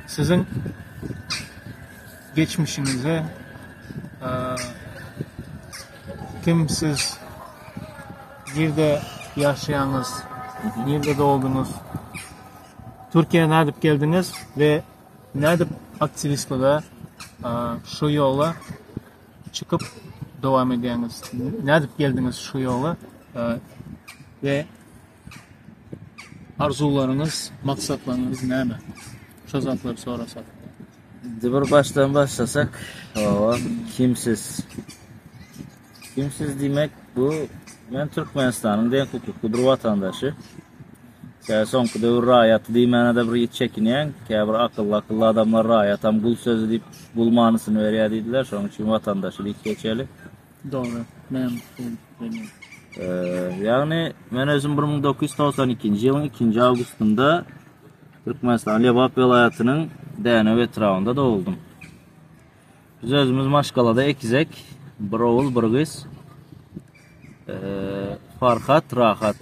Sizin geçmişinize kimsiz, nerede yaşayanız, nerede doğdunuz, Türkiye'ye nerede geldiniz ve nerede aktivistliğe şu yola çıkıp devam ediniz, nerede geldiniz şu yola ve arzularınız, maksatlarınız ne mi? Şu zatları sorasak. Bir baştan başlasak, kimsiz. Kimsiz demek bu, ben Türkmenistan'ın denk hukuklu bir vatandaşı. Sonku devir rahatı deymene bir çekinen, bir akıllı adamlar rahat, tam kul sözü deyip bulmanısını veriyor dediler. Son için vatandaşı deyip geçeli. Doğru. Yani ben özüm 1992 yılın 2. Ağustos'unda Türkmenistan Lebap vilayetinin Dene ve Traun'da doğuldum. Biz özümüz Maşkala'da ekizek, bir oğul, bir kız. Farhat, Rahat.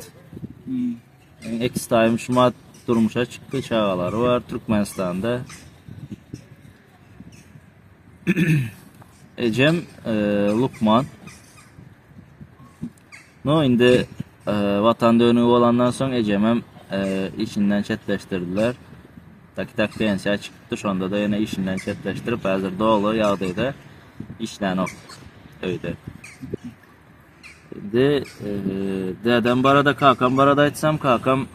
Ekiz dayım şuma durmuşa çıktı, çağaları var Türkmenistan'da. Ecem, Lukman. No, indi vatan dönüğü olandan sonra Ecem'em işinden çetleştirdiler. Tak pensiya çıktı, şonda da yine işinden çetleştirip hazır doğulu yağdıydı. İşten o öyde. Dedem barada, kakam barada aytsam, kakam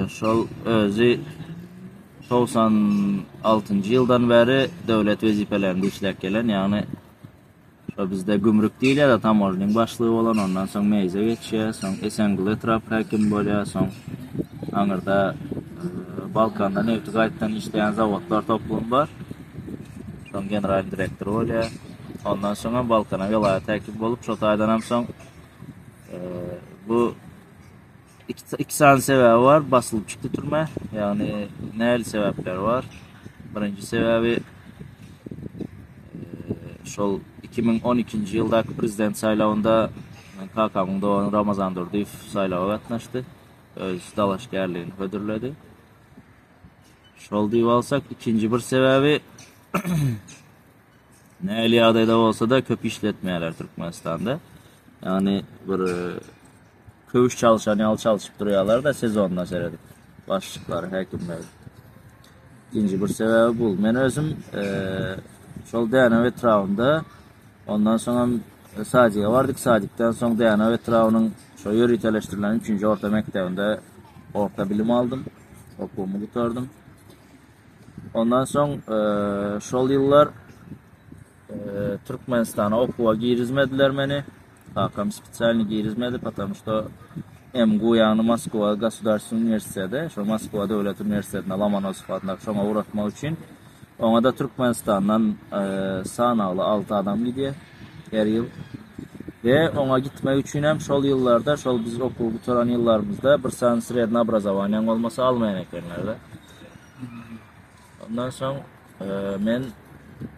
şol özü 96. yıldan beri devlet vezifelerinde işlep gelen, yani bizde gümrük değil ya da tamorzning başlığı olan, ondan sonra meyze geçiyor, sonra Esengül etraf hakim bolya, sonra Anırda Balkan'da Neftikayt'tan işleyen zavodlar toplum var. Sonra general direktör bolya. Ondan sonra Balkan'a vilayet hakim olup şu taydan son bu iki tane sebebi var. Basılıp çıktı türme. Yani neyli sebepler var. Birinci sebebi şu 2012 yıldaki prezident saylavında KKM'ın doğan Ramazan Durdiyev saylava katnaştı. Öz dalaşgerliğini ödürledi. Şol deyip alsak, ikinci bir sebebi neyli adayda olsa da köp işletmeyeler Türkmenistan'da. Yani bir kövüş çalışan yal çalışıp duruyorlar da sezonda seyredip başlıkları, hekimler. İkinci bir sebebi bu. Ben özüm şol Dene ve Traun'da, ondan sonra Sadi'ye vardık. Sadi'den sonra Dene ve Traun'un şu yürüteleştirilen 3. orta mektebinde orta bilim aldım. Okulumu bitirdim. Ondan sonra şol yıllar Türkmenistan'a okuğa girizmediler beni. Kakam spesialini girizmedi, потому что MGU yani Moskva Государственный üniversitede, şu Moskva Devlet Üniversitesi'nde Lomonosov adına şuna uğratmak için. Ona da Türkmenistan'dan sanalı 6 adam gidiyor her yıl. Ve ona gitmek için hem şol yıllarda, şol biz okul bitiren yıllarımızda bir sene sredna образованием olmasa almayan ekranlarda. Ondan sonra men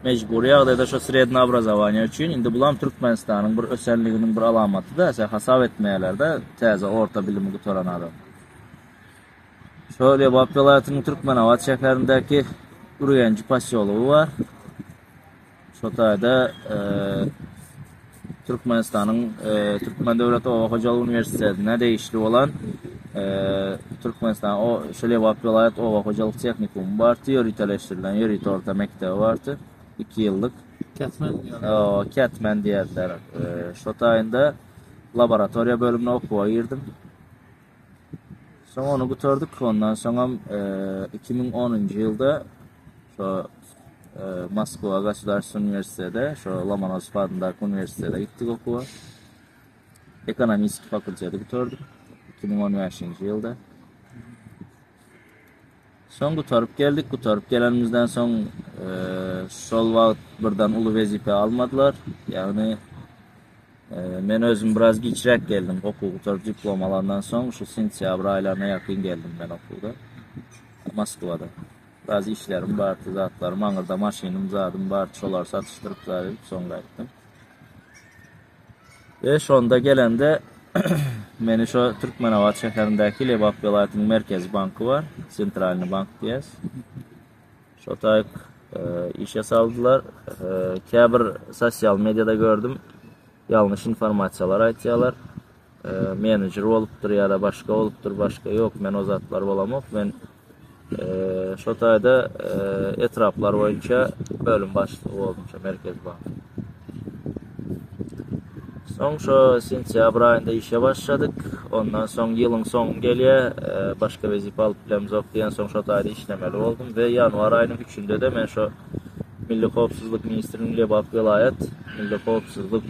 mecburi yağda şu sredna образование için indi bulam Türkmenistan'ın bir özelliğinin bir alamatı da hasap etmeyelerde teze orta bilimi bitiren adam. Şöyle Lebap vilayetinin Türkmenavat şehrindeki Uruyenci Pasyoluğu var. Şu tayda Türkmenistan'ın Türkmen Devlet Ova Hocalığı Üniversitesi'ne değişli olan Türkmenistan o Lebap vilayet Ova Hocalık Teknikumu var. Teoriteleştirilen yürüt orta mektebi vardı. 2 yıllık. Ketmen diyerler. Şu tayında laboratuvarya bölümüne okuğa girdim. Sonra onu bitirdik. Ondan sonra 2010. yılda şu Moskva Государственный üniversitede, şu Lomonosov adındaki üniversitede gittik okuğa. Ekonomist fakültede bitirdik. 2015. yılda. Son kutarıp geldik. Kutarıp gelenimizden son şol vaxt buradan ulu vezife almadılar. Yani ben özüm biraz geçirek geldim okul kutarıp diplomalarından sonra. Şu sentyabr aylarına yakın geldim ben okulda. Moskva'da. Bazı işlerim vardı, zatlarım, Anırda maşinim zadım vardı, şolar satıştırıp zadım, sonra gittim. Ve şonda gelende beni şu Türkmenavat şehrindeki Lebap vilayetinin Merkez Bankı var, Sentralni Bank diyez. Şotayık işe saldılar. Käbir sosyal medyada gördüm. Yanlış informasiyalar aytýarlar. Menajer bolupdyr ya da başga bolupdyr, başga yok. Men o zatlar bolamok. Men Şotayda etraplar boýunça bölüm başlygy boldum şu Merkez Bank. Soň şu sentyabr ayında işe başladık. Ondan soň ýylyň soňu gelýär, başga wezipe alyp bilemzok diýen soň Şotayda işlemeli oldum we ýanwar aýynyň 3-ünde de men şu Milli Howpsuzlyk Ministrliğiniň Lebap vilayet Milli Howpsuzlyk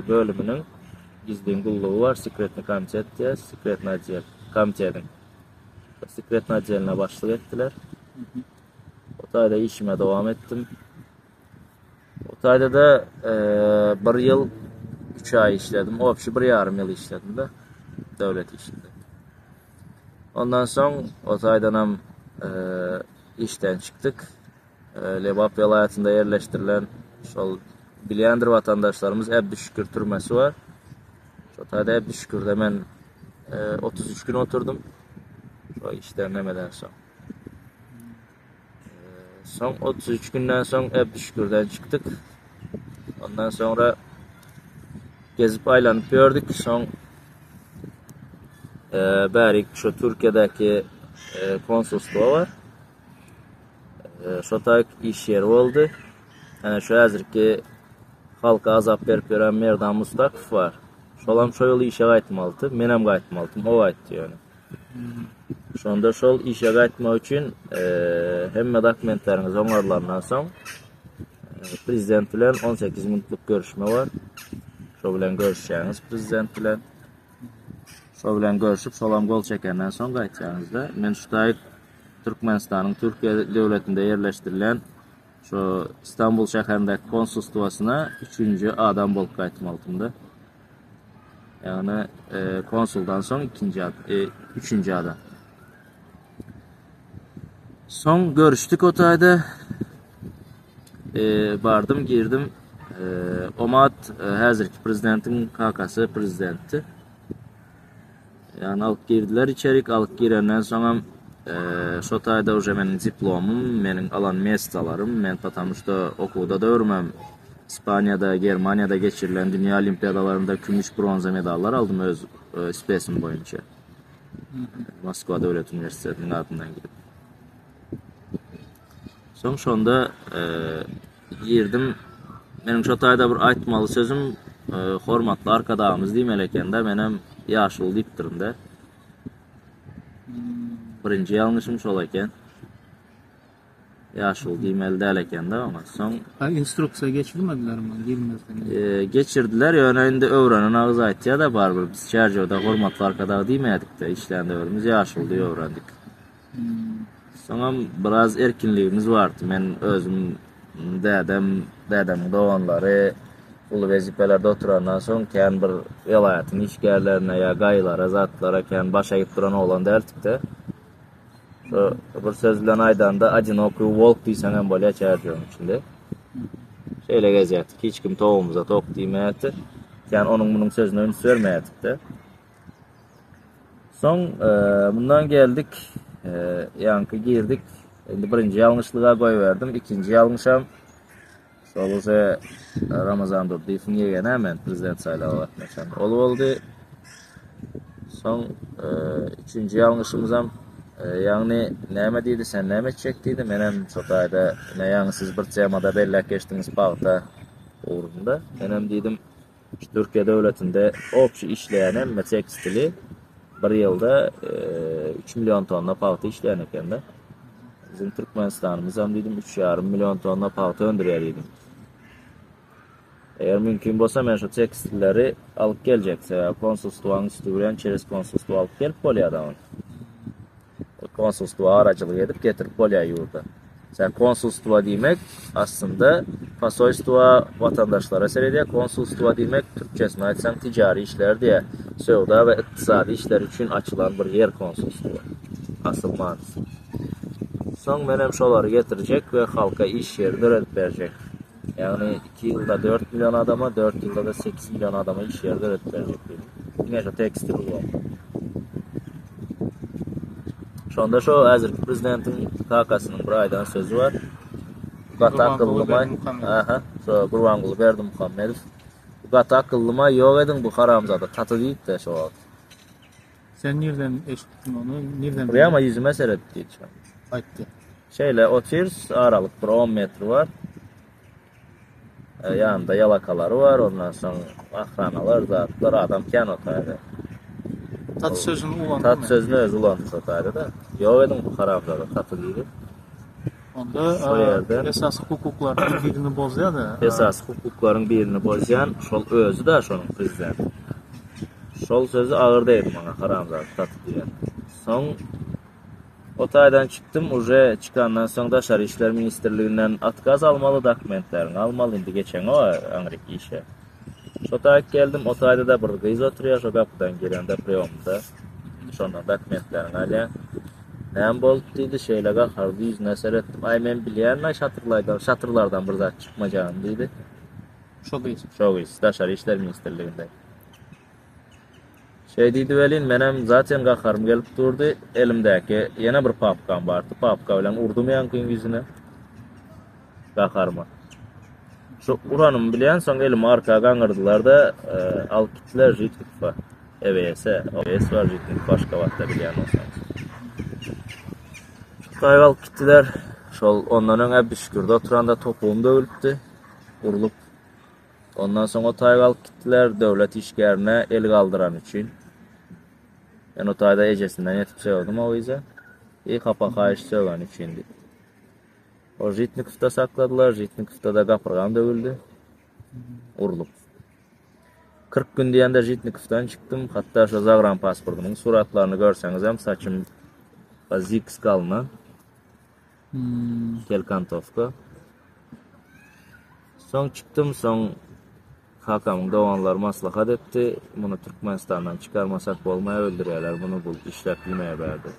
bölüminiň gizli gullugy bar, sekretni komitet diýär, sekretni odjel komitetiň. Sekretni odjeline başlyk etdiler. Otayda işime dowam etdim. Otayda da 1 ýyl 3 ay işledim. Opşy 1,5 ýyl işledim de döwlet işinde. Ondan soň Otaydanam işten çykdyk. Lebap vilayetinde yerleştirilen şol bilýändir vatandaşlarymız Ebdüşükür türmesi var. Otayda Ebdüşükürde men 33 gün oturdum. O işten nemeden soň. Soň 33 günden soň Ebdüşükürden çykdyk. Ondan sonra gezip aýlanyp gördük. Soň bärik şu Türkiýedäki konsulstwa var. Şotayk iş yeri boldy. Ana şu häzirki halka azap berip beren Merdan Mustakow var. Şolam şo ýoly işe gaýtmalydy. Men hem gaýtmalydym. O gaýtdy ýöne. Şonda şol işe gaýtmak üçin hemme dokumentleriňiz oňarlandan soň prezident bilen 18 minutluk görüşme var. Şo bilen görüşýäňiz prezident bilen. Şo bilen görüşüp şolam gol çekenden soň gaýtýaňyzda men Şotayk Türkmenistanyň Türkiýe döwletinde yerleşdirilen şu İstanbul şäherindäki konsulstwasyna 3-nji adam bolup gaýtmalydym da. Yani konsuldan soň 3-nji adam. Soň görüşdük Otayda. Bardım, girdim. Omat häzirki prezidentin kakasy prezidentdi. Yani alıp girdiler içerik, alıp girenden soňam Şotayda uje meniň diplomum, meniň alan mesleklalarym, men patamışda okuwda da örmem. İspanya'da, Germanya'da geçirilen dünya olimpiadalarında gümüş, bronza medallar aldım öz spesim boyunca. Moskva Devlet Üniversitesi'nin adından gidip. Soň şonda girdim. Meniň Şotayda bir aýtmaly sözüm, hormatly arkadaşymyz diýmeli eken da, menem ýaşul diýipdirim de. Birinji ýalňyşym şol eken. Ýaşul diýmeli däl eken da, ama soň instruksiýa geçirmedilermi? Girmezden. Geçirdiler. Yani indi öwrenen agyz aýtýar da barbyr. Biz şärjewde hormatly arkadaş diýmedik de, işlende öwrümüz ýaşul diýip öwrendik. Soňam biraz erkinligimiz bardy. Men özüm dädem doganlary ulu wezipelerde oturandan soň kän bir welaýatyň işgärlerine ýa gaýlara, zatlara kän baş aýyp duran oglan däldik-de. Şu bir söz bilen aýdanda adinoky wolk diýsen hem bolýar çärjewň içinde. Şeýle gezýärdik. Hiç kim togumuza tok diýmeýärdi. Yani onun bunun sözüne öňüs bermeýärdik de. Soň bundan geldik. Ýanky girdik. Endi birinji ýalňyşlyga goýberdim. İkinji ýalňyşam şol Ramazan Durdiýewiň ýegene men prezident saýlawy gatnaşan. Ol boldy. Soň üçünji ýalňyşymyzam ýagny näme diýdi, sen näme çekdiýdi? Menem Şotayda näme siz bir temada belläp geçdiňiz bagda uğrunda. Menem diýdim, Türkiýe döwletinde opşy işleýän hem tekstili bir ýylda 3 milyon tonna paýta işleýän eken de. Bizim Türkmenistanymyzam diýdim 3,5 milyon tonna paýta öndürýär diýdim. Eğer mümkün bolsa men şu tekstilleri alıp geljekse, konsulstwaň üstünden çeres konsulstwa alıp gelip bolýar. Konsulstwa aracılık edip getirip bolýar ýurda. Sen konsulstwa diýmek aslında pasoystwa vatandaşlara seredýär. Konsulstwa diýmek türkçesini aýtsaň ticari işler diýär. Söwda we ykdysady işler üçin açylan bir yer konsulstwa. Asıl manysy. Soň menem şolary getirecek we halka iş ýerini öredip berjek. Yani 2 ýylda 4 milyon adama, 4 ýylda da 8 milyon adama iş ýerini öredip berjek. Ýene tekstil bol. Şonda şu hazırki prezidentin kakasının bir aydan sözü var. Gata akıllımay. Aha. So Gurbanguly Berdimuhamedov. Gata akıllımay yok edin bu haramzada. Tatı deyip de şu. Sen nereden eşittin onu? Nereden? Buraya ama yüzüme seyretti hiç. Aytdı. Şeyle otirs aralık bir 10 metre var. Yanında yalakaları var. Ondan sonra akranalar zatlar adam ken otaydı. Tat sözünü ulandı. Tat sözünü öz ulandı otaydı da. Yok edin bu haramzada tatı deyip. Onda esas hukuklardan birini bozuyor da. Esas hukukların birini bozayan şol özü de şonun prezidenti. Şol sözü ağır değil bana haramzada tatı diyen. Son otaydan çıktım, uje çıkandan sonra da Dışarı İşler Ministerliğinden atkaz almalı dokumentlerini almalı indi geçen o Amerika işe. Şotayık geldim, otayda da bir kız oturuyor, şu kapıdan gelende priyomda. Şondan dokumentlerini alıyor. Neyem bolup deydi, şeyle kalkardı, yüzüne seyrettim. Ay men biliyen, şatırlardan bir zat çıkmayacağım deydi. Şo kız, Dışarı İşler Ministerliğinden. Şey deydi velin, menem zaten kalkarım gelip durdu, elimdeki yine bir papkam vardı. Papka bilen urdum yankın yüzüne. Kalkarma. Şu uranımı bilen, sonra elimi arkaya kangırdılar da al gittiler Jitnikfa. EVS'e var Jitnik başka vakta bilen olsanız. Şu al gittiler, ondan önce bir şükürde oturanda topuğum dövülüptü, urulup. Ondan sonra o taygal gittiler devlet işgerine el kaldıran için. Ben o tayda ecesinden yetip sevdim o yüzden. İyi kapak ayışı olan içindi. O Jitnikov'da sakladılar. Jitnikov'da da kapırgan dövüldü. Urulup. 40 gün diyende Jitnikov'dan çıktım. Hatta şu Zagran pasportumun suratlarını görseniz hem saçım ziks kalınan. Kelkantovka. Son çıktım, son Hakamın davanlar maslahat etti. Bunu Türkmenistan'dan çıkarmasak olmaya öldürüyorlar. Bunu bul işletmeye verdi.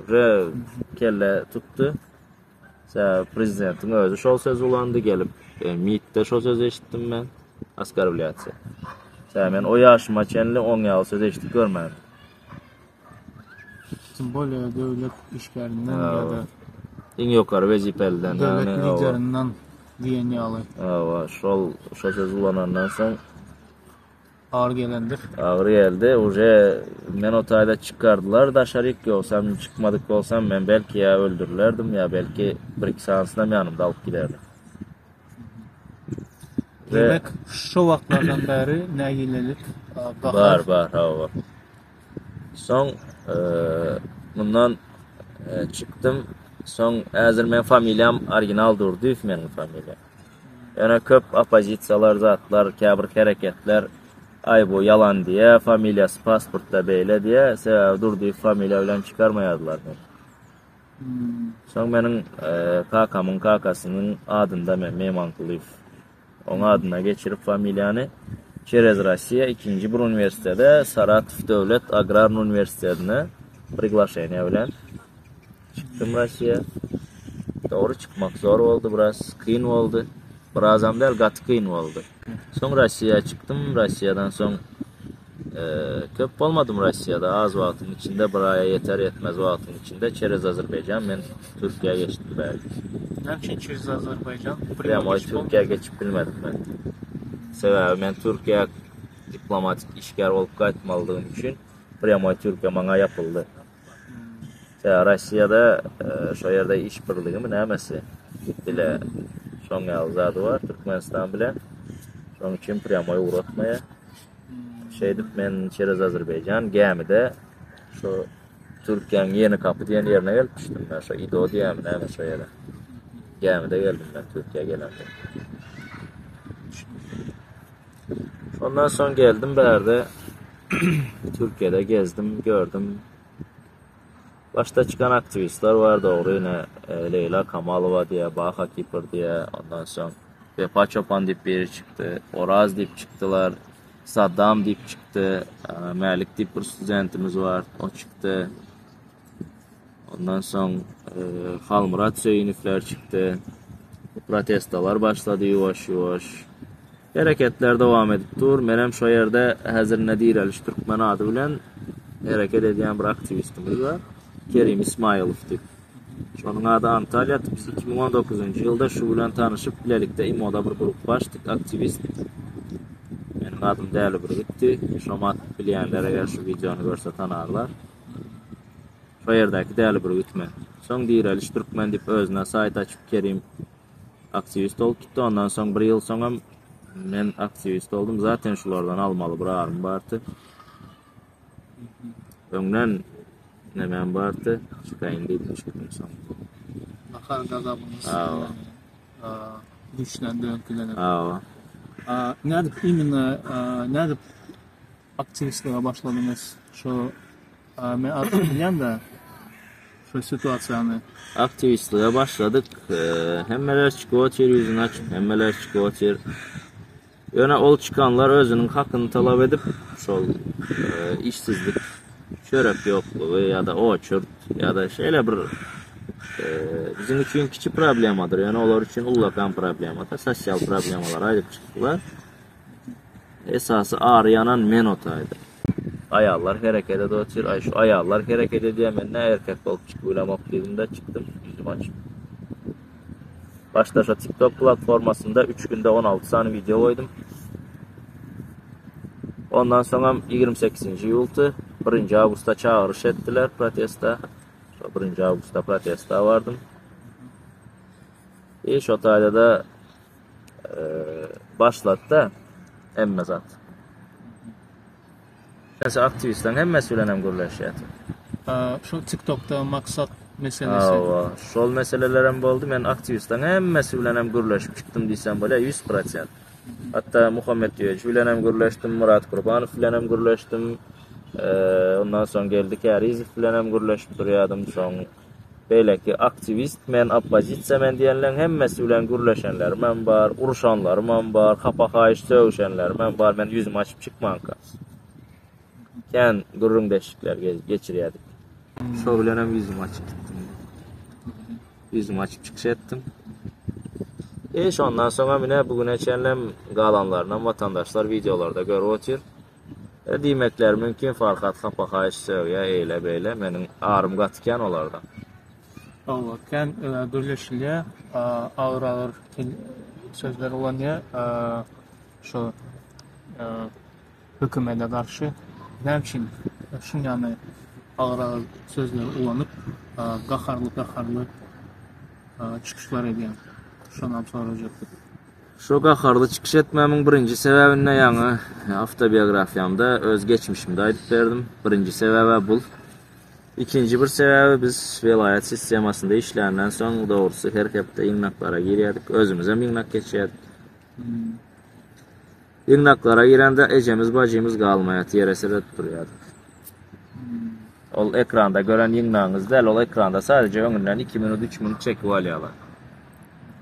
Ve kelle tuttu. Prezidentin özü şol söz ulandı gelip MİT'te şol söz eşittim ben. Asgari vilayeti. Ben o yaşıma çenli 10 yıl söz eşittik görmedim. Böyle devlet işgerinden ya da en yukarı vazifeliden devlet liderinden diyeni alay. Şol söz ulanandan sonra ağır gelendir. Ağır geldi. Uje men otayda çıkardılar. Daşarik olsam çıkmadık olsam ben belki ya öldürürlerdim ya belki bir iki seansında yanımda alıp giderdim. Demek şu vaktlardan beri ne gilelik? Var. Son bundan çıktım. Son hazır men familyam orijinal durdu benim familyam. Yani köp opozitsiyalar zatlar, kabir hareketler ay bu yalan diye, familyası pasportta beyle diye durduğu familya bilen çıkarmayadılar beni. Son benim kakamın kakasının adında Meymankuliyev. Onun adına geçirip familyanı Çerez Rusya 2. bir üniversitede Saratov Devlet Agrar Üniversitesi'ne приглашение bilen çıktım Rusya'ya. Doğru çıkmak zor oldu, biraz kıyın oldu. Birazam değil, gat kıyın oldu. Son Rusya'ya çıktım. Rusya'dan son köp olmadım Rusya'da. Az vaktin içinde, buraya yeter yetmez vaktin içinde. Çerez Azerbaycan, ben Türkiye'ye geçtim belki. Ne için Çerez Azerbaycan? Ama Türkiye'ye geçip bilmedim ben. Sebebi ben Türkiye diplomatik işgar olup kayıtmalığım için Pryamoy Türkiye bana yapıldı. Rusya'da şu yerde iş birliği mi nemesi gittiler. Son yalzadı var Türkmenistan bile. Onun için Pryamoy uğratmaya. Şeydip ben Çerez Azerbaycan gemide şu Türkiye'nin yeni kapı diyen yerine gelmiştim ben. Şu İdo diye mi neyme şu yere. Gemide geldim ben Türkiye'ye gelende. Ondan sonra geldim berde Türkiye'de gezdim, gördüm. Başta çıkan aktivistler var doğru yine Leyla Kamalova diye, Baha Kipr diye, ondan sonra Vefa Çopan deyip biri çıktı, Oraz deyip çıktılar, Saddam deyip çıktı, Melik deyip bir studentimiz var, o çıktı. Ondan sonra Halmurat Söyünifler çıktı, protestolar başladı yavaş yavaş. Hareketler devam edip dur. Benim şu yerde Hazır Nadir Aliş Türkmen adı bilen hareket eden bir aktivistimiz var. Kerim İsmailov dip. Şonun adı Antalya'da. Biz 2019 yılda şu bilen tanışıp bilelikde İmo'da bir grup başladık, aktivist. Benim adım Değerli Birgit'ti. Şomat bileyenlere eğer şu videonu görse tanarlar. Şu yerdeki Değerli Birgit men. Son Direliş Türkmen dip özüne sayt açıp Kerim aktivist olup gitti. Ondan son bir yıl sonra men aktivist oldum. Zaten şulardan almalı bir ağrım vardı. Önden ne men vardı? Çıkayın dedim çıktım sonra. Bakar gazabınız. Aa. Güçlendi önkülenir. Aa. Nerede aktivistliğe başladınız? Şu ben artık biliyorum da şu situasyonu. Aktivistliğe başladık. Hemmeler çıkıvatır yüzünü açıp hemmeler çıkıvatır. Yöne ol çıkanlar özünün hakkını talep edip şol işsizlik, çörek yokluğu ya da oçurt ya da şeyle bir bizim için küçük problemadır. Yani onlar için ullakan problemadır. Sosyal problemalar ayıp çıktılar. Esası ağrıyanan men otaydı. Ayarlar hareket ediyor. Şu ayarlar hareket ediyor. Ben ne erkek olup çıkılamak dediğimde çıktım. Yüzüm açıp. Başta şu TikTok platformasında 3 günde 16 tane video koydum. Ondan sonra 28. yıldı. 1. Ağustos'ta çağırış ettiler protesta. 1. Ağustos'ta protesta vardım. İş otayda da başlattı emme zat. Mesela aktivistlerin hem mesulenem gürleşiyatı. Şu TikTok'ta maksat meselesi. Şol meselelerim oldu. Ben aktivistlerin hem mesulenem gürleşip çıktım diysem böyle 100%. Hatta Muhammed Yüce bilenem gürleştim, Murat Kurbanov bilenem gürleştim. Ondan sonra geldik Erizov bilenem gürleşip duruyadım. Son böyle ki aktivist, men opozisiya men diyenlerin hem mesulen gürleşenler men var, uruşanlar men var, kapakayış sövüşenler men var. Men yüzümü açıp çıkmanka. Ken gurrun deşikler geçiriyorduk. Şovlenem yüzümü açıp gittim. Yüzümü açıp çıkış ettim. Ondan sonra yine bugün geçenlem galanlarından vatandaşlar videolarda görüp otur. Demekler mümkün farkat kapakayış sövüye eyle beyle menin ağrım katıken olardan. Allah ken gürleşiliğe ağır sözler olan ya şu hükümete karşı ne için şun yani ağır sözler ulanıp qaharlı çıkışlar ediyor. Şundan soracaktım. Şu qaharlı çıkış etmemin birinci sebebine yani avtobiyografiyamda öz geçmişimde aytıp verdim. Birinci sebebi bul. İkinci bir sebebi biz vilayet sistemasında işlerinden sonra doğrusu her hepte iğnaklara giriyorduk. Özümüze iğnak geçiyorduk. İğnaklara girende ecemiz bacımız kalmayat yere seret duruyorduk. Ol ekranda gören iğnağınız değil, ol ekranda sadece önünden 2 minut 3 minut çekip alıyorlar.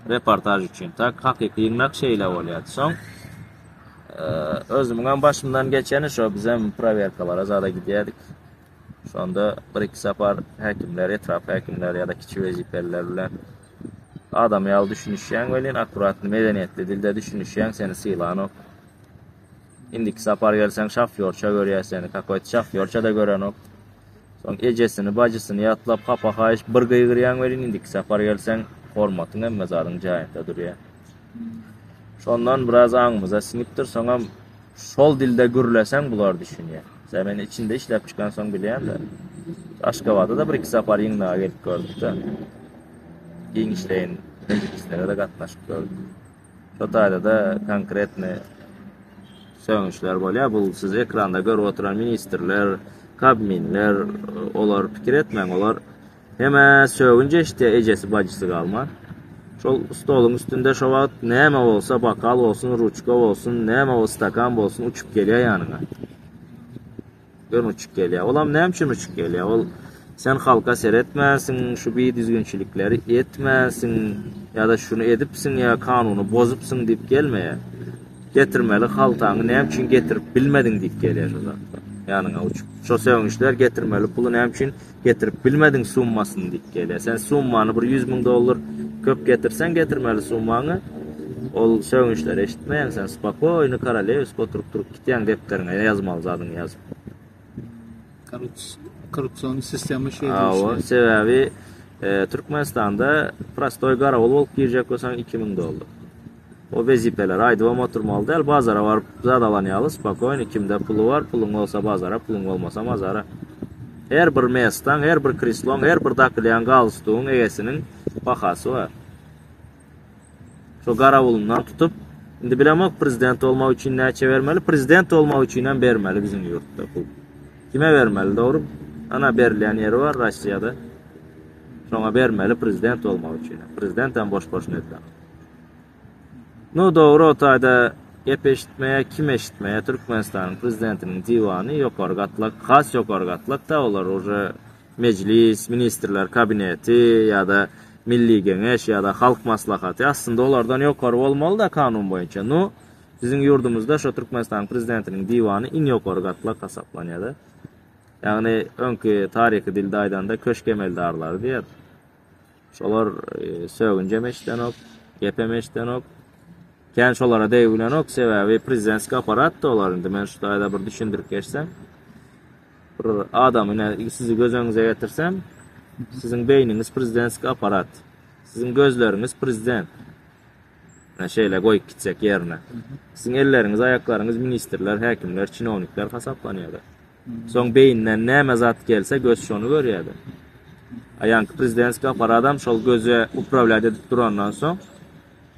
Reportaj için tak hakiki iğnak şeyle oluyordu. Son özümün başımdan geçeni şu bizim proverkalara zada gidiyorduk. Şu anda bir-iki sapar həkimlər, etraf həkimlər ya da kiçik vəzifələr bilen adam yal düşünüşən velin akurat medeniyetli dilde düşünüşən seni sıylan ok. İndiki sapar gelsen şafyorça görüyor seni, kakoyt şafyorça da gören ok. Son ecesini, bacısını yatlap kapakayış bir gıygırıyan velin indiki sapar gelsen formatın emme zadın cahinde duruyor. Şondan biraz ağımıza siniptir, sonra şol dilde gürlesen bular düşünüyor. Sen içinde işlep çıkan son bileyen de Aşkavada da bir-iki sapar yığınağa gelip gördük de yiyin işleyin meclislere de katlaşıp gördük. Şotayda da konkretne sövünüşler böyle. Bu siz ekranda görüp oturan ministerler, kabinler, olar fikir etmeyin, olar hemen sövünce işte ecesi bacısı kalman. Şol stolun üstünde şu vakit neyme olsa bakal olsun, ruçka olsun, neyme o stakan olsun uçup geliyor yanına. Gör uçup geliyor. Olam ne için uçup geliyor? Ol sen halka seyretmezsin, şu bir düzgünçülükleri etmezsin ya da şunu edipsin ya kanunu bozupsun deyip gelmeye. Getirmeli haltanı ne için getirip bilmedin deyip geliyor şu zaten. Yanına uçup. Şu sevmişler getirmeli pulu ne için getirip bilmedin sunmasın deyip geliyor. Sen sunmanı bir 100.000 dolar köp getirsen getirmeli sunmanı. Ol sevmişler eşitmeyen sen spakoynu karaleyus oturup durup gitiyen defterine yazmalı zadın yazıp. Короче, korrupsiyon sistemi şey O işler. sebebi Türkmenistan'da prostoy garavul olup girecek olsan 2000 oldu. O vezipeler aydıvam oturmalı değil. Bazara var zadalanayalı spakoyun. Kimde pulu var, pulun olsa bazara, pulun olmasa mazara. Her bir mestan, her bir krislon, her bir dakılayan galstuğun egesinin bakası var. Şu garavulundan tutup, şimdi bilemek prezident olmak için neçe vermeli? Prezident olmak için vermeli bizim yurtta pul. Kime vermeli doğru? Ana verilen yeri var Rusya'da. Sonra vermeli prezident olmak için. Prezidentten boş netler. No doğru otayda kim eşitmeye Türkmenistan'ın prezidentinin divanı yokargatlak, has yokargatlak da olur. Orada meclis, ministrler kabineti ya da milli gengeş ya da halk maslahatı aslında onlardan yukarı olmalı da kanun boyunca. No bizim yurdumuzda şu Türkmenistan'ın prezidentinin divanı in yokargatlak hesaplanıyor. Yani önkü tarihi dilde aydanda köşkemeldarlar diye. Şolar sögünce meşten ok, yepemeşten ok. Kendi şolara deyilen ok sebebi prezidentski aparat da olarındı. Ben şu dayda bir düşündürüp geçsem. Bir adamı sizi göz önünüze getirsem. Sizin beyniniz prezidentski aparat. Sizin gözleriniz prezident. Şeyle koyup gitsek yerine. Sizin elleriniz, ayaklarınız ministrler, hakimler, çinovnikler hesaplanıyordu. Son beyinden ne mezat gelse göz şonu görüyordu. Ayankı prezidentski aparat şol gözü upravlat edip durandan son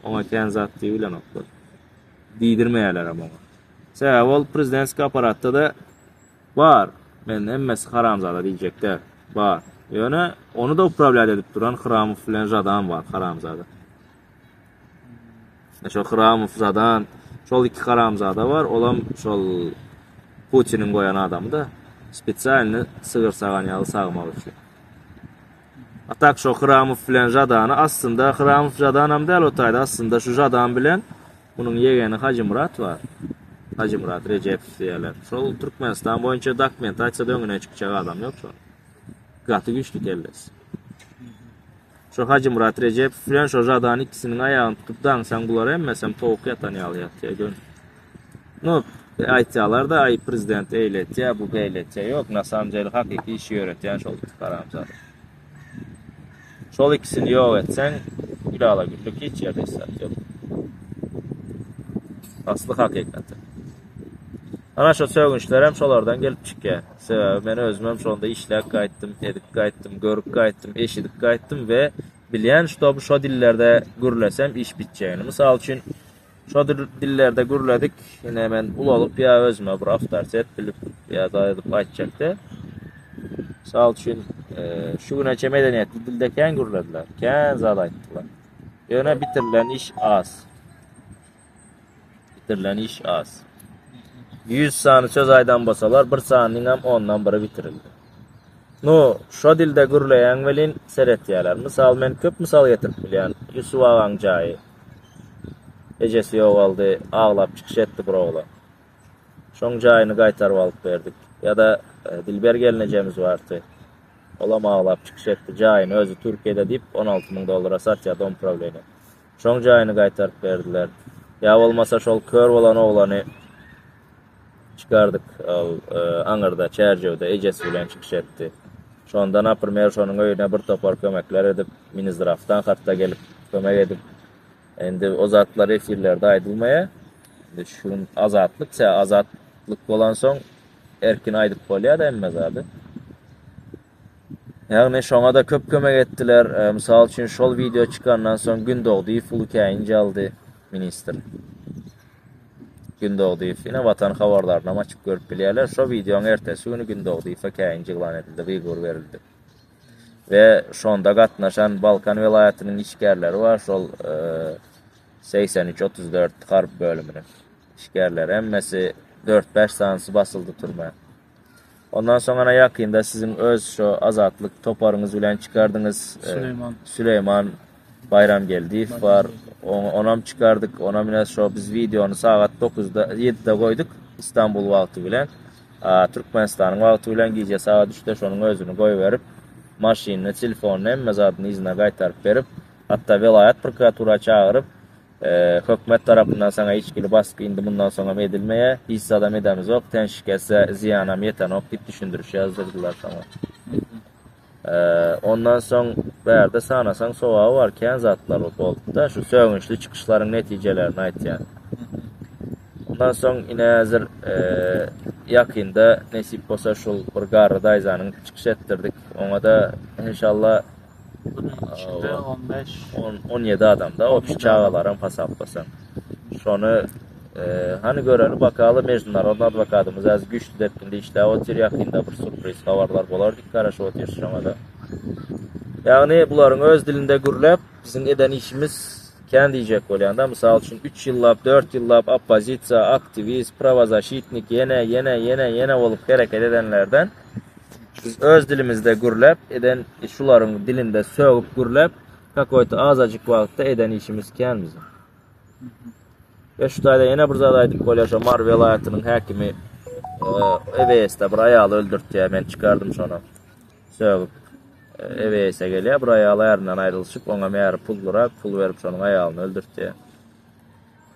ona kendi zat deyilen oklar. Diydirmeyeler ama. Sebebi ol prezidentski aparatta da var. Ben emmesi haramzada diyecekler. Var. Yani onu da upravlat edip duran Hıramov filan jadan var haramzada. Şu Hıramov jadan, şol iki haramzada var. Olam şol Putin'in koyan adamı da spesialini sığır sağanyalı sağmak için. Atak şu Hıramov filan jadanı aslında Hıramov jadanam değil otayda aslında şu jadan bilen bunun yegeni Hacı Murat var. Hacı Murat Recep diyorlar. Şol Türkmenistan boyunca dokumentasiya döngüne çıkacak adam yok şu an. Gatı güçlü kellesi. Şu Hacı Murat Recep filan şu jadan ikisinin ayağını tutup dansan bulara emmesem tavuk yatan yalıyatıya gön. No aytiyalar da ay prezident eyletiya bu eyletiya yok. Nasamcaylı hakiki işi öğretiyen şol karamzada. Şol ikisini yok etsen gülala güllük hiç yerde istat yok. Aslı hakikati. Ana şu sögünçler hem şolardan gelip çıkıyor. Sebebi ben özümüm şonda işlek qaytdım, edip qaytdım, görüp qaytdım, eşidip qaytdım ve bilen şu dillerde gürlesem iş biteceğini. Misal için şu dillerde gürledik yine hemen ulalıp ya özüme bir aftarset bilip ya da edip aytacaktı. Misal için şu güneçe medeniyetli dildeken gürlediler. Ken zat ayttılar. Yöne bitirilen iş az. Bitirilen iş az. 100 sani söz aydan basalar, bir saninin hem ondan biri bitirildi. No, şu dilde gürleyen velin serettiyalar. Misal men köp misal getirip bilen. Yusuf Ağan cayı. Ecesi yok aldı, ağlap çıkış etti bir oğlan. Şon cayını qaytarıp alıp verdik. Ya da Dilber gelineceğimiz vardı. Olam ağlap çıkış etti. Cayını özü Türkiye'de deyip $16.000 satyadı on problemi. Şon cayını qaytarıp verdiler. Ya olmasa şol kör olan oğlanı çıkardık Anır'da, Çercev'de, Ecesi bilen çıkış etti. Şondan apırmer şonun öyüne bir topar kömekler edip, Minizdraf'tan hatta gelip kömek edip, şimdi o zatlar esirlerde aydılmaya, şunun azatlık olan son, erkin aydıp kolya da emmez abi. Yani şona da köp kömek ettiler. Misal için şol video çıkandan son gün doğdu, ifulu kayınca aldı minister. Gündoğdu ifine vatan havarlarına açıp görüp bilirler. Şu videonun ertesi günü Gündoğdu ife kayıncı ilan edildi, uygur verildi. Ve şonda katnaşan Balkan velayetinin işgerleri var. Şol 83-34 harp bölümünün işgerleri. Emmesi 4-5 sansı basıldı turmaya. Ondan sonra yakında sizin öz şu azatlık toparınız bilen çıkardınız. Süleyman Bayram geldi var. Onam çıkardık. Ona biraz şu biz videonu saat 9'da 7'de koyduk. İstanbul vakti bilen. Türkmenistan'ın vakti bilen gece saat 3'te şunun özünü koyuverip maşinini, telefonunu emmez adını izine qaytarıp verip hatta velayet prokuratura çağırıp Hökümet tarafından sana içkili baskı indi bundan sonra edilmeye hisse adam edemiz yok. Tenşikese ziyanam yeten ok dip düşündürüş yazdırdılar sana. Ondan sonra berde sanasan soğuğu varken zatlar oldu da şu sövünçlü çıkışların neticelerini ait yani. Ondan sonra yine hazır yakında nesip olsa şu bir garı dayzanın çıkış ettirdik. Ona da inşallah Bunun içinde 17 adam da o çağaların pasaplasan. Şonu hani görelim bakalım mecnunlar onun advokatımız az güçlü depkinde işte o tir yakında bir sürpriz haberler bolardık karaşı o tir şamada. Yani bunların öz dilinde gürlep bizim eden işimiz kendi diyecek olanda misal için 3 yıllap 4 yıllap opozisiya aktivist pravazashitnik yine olup hareket edenlerden biz öz dilimizde gürlep eden şuların dilinde söğüp gürlep kakoyta azıcık vakitte eden işimiz kendimiz. Ve şu tayda yine bir zadaydık Kolyaşa Mar velayetinin hakimi EVS'de bir ayalı öldürt diye ben çıkardım şunu. Söğüp EVS'e geliyor. Bir ayalı yerinden ayrılışıp ona meğer pul verip şunun ayalını öldürt diye.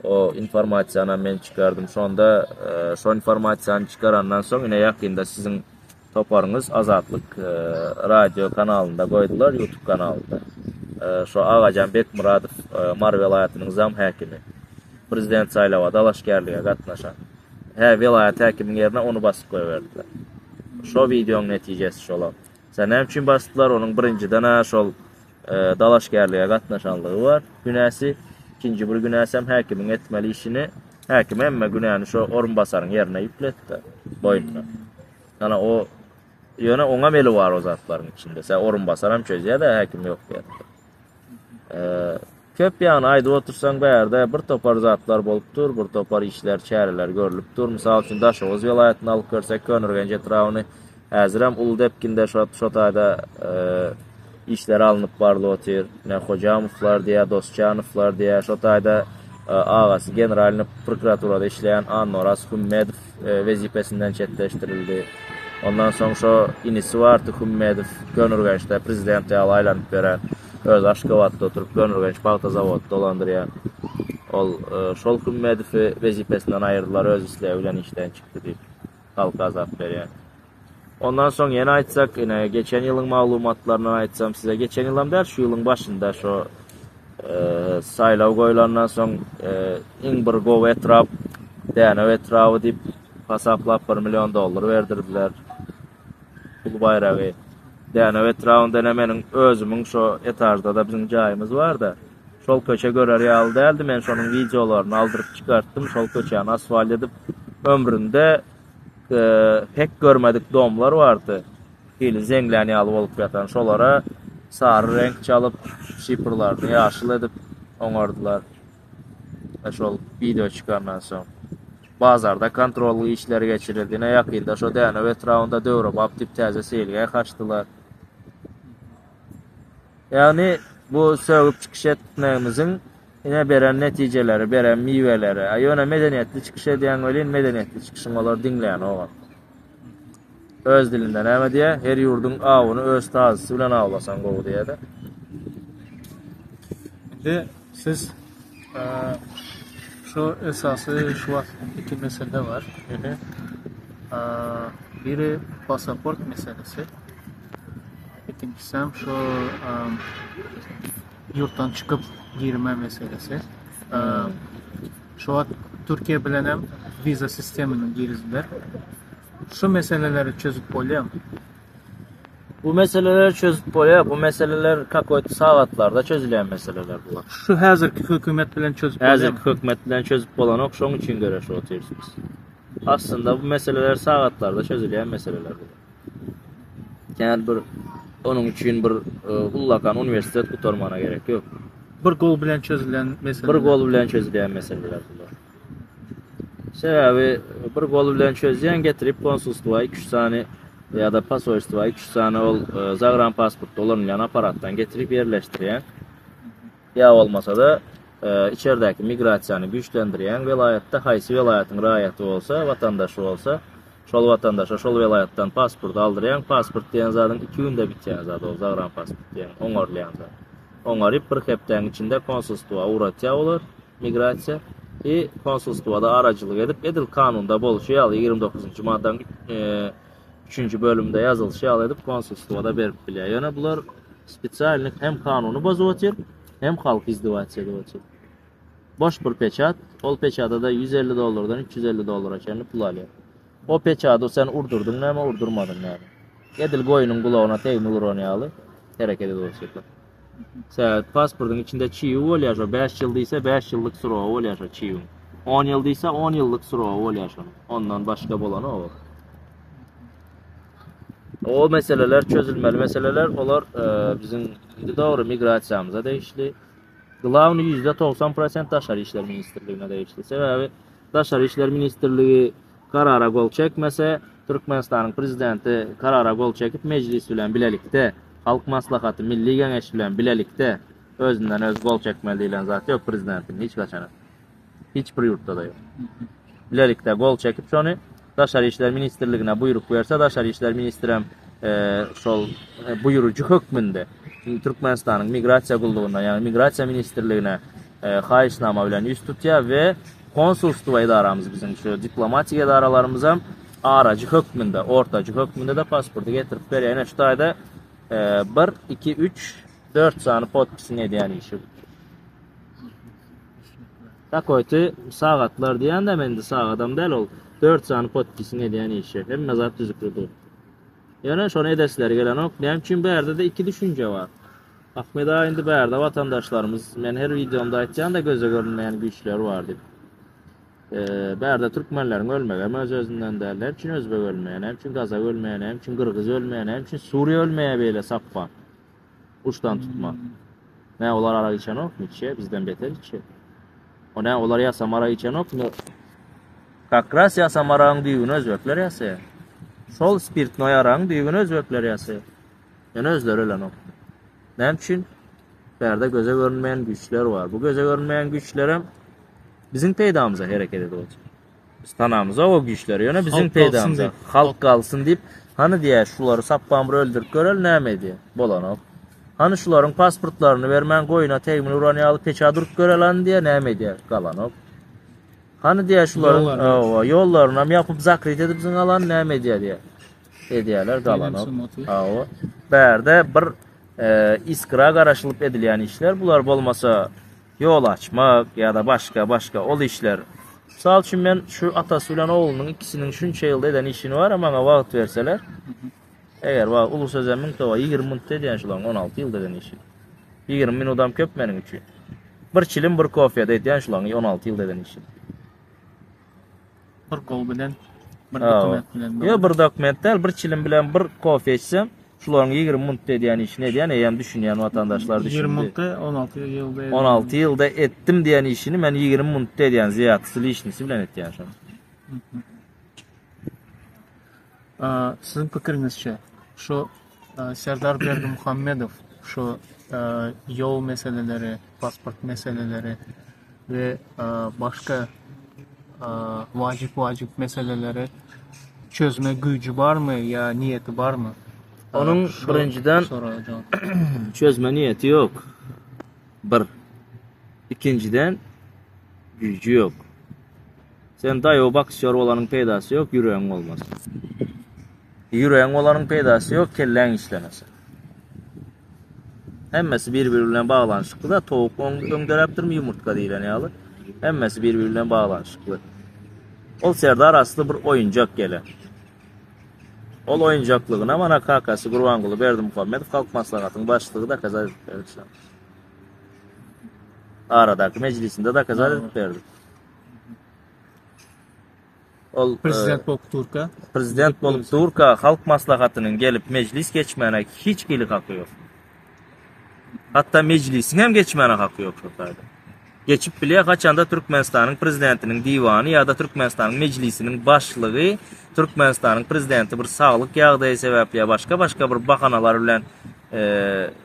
O informasyonu ben çıkardım. Sonda şu informasyonu çıkarandan sonra yine yakında sizin toparınız Azatlık radyo kanalında koydular, YouTube kanalında. Şu Ağacan Bekmuradov Mar velayetinin zam hakimi. Prezident saylava dalaşkerliğe katnaşan. Her velayet hakimin yerine onu basıp koyuverdiler. Şu videonun neticesi şolan. Sen hem için bastılar onun birinciden şol dalaşkerliğe katnaşanlığı var. Günəsi, ikinci bir günəsem hakimin etmeli işini hakim emme günahını şu orun basarın yerine yükletti boyunca. Yani o yöne ona meli var o zatların içinde. Sen orun basarım çözüye de hakim yok diye. Köp yani ayda otursan bir yerde bir topar zatlar bolup dur, bir topar işler, çareler görülüp dur. Misal için Daşoğuz velayetini alıp görsek Könürgence Travni hazırım Ulu Depkin'de şu tayda işler alınıp barlı otur. Ne Hocamovlar diye, Dostçanovlar diye şu tayda ağası generalini prokuraturada işleyen Annoras Hummedov vazifesinden çetleştirildi. Ondan sonra şu inisi vardı Hummedov Könürgenç'te prezidenti alaylanıp veren öz Aşkavat'ta oturup Könürgenç Balta Zavod dolandırıyan şol Hummedov'u vazifesinden ayırdılar öz işlevlen işten çıktı deyip halka azap veriyor. Ondan sonra yine aytsak yine geçen yılın malumatlarını aytsam size geçen yılım der şu yılın başında şu saylav koyulandan sonra in bir gov etraf dene etrafı deyip pasaplap $1 milyon verdirdiler pul bayrağı dene etrafın denemenin özümün şu etajda da bizim cayımız var da şol köçe göre real değildi men şunun videolarını aldırıp çıkarttım şol köçeğini asfalt edip ömründe pek görmedik domlar vardı. Hili zengleni alıp olup yatan şolara sarı renk çalıp şipırlarını yaşıl edip oňardylar. Şol video çıkandan sonra bazarda kontrollü işler geçirildiğine yakında şu dene etrafında dövrüp aptip teze seyirgeye kaçtılar. Yani bu söğüp çıkış etmemizin yine beren neticeleri, beren miveleri. Ayona medeniyetli çıkış ediyen öleyin medeniyetli çıkışın olur dinleyen o. Öz dilinden ama diye her yurdun avını öz tazısı bilen avlasan govu diye de. Şimdi siz şu esası şu var iki mesele var. Biri pasaport meselesi. İkincisi hem şu yurttan çıkıp girme meselesi. Şu an Türkiye bilen hem vize sisteminin girizler. Şu meseleleri çözüp koyalım. Bu meseleler çözüp koyalım. Bu meseleler kakoyt saatlarda çözülen meseleler bunlar. Şu hazırki hükümet bilen çözüp koyalım. Hazırki hükümet bilen çözüp olan ok şonun için göre şu oturuyorsunuz. Aslında bu meseleler saatlarda çözülen meseleler bunlar. Yani bir onun için bir ullakan üniversitet kutarmana gerek yok. Bir gol bilen çözülen meseleler. Bir gol bilen çözülen meseleler bunlar. Sebebi bir gol bilen çözüyen getirip konsolosluğa 2-3 tane ya da pasoyluğa 2-3 tane zagran pasport olanlayan aparattan getirip yerleştiren ya olmasa da içerideki migrasiyanı güçlendiren velayette haysi velayetin raiyeti olsa, vatandaşı olsa şol vatandaşa şol velayettan pasport aldıran pasport diyen zaten 2 günde bitiyen zaten o zagran pasport diyen oňarlayan zaten. Oňaryp bir hepden içinde konsolosluğa uğratya olur. migrasiya konsulstuvada aracılıq edil kanunda boluşu alı 29-cu maddanın 3-cü bölümdə yazılışı al edib konsulstuvada verib bilir. Yəni bunlar spesiallik hem kanunu bozuyor hem halk izdivacı ediyor. Boş bir peçat, ol peçada da $150'dan $350 kendi pul alıyor. O peçadı sen urdurdun ama urdurmadın yani. Edil koyunun kulağına teymur onu hareket ediyor. Sen pasportun içinde çiğ oluyor, 5 yıl ise 5 yıllık süre oluyor çiğ. 10 yıl ise 10 yıllık süre oluyor. Ondan başka bolanı o. O meseleler çözülmeli meseleler olar bizim doğru migrasiyamıza değişti. Glavni %90% Daşarı İşler Ministerliğine değişti. Sebebi Daşarı İşler Ministerliği karara gol çekmese Türkmenistan'ın prezidenti karara gol çekip meclis bilen bilelikte halk maslahatı milli kengeş bilen bilelikte özünden öz gol çekmeliyle zaten yok prezidentin hiç kaçanı. Hiçbir yurtta da yok. Bilelikte gol çekip şunu Daşarı İşler Ministerliğine buyruk verse Daşarı İşler Ministerim buyurucu hükmünde Türkmenistan'ın migrasiya kulluğuna yani migrasiya ministerliğine xahişnama bilen yüz tutuyor ve konsulstuva idaramız bizim şu diplomatik idaralarımıza aracı hükmünde, ortacı hükmünde de pasportu getirip veriyor. Yani şu ayda 1, 2, 3, 4 tane podpisini ediyen işi. Takoyti sağatlar diyen de ben de sağ adam değil ol. 4 tane podpisini ediyen işi. Hem mezat düzüklüdür. Yani şuna edesleri gelen ok. Benim için bu yerde de iki düşünce var. Ahmet Ağa indi bu yerde vatandaşlarımız, ben her videomda aytacağım da göze görünmeyen güçler var deyip. Bu yerde Türkmenlerin ölmeyen öz-özünden derler. Hem için Özbek ölmeyen, hem için Kazak ölmeyen, hem için Kırgız ölmeyen, hem için Suriye ölmeye böyle sapma. Uçtan tutma. Ne olar ara içen ok mu içe? Bizden beter içe. O ne olar yasam ara içen ok mu? Kakras yasam arağın düğünü Özbekler yasaya. Sol spirtno yarağın düğünü Özbekler yasaya. Yani özler ölen ok. Ne için? Berde göze görünmeyen güçler var. Bu göze görünmeyen güçlerim bizim peydamıza hareket ediyor. Biz tanamıza o güçleri yani bizim peydamıza halk kalsın deyip hani diye şuları sappamır öldürüp görel ne diye bolan ok. Hani şuların pasportlarını vermen koyuna temin uraniyalı peça durup görelen diye ne diye kalan ok. Hani diye şuların yollarına yapıp zakrit edip bizim alan ne diye ediyorlar kalan ok. Berde bir iskra karışılıp edilen işler bunlar olmasa yol açmak ya da başka ol işler. Sağ için ben şu atası ile oğlunun ikisinin şunca yılda eden işini var ama bana vaat verseler eğer ulu sözümün tava 20 minut ediyen şulan 16 yılda eden işi. 20 min odam köp benim için. Bir çilim bir kofya ediyen şulan 16 yılda eden işi. Bir kol bilen bir dokument bilen. Ya bir dokument değil bir çilim bilen bir kofya içsem şuların 20 minut ediyen işi ne diyen eğer düşünen vatandaşlar düşündü. 20 minutta 16 yılda 16 yılda ettim diyen işini ben 20 minut ediyen ziyatısı işini bilen ettiyen şu an. Sizin fikrinizce şu Serdar Berdimuhamedov şu yol meseleleri, pasport meseleleri ve başka vacip meseleleri çözme gücü var mı ya niyeti var mı? Onun birinciden çözme niyeti yok. Bir. İkinciden gücü yok. Sen dayı o bakışıyor olanın peydası yok, yüreğin olmaz. Yüreğin olanın peydası yok, kellen işlemesin. Hemmesi birbiriyle bağlanışıklı da tavuk öngöreptir mi yumurtka değil yani alır. Hemmesi birbiriyle bağlanışıklı. Ol Serdar aslı bir oyuncak gelen. Ol oyuncaklığına bana kakası Kurvangulu Berdimuhamedov halk maslahatının başlığı da kaza edip verdi. Aradaki meclisinde de kaza edip verdi. Prezident bolup Turka. Prezident bolup Turka halk maslahatının gelip meclis geçmeyene hiç gelik hakkı yok. Hatta meclisin hem geçmeyene hakkı yok. Geçip bile kaçanda Türkmenistan'ın prezidentinin divanı ya da Türkmenistan'ın meclisinin başlığı Türkmenistan'ın prezidenti bir sağlık yağdığı sebeple başka bir bakanalar bilen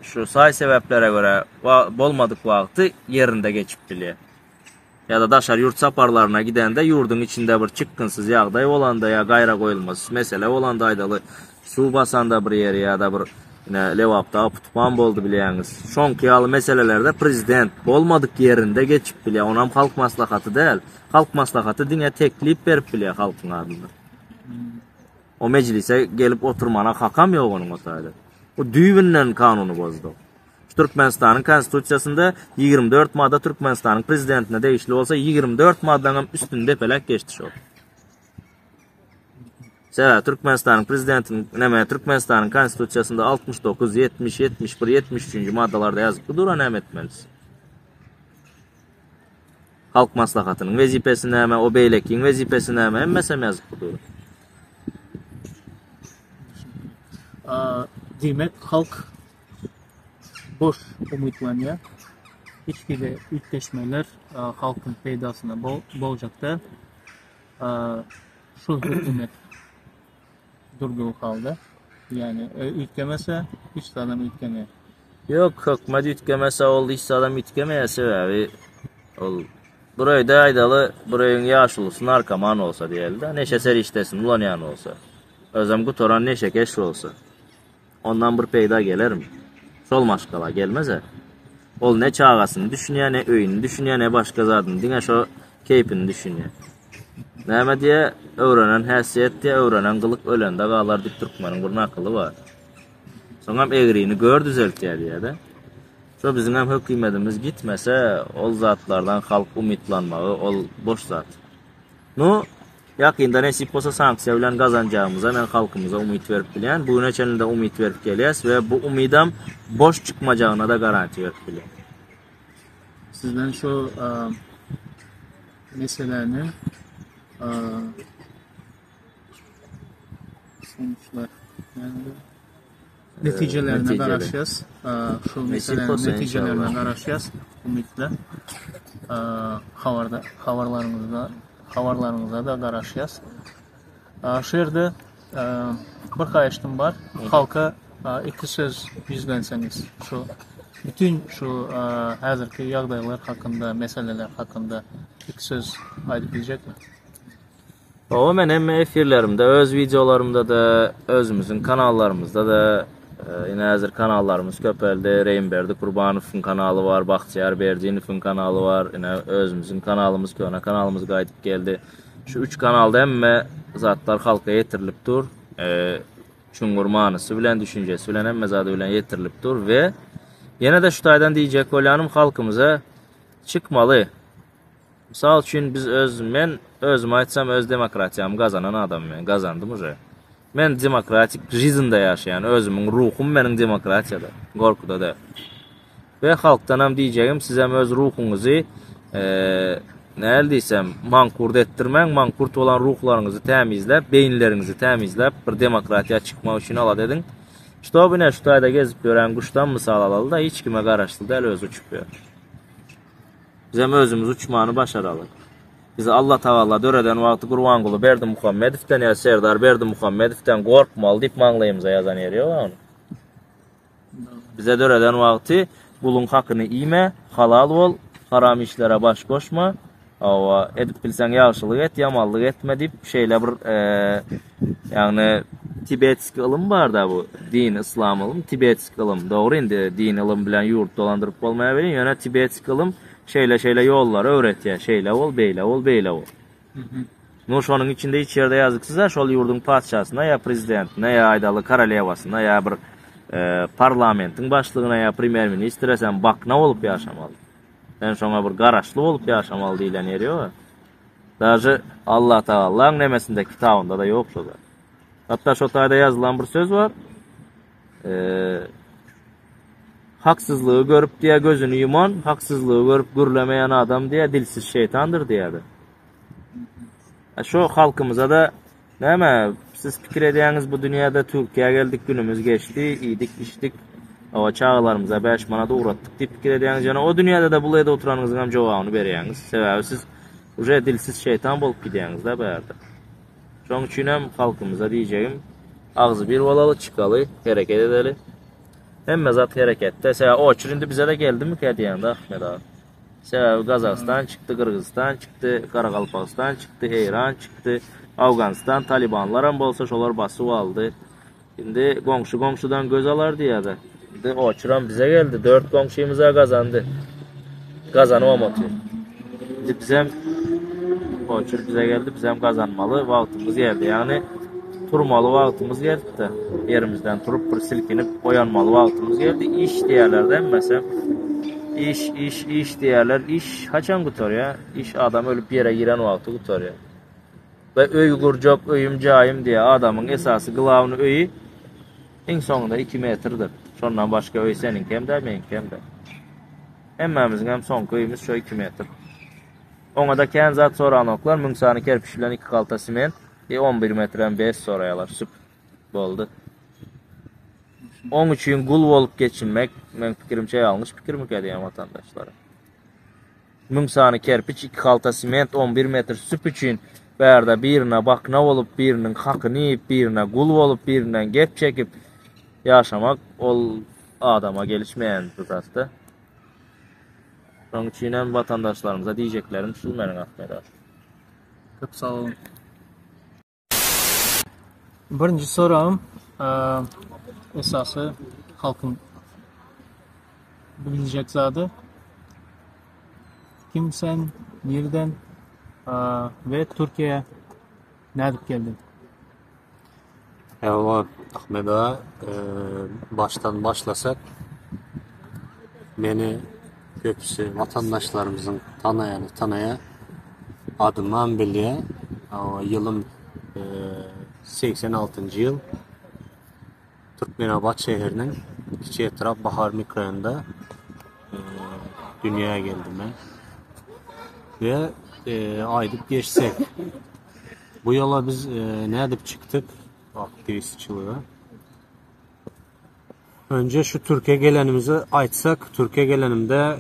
şu say sebeplere göre olmadık vakti yerinde geçip bile. Ya da daşar yurt saparlarına gidende yurdun içinde bir çıkkınsız yağday olanda ya gayra koyulmaz mesele olanda aydalı su basanda bir yeri ya da bir yine Levap'ta tutman boldu bileyiniz. Şonkiyalı meselelerde prezident olmadık yerinde geçip bile onam halk maslahatı değil. Halk maslahatı dine teklif verip bile halkın adında. O meclise gelip oturmana hakam yok onun otayda. O düğünden kanunu bozdu. Türkmenistan'ın konstitusiyasında 24 madde Türkmenistan'ın prezidentine değişiklik olsa 24 maddenin üstünde pelek geçti o. Türkmenistan'ın prezidentinin Türkmenistan'ın konstitusiyasında 69, 70, 71, 73. maddelerde yazıp budur ne etmeliyiz. Halk maslahatının vazifesini hemen o beylekin vazifesini hemen emmesem yazıp budur. Demek halk boş umutlanıyor. İçkili ülkeşmeler halkın peydasına bolacakta. Şu hükümet durduğu halde. Yani ülkemese hiç adam ülkemeye. Yok hükümet ütkemese oldu hiç adam ütkemeye sebebi ol. Burayı da aydalı burayın yaşlısı narkoman olsa diyelim de neşeser iştesin ulanyan olsa. Özüm kutoran neşe keşri olsa. Ondan bir peyda gelir mi? Sol maşkala gelmez he. Ol ne çağasını düşünüyor ne öyünü düşünüyor ne başka zadını. Dine şu keyfini düşünüyor. Näme diye öğrenen häsiýet diye öğrenen kılık ölende galar dik Türkmenin bir nakılı var. Soňam egriğini gör düzeltýär diýe-de. Şo bizim hem hökümetimiz gitmese ol zatlardan halk umutlanmagy ol boş zat. No yakında nesip bolsa sanksiýa bilen gazanjagymyza men halkymyza umut berip bilýän, bu neçelinde umut berip gelýäs we bu umydam boş çykmajagyna da garanti berip bilýän. Sizden şu meselelerini sonuçlar yani neticelerine garaşyaz. Şu meselelerin neticelerine garaşyaz. Ümitle havarlarımıza da garaşyaz. Şu yerde bir haýaşdym bar. Halka iki söz yüzlenseniz. Şu bütün şu hazırki ýagdaýlar hakynda, meseleler hakynda iki söz aýdyp bilecekmi? O men hem efirlerimde, öz videolarımda da, özümüzün kanallarımızda da yine hazır kanallarımız köpeldi. Reynberdi Kurbanov'un kanalı var, Bahtiyar Berdinov'un kanalı var. Yine özümüzün kanalımız, köne kanalımız qaydyp geldi. Şu üç kanalda emme zatlar halka yetirilip dur. Çungurmanısı bilen, düşüncesi bilen emme zatı bilen yetirilip dur ve yine de şu taydan diyecek olanım halkımıza çıkmalı. Misal üçün biz men özüm aytsam öz demokratiyamı kazanan adam men kazandım uje. Men demokratik jizinde yaşayan özümün ruhum menin demokratiyada, korkuda da. Ve halktan hem diyeceğim sizem öz ruhunuzu näl diýsem mankurt ettirmeň, mankurt olan ruhlarınızı temizlep, beyinlerinizi temizlep bir demokratiya çıkmak için ala dedin. Şto bu ne şu tayda gezip gören kuştan misal alalı da hiç kime garaşlı da öz uçup yor. Bizem özümüz uçmanı başaralı. Bizi Allah Taala döreden wagty Gurbanguly Berdi Muhammedowden ya Serdar Berdi Muhammedowden gorkmaly diýip maňlaýymyza ýazan ýeri ýok onu. Bize döreden wagty bulun hakyny iýme, halal bol, haram işlere baş koşma. Awa edip bilsen ýagşylyk et, ýamanlyk etme diýip şeýle bir ýagny Tibetsk ilm bar da bu din İslam ilm, Tibetsk ilm. Dogry indi din ilm bilen ýurt dolandyryp bolmaýa bilen, ýöne Tibetsk ilm şeýle ýollar öwretýär. Şeýle bol, beýle bol. No şonuň içinde hiç ýerde ýazyksyza şol ýurdun padşasyna ýa prezidentine ýa aýdaly karalewasyna ýa bir parlamentiň başlygyna ýa premier ministre sen bakna bolup ýaşamaly. Ben şoňa bir garaşly bolup ýaşamaly diýilen ýeri ýok. Daşy Allah Taalaň nemesinde kitabynda da ýok şol. Hatta şu taýda ýazylan bir söz var. Haksızlığı görüp diye gözünü yuman, haksızlığı görüp gürlemeyen adam diye dilsiz şeytandır diye de. Şu halkımıza da näme siz pikir edýäňiz bu dünyada Türkiýe geldik günümüz geçti, iýdik, içdik. O çağlarımıza 5 manada uğrattık diye pikir edýäňiz ýana o dünyada da bu ýerde oturanýyzyň hem jogabyny berýäňiz. Sebäbi siz uje dilsiz şeytan bolup gidýäňiz da bu ýerde. Şoň üçin hem halkymyza diýjegim, agzy bir bolaly çıkaly, hereket edeli. Hem zat harekette. Mesela o çüründü bize de geldi mi diýende Ahmet abi. Sebäbi Gazakistan çıktı, Kırgızistan çıktı, Karakalpakistan çıktı, İran çıktı, Afganistan, Talibanlar hem bolsa şolar basyp aldı. Şimdi komşudan göz alar diye de. Şimdi o çıran bize geldi. 4 komşumuza kazandı. Kazanamadı. Şimdi bizim o çır bize geldi. Bizim kazanmalı vaktimiz geldi. Yani turmalı vaktimiz geldi de. Yerimizden turup bir silkinip oyanmalı vaktimiz geldi. İş diyorlar mesela. İş diyorlar. İş haçan kutar ya. İş adam ölüp yere giren vakti kutar ya. Ve öy kurcak, öyüm cayım diye adamın esası gılavını öyü en sonunda 2 metrdir. Sondan başka öy senin kemde, benim kemde. Emmemizin hem son köyümüz şu 2 metr. Ona da kendi zat soran oklar, münsanı kerpiç bilen 2 kalta siment, 11 metren 5 sorayalar, süp oldu. Onun için gul olup geçinmek, ben fikrimce yanlış fikir mi edeyim vatandaşlara. Münsanı kerpiç 2 kalta siment, 11 metr süp için Berda birine bakna olup, birinin hakkını yiyip, birine gul olup, birinden gep çekip yaşamak ol adama gelişmeyen tutarsa. Onun için vatandaşlarımıza diyeceklerim şu benim akmeda. Çok sağ olun. Birinci sorum esası halkın bilinecek zadı. Kim sen, nereden ve Türkiye'ye nerede geldin? Evet, Ahmet Ağa, baştan başlasak, beni köpüsü vatandaşlarımızın tanaya adım Ambiliye, yılım 86. yıl, Türkmenabat şehrinin Kiçi Etraf Bahar Mikroyon'da dünyaya geldim ben. Ve aydıp geçsek, bu yola biz ne edip çıktık aktivistçılığa. Önce şu Türkiye gelenimizi aytsak, Türkiye gelenimde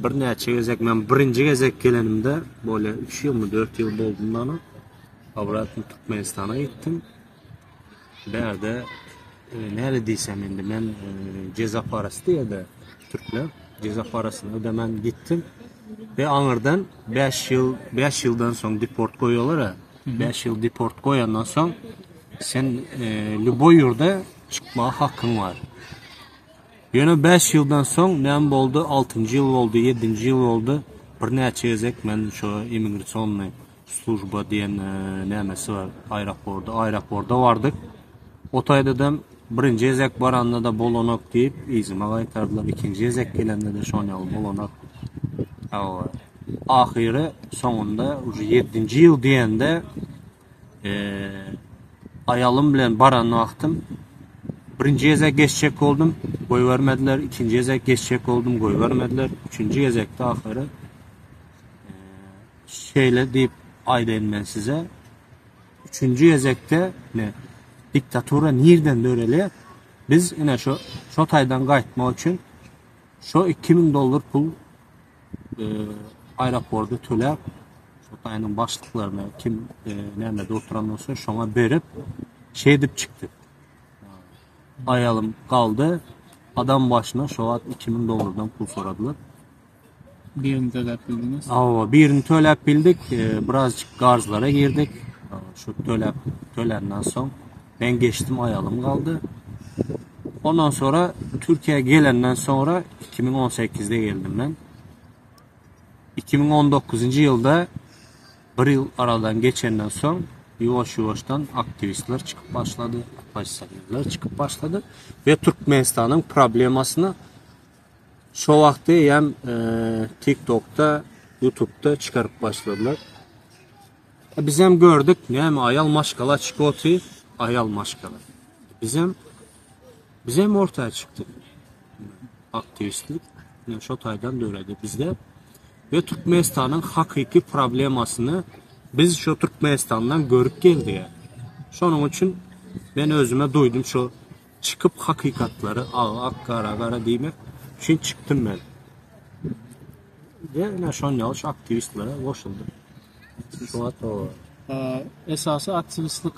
bir neçe gezek, ben birinci gezek gelenimde böyle 3 yıl mı 4 yıl oldum bana. Avratım Türkmenistan'a gittim. Nerede neredeysem indi ben ceza parası diye de Türkler ceza parasını ödemen gittim. Ve Anır'dan 5 yıldan sonra deport koyuyorlar ya. 5 yıl deport koyandan sonra sen Lüboy yurda çıkma hakkın var. Yine 5 yıldan sonra ne oldu? 6. yıl oldu, 7. yıl oldu. Bir neçe gezek ben şu immigrasyonlu slujba diyen nemesi var aeroporda vardık. Otayda da birinci gezek baranla da bolonak deyip izime kaytardılar. İkinci gezek gelende de şon yol bolonak. Ahire sonunda 7. yıl diyende ayalım bilen baranı aktım. Birinci gezek geçecek oldum, koy vermediler. İkinci gezek geçecek oldum, koy vermediler. Üçüncü gezekte ahire şeyle deyip aydayım ben size. Üçüncü gezekte ne? Diktatura nereden döreli? Biz yine şu taydan kayıtmak için şu 2000 dolar pul aeroporda tölep şu tayının başlıklarına kim nerede oturan olsa şuna verip şey edip çıktık. Ayalım kaldı. Adam başına şu an 2000 dolardan pul soradılar. Birini tölep bildiniz. Birini tölep bildik. Birazcık garzlara girdik. Şu tölenden sonra ben geçtim, ayalım kaldı. Ondan sonra Türkiye'ye gelenden sonra 2018'de geldim ben. 2019. yılda bir yıl aradan geçenden sonra yavaştan aktivistler çıkıp başladı. Başsaklar çıkıp başladı. Ve Türkmenistan'ın problemasını şu vakti hem TikTok'ta, YouTube'da çıkarıp başladılar. Biz hem gördük ne hem ayal maşkala çıkıyordu, ayal maşkala. Biz hem ortaya çıktı. Aktivistlik şu taydan dövredi bizde. Ve Türkmenistan'ın hakiki problemasını biz şu Türkmenistan'dan görüp geldi ya. Şunun için ben özüme duydum şu çıkıp hakikatları akkara demek için çıktım ben. Ve şu an yanlış aktivistlere koşuldu. Şu an o. Esası aktivistlik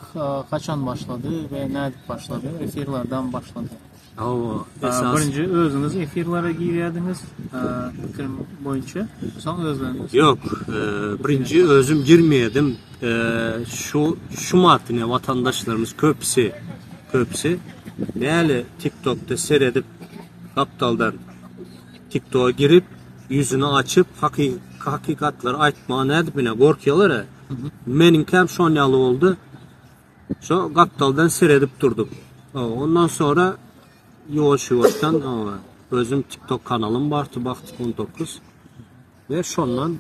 kaçan başladı ve nerede başladı? Efirlerden başladı. Birinci özünüz efirlere giriyordunuz fikrim boyunca. Sonra özleriniz. Yok, birinci özüm girmeyedim. Şu matine vatandaşlarımız köpsi. Näli TikTok'ta seyredip kaptaldan TikTok'a girip yüzünü açıp hakikatları aytma nädibine gorkyalar. Menin hem şonyalı oldu. Şu kaptaldan seyredip durdum. Ondan sonra yavaş-yavaştan özüm TikTok kanalım vardı baktık 19 ve şondan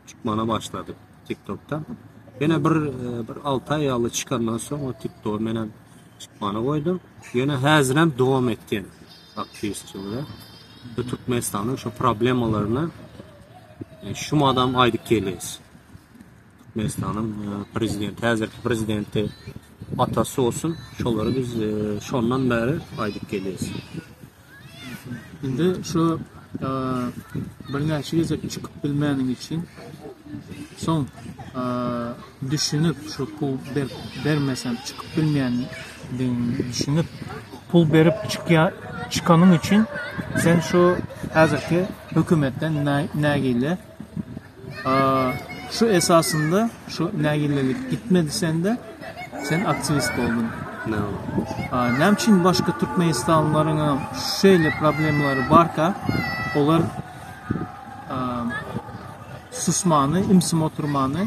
çıkmana başladı TikTok'tan. Yine bir 6 ay yalı çıkandan sonra o TikTok'u menen çıkmana koydum. Yine hazırım devam ettim aktivistçiliğe. Türkmenistan'ın şu problemalarını şu adam aydık geliyiz. Türkmenistan'ın prezidenti, hazırki prezidenti atası olsun. Şoları biz şondan beri aydık geliyiz. Şimdi şu bir neçe gezek çıkıp bilmenin için son düşünüp şu pul vermesem çıkıp bilmeyen düşünüp pul verip çıkanın için sen şu hazırki hükümetten nägile şu esasında şu nägilelik gitmedi sende sen aktivist oldun. Ne oldu? Nämçin başka Türkmenistanlıların şöyle problemleri barka onlar susmanı, imsim oturmanı,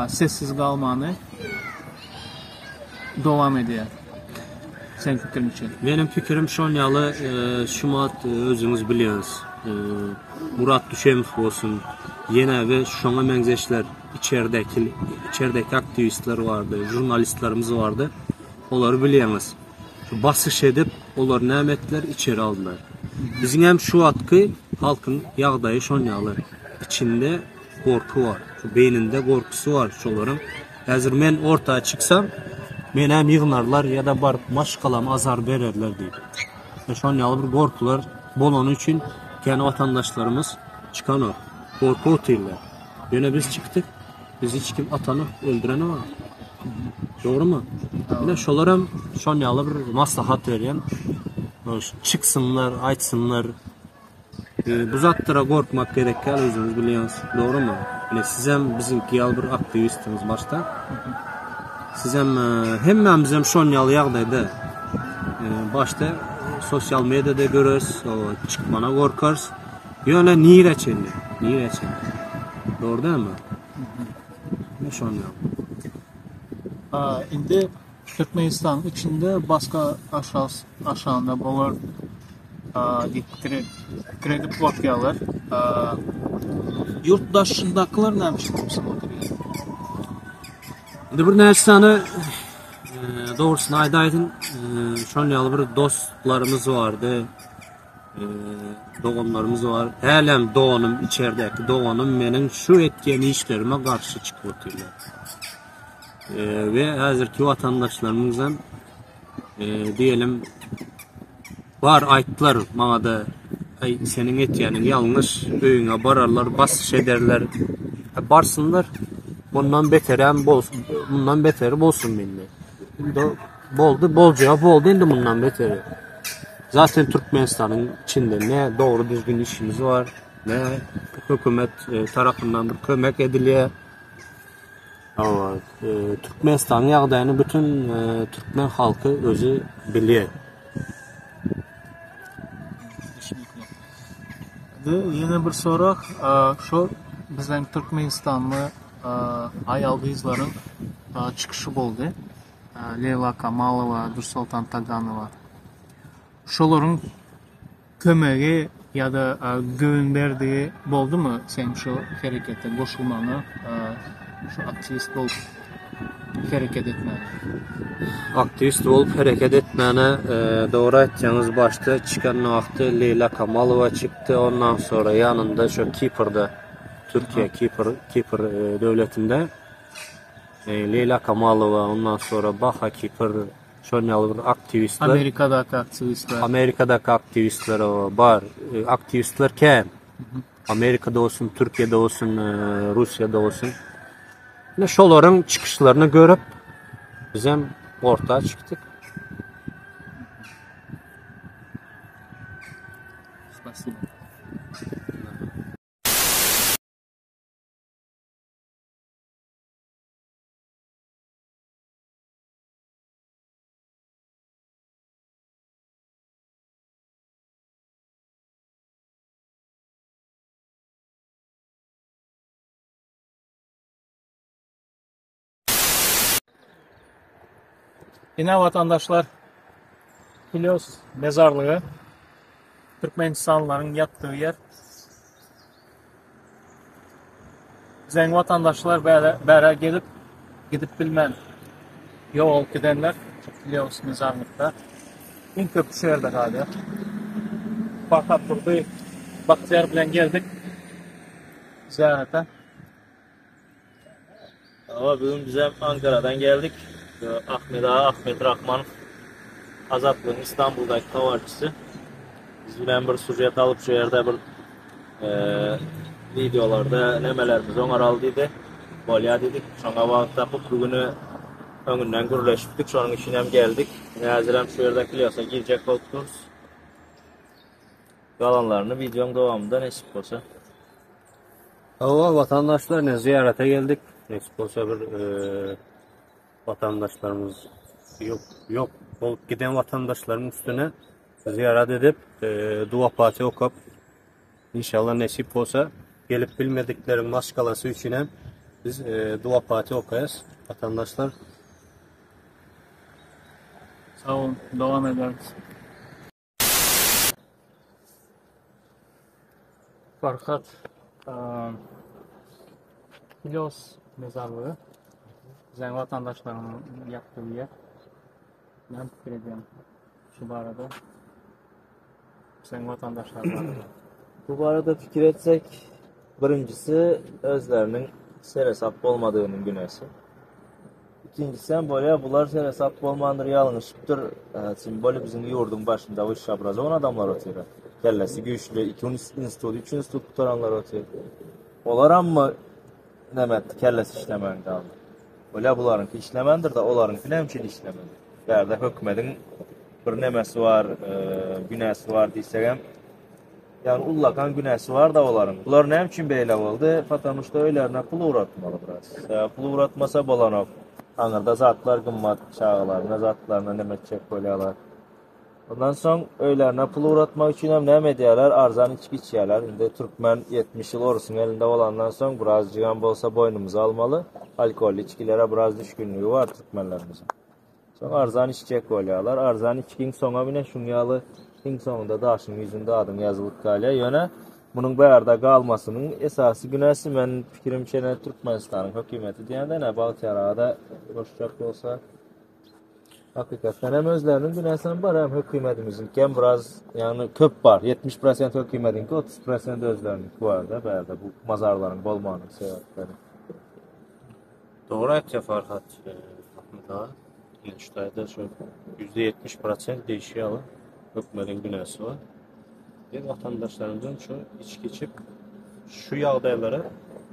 sessiz kalmanı devam ediyor. Sen fikrin için. Benim fikrim şonyalı şumat özünüz biliyorsunuz. Murat Düşemov olsun. Yine ve şona menzeşler içerideki aktivistler vardı, jurnalistlerimiz vardı. Onları biliyorsunuz. Basış edip onlar nimetler içeri aldılar. Bizim hem şu atkı halkın yağdayı şonyalı içinde korku var. Şu beyninde korkusu var şoların. Hazır men ortaya çıksam men hem yığınarlar ya da barıp maşkalam azar verirler diye. Şonyalı bir korkular bolonu için kendi vatandaşlarımız çıkan o. Korku otuyorlar. Yine biz çıktık. Biz hiç kim atanı öldüreni var. Doğru mu? Yine şolarım şonyalı bir maslahat veriyen çıksınlar, açsınlar. Bu zatlara korkmak gerek özünüz biliyorsunuz. Doğru mu? Yani siz hem bizimki yal bir aktivistimiz başta. Siz hem bizim şonyalı yağdaydı. Başta sosyal medyada görürüz. Çıkmana korkarız. Yöne nireçeli. Doğru değil mi? Ne şonyalı? Indi Türkmenistan içinde başka aşağında bolar kredit bakıyorlar. Yurttaşındakiler nämiş bolsa oturuyor. Bir narsani doğrusunu aydaydın şonyalı bir dostlarımız vardı. Doğanlarımız var. Hələm doğanım içerideki doğanım benim şu etken işlerime karşı çıkıp oturuyor. Ve hazırki vatandaşlarımızdan diyelim var aytlar bana da senin etkenin yanlış öyüne bararlar basış ederler barsınlar bundan beteri bolsun bende. Bol cevap oldu indi bundan beteri. Zaten Türkmenistan'ın içinde ne doğru düzgün işimiz var, ne hükümet tarafından bir kömek ediliyor. Ama Türkmenistan'ın yağdayını bütün Türkmen halkı özü biliyor. Yine bir soru, şu bizden Türkmenistanlı ayalgızların çıkışı oldu. Leyla Kamalova, Nursultan Taganova. Şoların kömeği ya da güven verdiği oldu mu sen şu harekete koşulmanı, şu aktivist olup hareket etmeni? Aktivist olup hareket etmeni doğru ettiğiniz başta çıkan vakti Leyla Kamalova çıktı. Ondan sonra yanında şu Kipr'da, Türkiye Kipr devletinde Leyla Kamalova, ondan sonra Baha Kipr şonyalı bir aktivistler. Amerika'daki aktivistler var. Aktivistler kim? Amerika'da olsun, Türkiye'de olsun, Rusya'da olsun. Ne şoların çıkışlarını görüp bizim ortaya çıktık. Спасибо. Yine vatandaşlar Kilyos mezarlığı Türkmenistanlıların yattığı yer. Zeng vatandaşlar bere gidip bilmem yol gidenler Kilyos mezarlıkta. En köp şu yerde kalıyor. Fakat burada Bahtiyar bilen geldik ziyarete. Ama bugün bize Ankara'dan geldik. Ahmet Ağa, Ahmet Rahman, Azatlığın İstanbul'daki kavarcısı. Biz bilen bir sujet alıp şu yerde bir videolarda nemelerimiz onar aldıydı. Bolya dedik. Şoňa wagt tapıp bugünü öňünden gürleşipdik. Şonuň için hem geldik. Häzirem şu yerde Kilyos'a girecek bolupduruz. Galanlarını videonun dowamında nesip bolsa. Hava vatandaşlarla ziyarete geldik. Nesip olsa bir vatandaşlarımız yok olup giden vatandaşların üstüne ziyaret edip dua pati okup inşallah nasip olsa gelip bilmedikleri maşgalası için biz dua pati okuyuz vatandaşlar. Sağ olun. Devam ederiz. Farkat Kilyos mezarlığı Zeng vatandaşlarının yattığı yer. Ben fikir ediyorum şu barada. Zeng vatandaşlar var. Bu arada fikir etsek, birincisi özlerinin seresap olmadığının günesi. İkincisi böyle bunlar seresap olmandır yalınışıptır. Simboli bizim yurdun başında bu şabraza on adamlar oturuyor. Kellesi güçlü, 2 institut, 3 institut tutanlar oturuyor. Olar amma demet kellesi işlemen kaldı. Öyle bunlarınki işlemendir de onlarınki nemçil işlemendir. Yerde hükmedin bir nemesi var, günesi var diysem, yani ullakan günesi var da onların. Bunlar ne için böyle oldu? Fatamışta öylerine pul uğratmalı biraz. Pul uğratmasa bolanok. Anırda zatlar gımmat çağlarına, zatlarına nemet çek koyarlar. Ondan sonra öylerine pul uğratmak için hem ne ediyorlar? Arzan içki içiyorlar. Şimdi Türkmen 70 yıl orusun elinde olandan sonra biraz cigan bolsa boynumuzu almalı. Alkollü içkilere biraz düşkünlüğü var Türkmenlerimizin. Sonra arzan içecek koyarlar. Arzan içkin sonra bine şunyalı en sonunda daşın yüzünde adım yazılıp kalıyor. Yöne bunun bayarda kalmasının esası günesi men fikrimçe Türkmenistan'ın hükümeti diyende ne Baltiyara'da boşacak olsa hakikaten hem özlerinin günesinin var hem hükümetimizin biraz yani köp var. 70% hükümetin ki 30% özlerinin bu arada bayarda bu mazarların bolmanın sebepleri. Doğru etki Farhat. Daha gençlerde şu %70% değişiyor. Hükmetin günesi var. Bir vatandaşlarımızın şu içki içip şu yağdaylara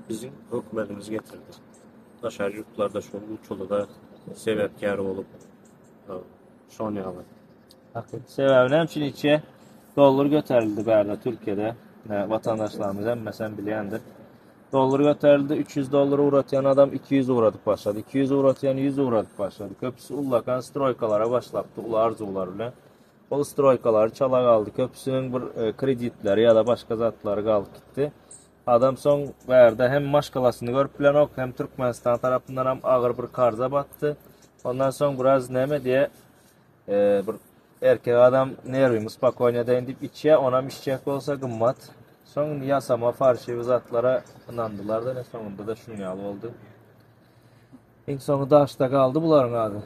bizim hükümetimiz getirdi. Aşağı yurtlarda şu Uçulu'da sebepkar olup son yağlar. Sebebini hemçin içe dolar götürüldü bərdə Türkiye'de. Vatandaşlarımız hem mesela bilendir. Dolar götürüldü, 300 dolar uğratayan adam 200 uğratıp başladı. 200 uğratayan 100 uğratıp başladı. Köpüsü ullakan stroykalara başlattı, ula arzular bile. O stroykaları çala kaldı. Köpüsünün bir kreditleri ya da başka zatları kaldı gitti. Adam son verdi hem maşkalasını görüp bilen ok hem Türkmenistan tarafından hem ağır bir karza battı. Ondan sonra biraz neme diye bir erkek adam nervimi spakonya deyip içe ona mişecek olsa gımmat. Son yasama farşı zatlara inandılar da ne sonunda da şunyalı oldu. En sonunda açta kaldı bunların adı.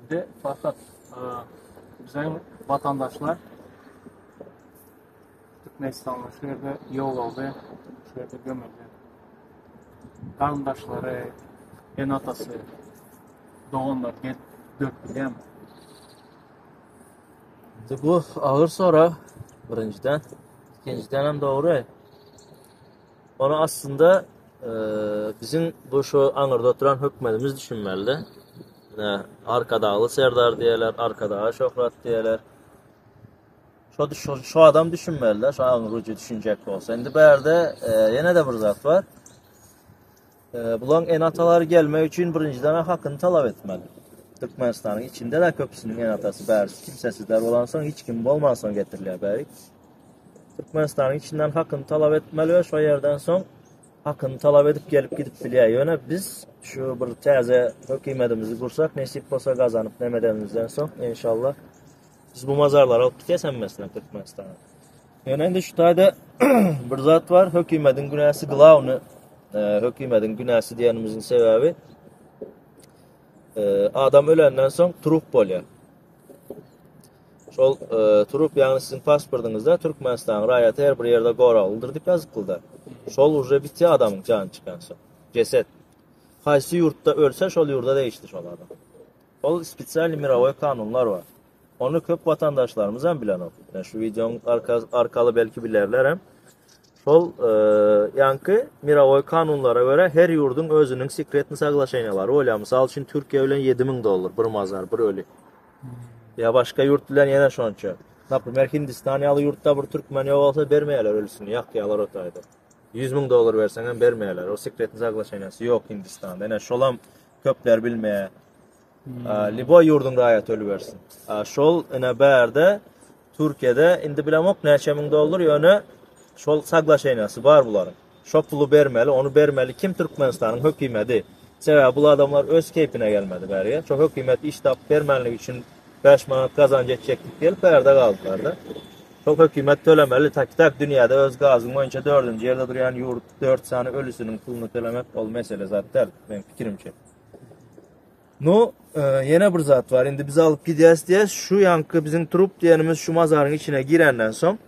de fakat bizim vatandaşlar Türkmenistan'da şu yerde yol oldu, şu yerde gömüldü. Kardeşleri, en atası, doğanlar dört bilen. Bu ağır soru birinciden. İkinciden hem doğru. Onu aslında bizim bu şu Anır'da oturan hükümetimiz düşünmeli. Arkadağlı Serdar diyeler, arkadağı Şöhret diyeler. Şu adam düşünmeliler, şu Anır'cı düşünecek olsa. Şimdi berde yine de bir zat var. Bulan en atalar gelmek için birinciden hakkını talep etmeli. Türkmenistan'ın içinde de köpüsünün en atası bərisi kimsesizler olansan hiç kim olmazsan getirilir bərik. Türkmenistan'ın içinden hakkını talep etmeli ve şu yerden son hakkını talep edip gelip gidip biliyor. Yani biz şu bir taze hükümetimizi kursak nasip olsa kazanıp nemedemizden son inşallah biz bu mazarları alıp gidesen mesela Türkmenistan'a. Yani şu tayda bir zat var hükümetin günahsı gılavını hükümetin günahsı diyenimizin sebebi adam ölenden son trup oluyor. Şol trup yani sizin pasportunuzda Türkmenistan rayeti her bir yerde qoralıdır dip yazıqlıdır. Şol uje bitti adamın canı çıkan son. Ceset. Qaysı yurtda ölse şol yurda değişti şol adam. Şol spesial mirovoy kanunlar var. Onu köp vatandaşlarımız hem bilen oku. Yani şu videonun arkalı belki bilerler hem. Şol yankı mirovoy kanunlara göre her yurdun özünün sekretini saklaşaynalar. Öyle misal için Türkiye ölen $7.000 bir mazar bir ölü. Ya başka yurt bilen yine şonça. Naprimер Hindistaniyalı yurtta bir Türkmen yok olsa vermeyeler ölüsünü. Yakyalar otaydı. $100.000 versen hem vermeyeler. O sekretini saklaşaynası yok Hindistan'da. Yani şolam köpler bilmeye. Liboy yurdun rayet ölü versin. Şol ene berde Türkiye'de indi bilemok $1000 yani şol saklaşaynası var bunların. Şo pulu vermeli, onu vermeli. Kim Türkmenistan'ın hükümeti? Sebebi bu adamlar öz keyfine gelmedi beriye. Çok hükümet iş tap vermenlik için 5 manat kazanç edecektik gelip berde kaldılar da. Çok hükümet tölemeli tak dünyada öz gazın boyunca 4. yerde duran yurt 4 tane ölüsünün pulunu tölemek ol mesele zaten benim fikrimce. Yine bir zat var. Şimdi biz alıp gideceğiz diye şu yankı bizim trup diyenimiz şu mazarın içine girenden son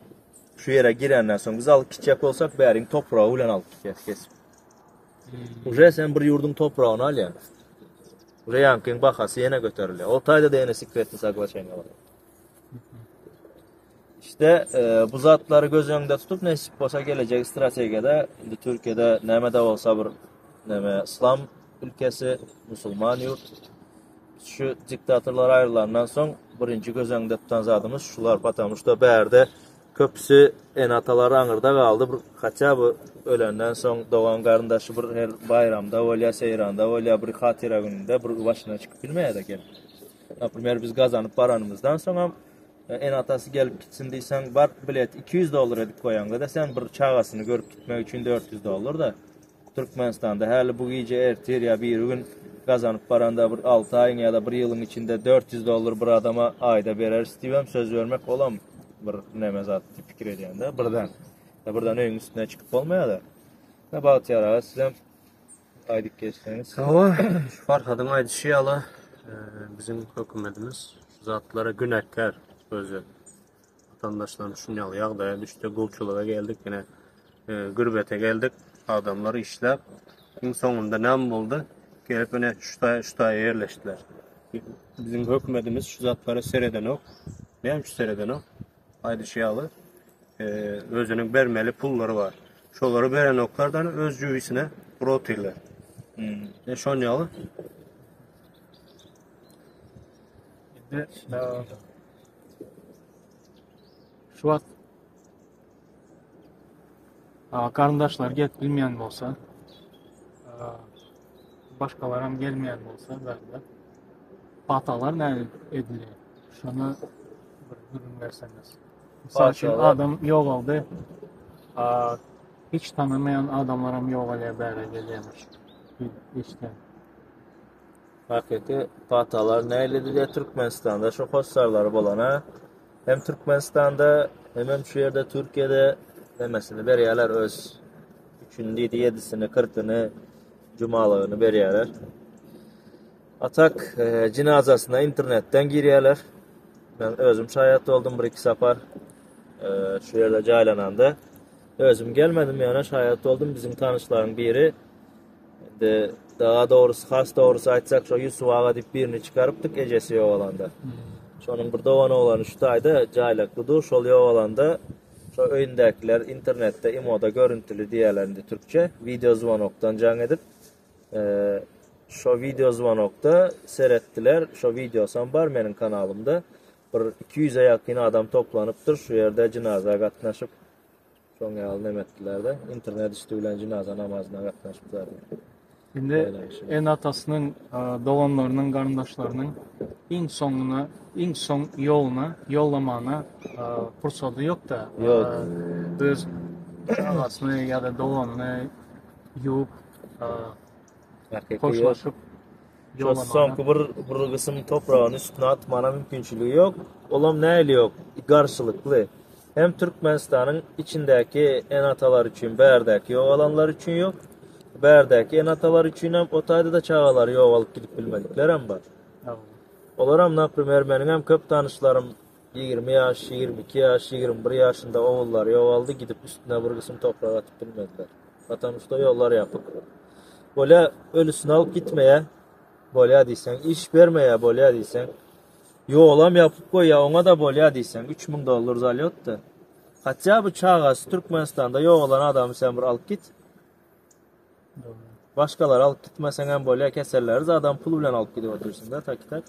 şu yere girenden son biz alıp gidecek olsak bärin toprağı ulan alıp gideceğiz. Uje sen bir yurdun toprağını al yani. Uje yankın bakası yine götürülüyor. O tayda da yine sekretini saklaşayın var. İşte bu zatları göz önünde tutup nasip olsa gelecek stratejide Türkiye'de nemede olsa bir İslam ülkesi, Müslüman yurt. Şu diktatörler ayrılandan son birinci göz önünde tutan zatımız şular patamış da berde köpüsü en ataları Anır'da kaldı. Hatta bu ölenden son doğan karındaşı bir her bayramda, olya seyranda, olya bir hatira gününde bir başına çıkıp bilmeye de geldi. Naprimер biz kazanıp paranımızdan sonra en atası gelip gitsin deysen var bilet $200 edip koyan da sen bir çağasını görüp gitmek için $400 da Türkmenistan'da her bu gece ertir ya bir gün kazanıp paranda bir 6 ayın ya da bir yılın içinde $400 bir adama ayda verer istemem söz vermek olam bir nemezat fikir ediyen de buradan ön üstüne çıkıp olmaya da ne bağıt yarağı size aydık geçseniz. Tamam. Şu Farhad'ın aydışı ala bizim hükümetimiz zatlara günahkar sözü. Vatandaşların düşünyalı yağdaya düştü. Golçuluğa geldik yine gürbete geldik. Adamları işler. Gün sonunda ne oldu? Gelip öne şu yerleştiler. Bizim hükümetimiz şu zatları sereden yok. Neyim şu sereden yok? Aydışı ala özünün vermeli pulları var. Şoları veren oklardan öz cüvisine protirler. Ne şonyalı? Şimdi şu an kardeşler gelip bilmeyen olsa başkalarım gelmeyen olsa belki hatalar ne ediliyor? Şunu bir ürün verseniz. Misal için adam yok oldu. Hiç tanımayan adamlarım yok oluyor böyle geliyormuş. İşte. Hakiki hatalar neyli diye Türkmenistan'da şu hossarları bolana hem Türkmenistan'da hem şu yerde Türkiye'de demesini beriyalar öz 3'ünü 7'sini 40'ını cumalığını beriyalar. Atak cinazasına internetten giriyorlar. Ben özüm şahit oldum 1-2 safar. Şu yerde caylananda. Özüm gelmedim yana şahit oldum. Bizim tanışların biri de daha doğrusu has doğrusu aytsak şu Yusuf Ağa dip birini çıkarıptık ecesi yok alanda. Şonun bir doğanı olan 3 ayda caylaklıdır. Şol yok alanda şu öyündekiler internette imoda görüntülü diyelerdi Türkçe. Video zvanoktan can edip şu video zvanokta seyrettiler. Şu videosan var benim kanalımda. Bir 200'e yakın adam toplanıptır. Şu yerde cenaze katnaşıp son yalın emettiler de internet üstüyle cenaze namazına katnaşıplar. Şimdi en atasının doğanlarının, kardeşlerinin en son yollamana fırsatı yok da Yok. biz ağasını ya da doğanını yiyip koşlaşıp Şu sonki bir kısım toprağın üstüne atmana mümkünçülüğü yok. Olam neyle yok? Karşılıklı. Hem Türkmenistan'ın içindeki en atalar için, Berdeki yol alanlar için yok. Berdeki en atalar için hem otayda da çağalar yol alıp gidip bilmedikler hem var. Olaram naprimер benim hem köp tanışlarım 20 yaş, 22 yaş, 21 yaşında oğullar yol aldı gidip üstüne bir kısım toprağı atıp bilmediler. Vatandaşta yollar yapıp. Böyle ölüsünü alıp gitmeye, böyle diysen, iş vermeye böyle diysen, yoğulam yapıp koy ya ona da böyle diysen, $3000 zalyot da. Hatta bu çağası Türkmenistan'da yoğ olan adamı sen bir alıp git. Başkalar alıp gitmesen hem böyle keserleriz, adam pul bilen alıp gidiyor otursun da tak tak.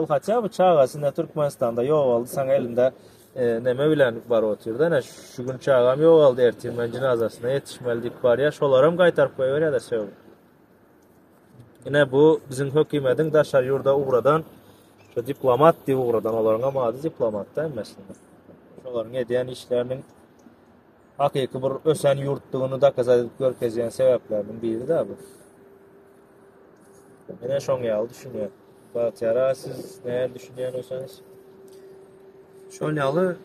Hatta bu çağasında Türkmenistan'da yoğ aldı, sana elinde neme bilen var oturdu. Ne şu gün çağam yoğ aldı ertirmen cenazasına yetişmelidik var ya, şolarım kaytarıp koyuver ya da şey olur. Yine bu bizim hükümetin daşar yurda uğradan şu diplomat diye uğradan olarına madı diplomat da mesela. Şoların ediyen işlerinin hakiki bir ösen yurtluğunu da kazanıp görkezeyen sebeplerinin biri de bu. Yine şon yal düşünüyor. Fatihara siz neler düşünüyorsanız? Şöyle yalı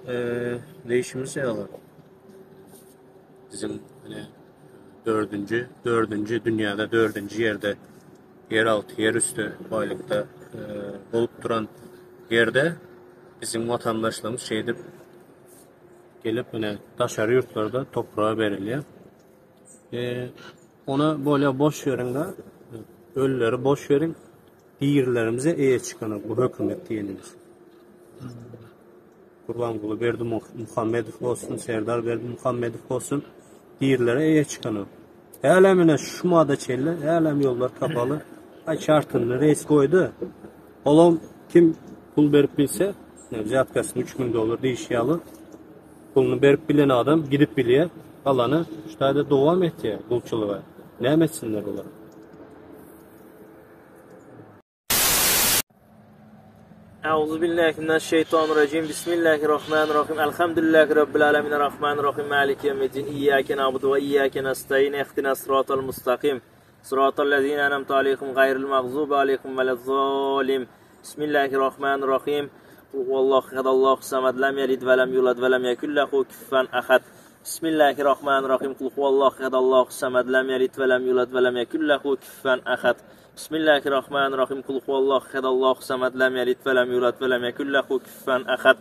değişimiz yalı. Bizim hani dördüncü dünyada dördüncü yerde yer altı, yer üstü baylıkta olup duran yerde bizim vatandaşlarımız şeydir gelip hani taşarı yurtlarda toprağa veriliyor. Ona böyle boş verin de ölüleri boş verin diğerlerimize iyi çıkanı bu hükümet diyenimiz. Kurban Berdi Muhammedov olsun, Serdar Berdi Muhammedov olsun diğerlere iyi çıkanı. Elemine şu mada çelle, elem yollar kapalı. Ay şartını reis koydu. Oğlum kim pul verip bilse, ziyatkasını $3000 değişiyalı. Pulunu verip bilen adam gidip biliye alanı işte de devam etti kulçuluğa. Ne emetsinler olar? Euzubillahimineşşeytanirracim. Bismillahirrahmanirrahim. Elhamdülillahi Rabbil alemin. Rahmanirrahim. Maliki yevmiddin. İyyâke na'budu ve iyyâke nestaîn. İhdinas sıratal mustakim. Sıratal lezîne en'amte aleyhim gayril mağzûbi aleyhim velezzâlim. Bismillahirrahmanirrahim. Huvallahu ehad, Allahu samed, lem yelid ve lem yulad ve lem yekun lehu kufuven ahad. Bismillahirrahmanirrahim. Huvallahu ehad, Allahu samed, lem yelid ve lem yulad ve lem yekun lehu kufuven ahad. Bismillahirrahmanirrahim. Kul huvallahu ehad, Allahu samed, lem yelid ve lem yulad ve lem yekun lehu kufuven ahad.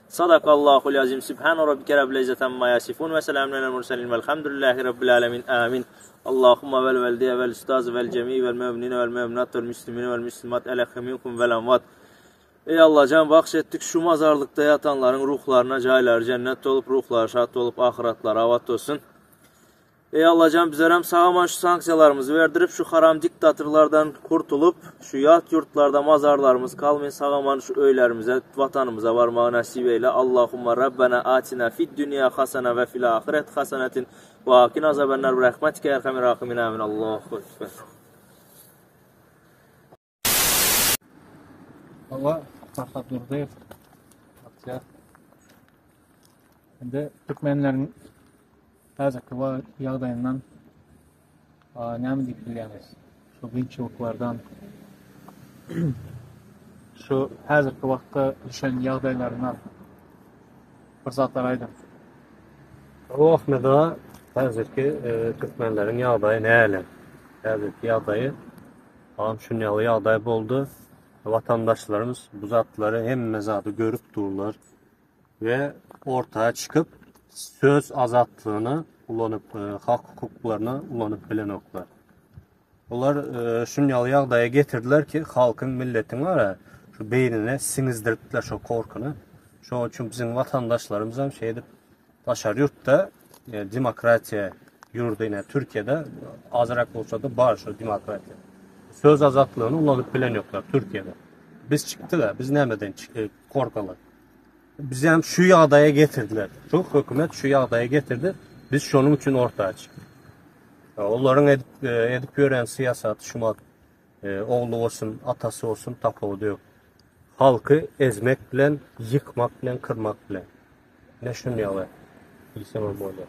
Sadakallahul azim. Subhan rabbil rabbil izzati amma yasifun ve selamun alel murselin velhamdülillahi rabbil alamin. Amin. Allahumma vel veldiye vel ustaz vel cemi vel müminine vel müminat vel müslimine vel müslimat elehhe minkum vel amvat. Ey Allah, can bahşettik şu mazarlıkta yatanların ruhlarına caylar cennet olup, ruhlar şad olup, ahiretler avat olsun. Ey Allah, can bizlerem sağaman şu sanksiyalarımızı verdirip, şu haram diktatörlerden kurtulup, şu yat yurtlarda mazarlarımız kalmayın, sağaman şu öylerimize, vatanımıza varmağı nasip eyle. Allahumma Rabbena atina fid dünya hasene ve fil ahiret hasenetin ve akin azabenler bi rahmetike erhamir rahimin. Amin. Allahu ekber. Allah fakat durdu. Şimdi Türkmenlerin hazırki yağdayından ne mi deyip biliriz? Şu binçiliklardan şu hazırki vakti düşen yağdaylarından fırsatlar aydın. O Ahmet'a hazırki Türkmenlerin yağdayı ne ele? Hazırki yağdayı Tamam şunyalı yağday boldu. Vatandaşlarımız bu zatları hem mezadı görüp dururlar ve ortaya çıkıp söz azatlığını ulanıp, halk hukuklarını ulanıp bilen oklar. Onlar şunyalı yağdaya getirdiler ki halkın, milletin var ya, şu beynine sinizdirdiler şu korkunu. Şu için bizim vatandaşlarımız hem şeydi, Taşar yurtta demokratiya yurdu yine Türkiye'de azırak olsa da var şu demokratiya. Söz azatlığını ulanıp bilen yoklar Türkiye'de. Biz çıktık da biz nemeden korkalar. Bizi hem şu yağdaya getirdiler. Çok hükümet şu yağdaya getirdi. Biz şunun için ortaya çıktık. Onların edip gören siyasat, şumat, oğlu olsun, atası olsun, tapoğu yok. Halkı ezmek bilen, yıkmak bilen, kırmak bilen. Ne şunu yalı? İstemem böyle.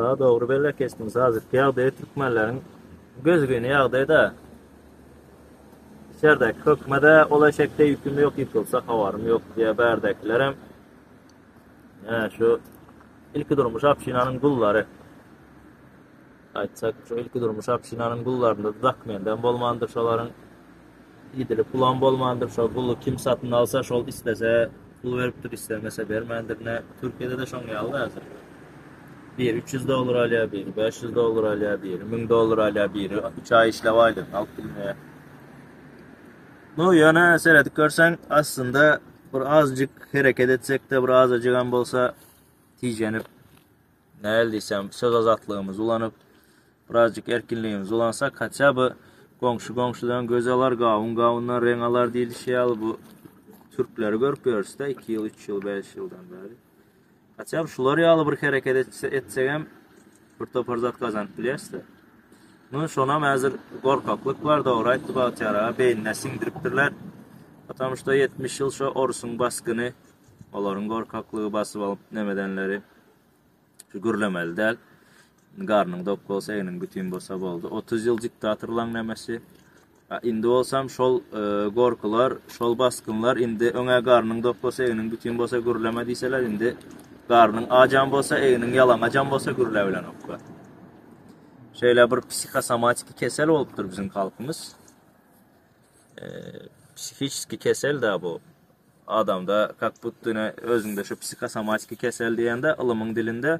Ha, doğru belli kestiniz. Hazırki yağdaya Türkmenlerin gözgünü yağdaya içerideki hükmede olay şekilde yükümü yok, yıkılsa havarım yok diye berdeklerim. Şu ilk durmuş Apşina'nın kulları. Aytsak şu ilk durmuş Apşina'nın kullarında dakmenden bolmandır şoların idili pulan bolmandır şol pulu kim satın alsa şol istese pul veripdir, istemese vermendir. Ne Türkiye'de de şon yaldı hazır. Bir 300 dolar alya bir, 500 dolar alya bir, 1000 dolar alya bir, 3 ay işlev aydır halk bilmeye. No yana seyredip görsen aslında bir azıcık hareket etsek de bir azıcık bolsa tijenip ne eldiysem söz azatlığımız ulanıp birazcık erkinliğimiz ulansa kaça bu komşudan göz alar gavundan renk alar değil şey al bu Türkleri görüp görürüz de 2 yıl 3 yıl 5 yıldan beri. Kaça şuları yalı bir hareket etsek hem bir toparzat kazanıp biliriz de. Bunun şona mezir korkaklık var da orayı tıbat yara beynine sindiriptirler. Atamışda 70 yıl şu Orsun baskını onların korkaklığı basıp alıp nemedenleri şu gürlemeli del. Garnın dokku olsa eginin bütün bosa boldu. 30 yıl cikta hatırlan nemesi. Indi olsam şol korkular, şol baskınlar indi öne garnın dokku olsa eginin bütün bosa gürleme deyseler indi garnın acan bosa eginin yalan acan bosa gürlevilen oklar. Şöyle bir psikosomatik kesel oluptur bizim halkımız. Psikik kesel de bu. Adamda kakputtuğuna özünde şu psikosomatik kesel diyende ılımın dilinde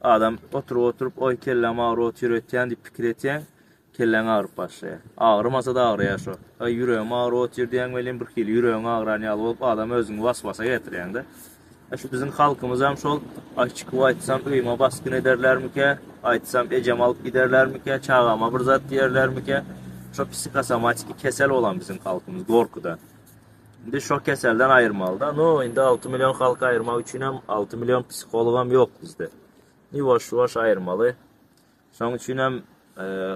adam oturup oy kellem ağrı otur ötyen deyip fikir etyen kellen ağrıp başlaya. Ağrımasa da ağrıya şu. Ay yüreğim ağrı otur diyen velin bir kili yüreğim ağrıya olup adam özünü vasvasa getiriyen de. Şu bizim halkımız hem şol açık aytsam ıyma baskın ederler mi ki? Aytsam ecem alıp giderler mi ki? Çağama bir zat diyerler mi ki? Şu psikosomatik kesel olan bizim halkımız korkuda. Şimdi şu keselden ayırmalı da. No, indi 6 milyon halk ayırmak için hem 6 milyon psikologam yok bizde. Yavaş ayırmalı. Son için hem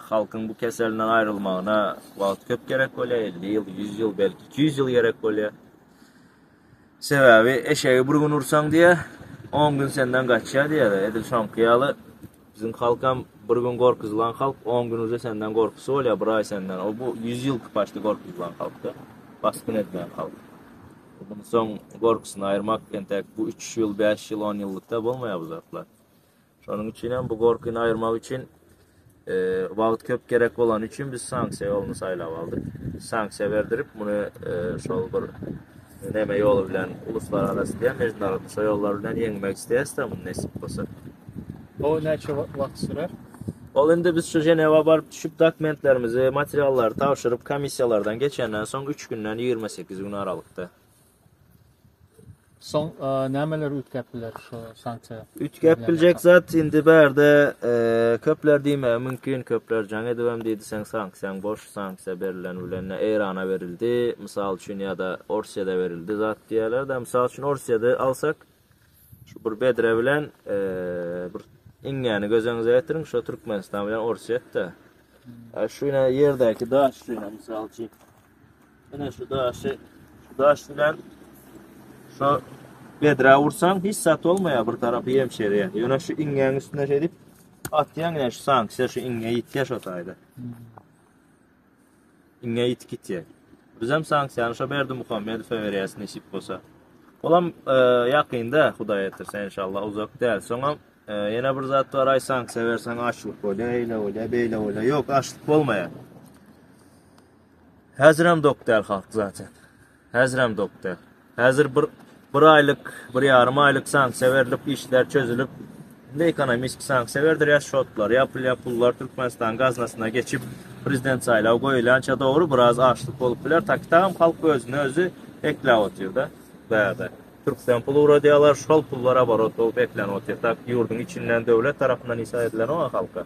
halkın bu keselinden ayrılmağına vakit köp gerek oluyor. 50 yıl, 100 yıl, belki 200 yıl gerek oluyor. Sebebi eşeği bir gün ursan diye 10 gün senden kaçıyor diye de edil şom kıyalı bizim halkam bir gün korkuzulan halk 10 gün önce senden korkusu oluyor bir ay senden o bu 100 yıl başta korkuzulan halkta baskın etmeyen halk bunun son korkusunu ayırmak tek bu 3 yıl 5 yıl 10 yıllıkta olmuyor bu zatlar onun için bu korkunu ayırmak için vakit köp gerek olan için biz sanksiya yolunu saylav aldık sanksiya verdirip bunu şol bir neme yolu bilen uluslararası diye mecnarası yollar bilen yenmek isteyez de bunun nesip olsa. O neçe vaxt sürer? Ol indi biz şu Ceneva barıp düşüp dokumentlerimizi, materialları tavşırıp komisyalardan geçenden son 3 günden 28 gün aralıkta. Son nəmələr ütkəpdilər şu sanksiya? Ütkepilecek zat indi berde köpler diyme mümkün köpler can edivem deydi sen sanksiyan boş sanksiya verilen ülenine İran'a verildi. Misal için ya da Orsiye'de verildi zat diyeler de misal için Orsiye'de alsak şu bir bedre bilen bir ingeni gözünüze getirin şu Türkmenistan bilen Orsiye'de. Şu yine yerdeki dağ şu yine misal için yine şu dağ bilen şu bedre vursan hiç sat olmaya bir tarafı yemşeriye. Yine şu ingenin üstüne şey deyip atyan yine şu sanksiya şu ingeye ihtiyaç otaydı. Ingeye itkit ye. Bizim sanksiyanı şu berdi Muhammed Feveriyasını işip olsa. Olam yakında Huday etirse inşallah uzak değil. Sonra yine bir zat var ay sanksiya versen açlık öyle, beyle yok açlık olmaya. Hazırım doktor halk zaten. Hazırım doktor. Hazır bir aylık, bir yarım aylık sanksiya verilip işler çözülüp ekonomik sanksiya verdir ya şotlar, ya pullar Türkmenistan gaznasına geçip prezident saylağı koyulança doğru biraz açlık olup biler. Taktam halk özünü özü ekle otuyor da. Böyle. Türkistan pulu uradiyalar şol pullara barot olup eklen otuyor. Tak yurdun içinden devlet tarafından isa edilen o halka.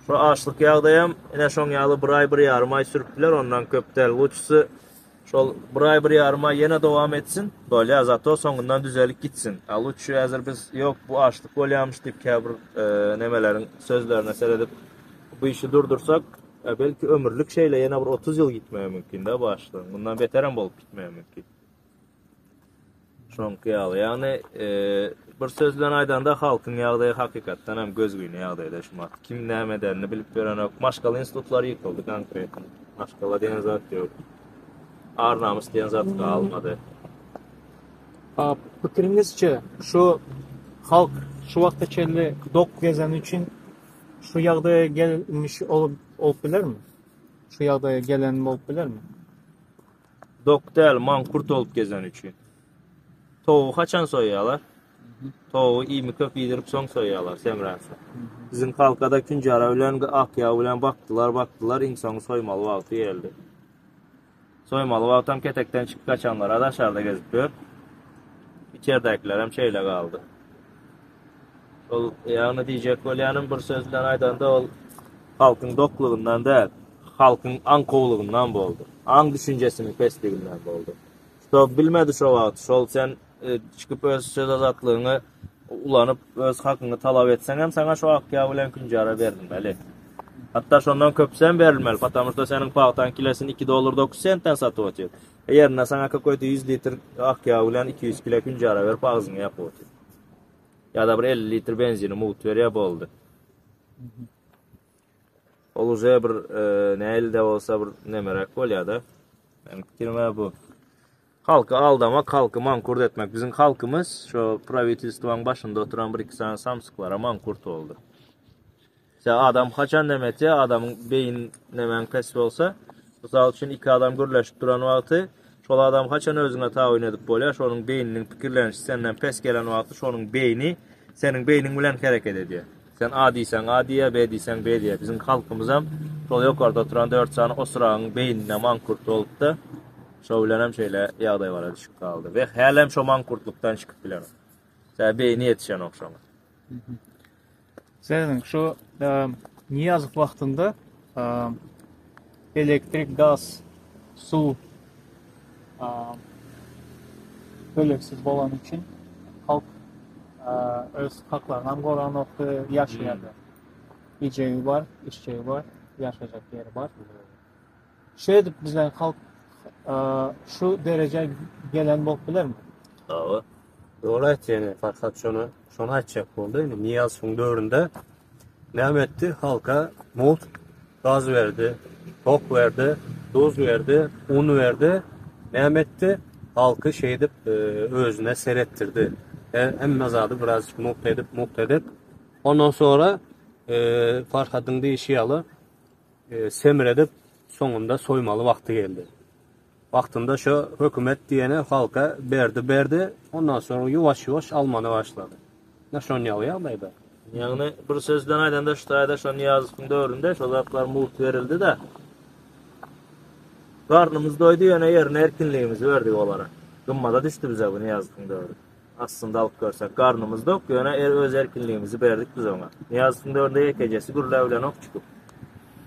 Şu açlık yağdayam, yine şon yağlı bir yarım ay sürüptüler, ondan köptel uçsu. Şol bir yarım ay yine devam etsin, böyle azato sonundan düzelik gitsin. Al uçu hazır biz yok bu açlık olyamış deyip kabir nemelerin sözlerine seredip bu işi durdursak, belki ömürlük şeyle yine bir 30 yıl gitmeye mümkün de bu açlığın. Bundan beteren bolup gitmeye mümkün. Şon kıyalı yani bir sözlen aydanda halkın yağdayı hakikaten hem göz güyünü yağdayı şumat. Kim neymedenini bilip gören yok. Maşkalı institutları yıkıldı konkretin. Maşkalı diyen zat yok. Arnamus diyen zat kalmadı. Fikrinizce şu halk şu vakta çelli dok gezen için şu yağdaya gelmiş olup bilir mi? Şu yağdaya gelen olup bilir mi? Dok değil, mankurt olup gezen için. Toğu kaçan soyuyorlar? Toğu iyi mi köp yedirip son soyuyorlar semrası. Bizim halkada küncara ölen akya ölen baktılar insanı soymalı vakti geldi. Soymalı vaktam ketekten çıkıp kaçanlara da dışarıda gezip gör. İçeridekiler hem şeyle kaldı. Yani diyecek Kolyan'ın bir sözden aydanda ol halkın dokluğundan değil, halkın ankovluğundan boldu. An düşüncesinin pesliğinden boldu. İşte bilmedi şu vakti, sen çıkıp öz söz azatlığını ulanıp öz hakkını talep etsen hem sana şu akya bilen küncara verilmeli. Hatta şondan köpsen verilmeli. Patamışda senin pağtan kilesin $2.9 sentten satı otuyor. Yerine sana koydu 100 litre akya bilen 200 kilo küncara verip ağzını yapı otuyor. Ya da bir 50 litre benzini muht veriyor boldu. Olurca bir ne elde olsa bir ne merak ol ya da. Ben fikirime bu. Halkı aldamak, halkı mankurt etmek. Bizim halkımız şu pravительствоның başında oturan bir iki tane samsıklara mankurt oldu. Adam kaçan demeti, adamın beyin nemen kesip olsa, misal için iki adam gürleşip duran vakti, şol adam kaçan özüne tayin edip bolya, şonun beyninin fikirlenişi senden pes gelen vakti, şonun beyni senin beynin bilen hareket ediyor. Sen A deysen A diye, B deysen B diye. Bizim halkımızam şol yukarıda oturan 4 tane o sırağın beynine mankurt olup da şo bilen hem şeyle yağday vara düşüp kaldı. Ve hələm şo mankurtluktan çıkıp bilen. Sen beyni yetişen okşama. Senin şu Niyazov vaxtında elektrik, gaz, su bölüksiz olan için halk öz haklarından qoranıb yaşayadı. Yiyeceği var, içeceği var, yaşayacak yeri var. Şey deyip bizden halk şu derece gelen bok bilir mi? Doğru. Doğru et yani Farhat şunu açacak oldu. Yani Niyazov'un dövründe ne etti? Halka mult, gaz verdi, tok verdi, tuz verdi, un verdi. Ne etti? Halkı özüne seyrettirdi. Hem azadı birazcık mult edip. Ondan sonra Farhat'ın deyişi alı semredip sonunda soymalı vakti geldi. Vaktinde şu hükümet diyene halka berdi. Ondan sonra yavaş almana başladı. Ne şon yalıydıydı. Yani bir sözden aydanda şu tayda şu Niyazov'un dövründe şu zatlar mult verildi de karnımız doydu yani yerine erkinliğimizi verdik olarak. Gımmada düştü bize bu Niyazov'un dövrü. Aslında alıp görsek karnımız dok yani öz erkinliğimizi verdik biz ona. Niyazov'un dövründe yekecesi gürlevlen ok çıkıp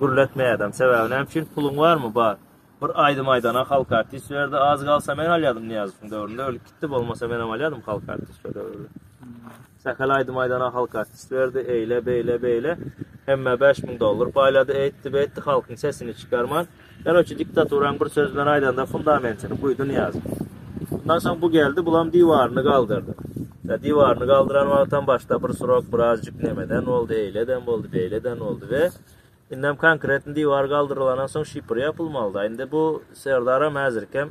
gürletmeye adam sebebine hemşin pulun var mı? Var. Bir aydım aydana halk artist verdi. Az kalsa ben alyadım Niyazov'un dövründe. Öyle gitti olmasa ben alyadım halk artist verdi. Sakal aydım aydana halk artist verdi. Eyle beyle. Hemme $5.000 payladı. Etti halkın sesini çıkarman. Ben o diktaturan bir sözden aydanda fundamentini buydu Niyazov. Bundan sonra bu geldi. Bulam divarını kaldırdı. Divarını kaldıran vaktan başta bir surok birazcık nemeden oldu. Eyleden oldu. Beyleden oldu ve İndem konkretin divar kaldırılanan son şipri yapılmalıdı. Şimdi bu serdara mezirkem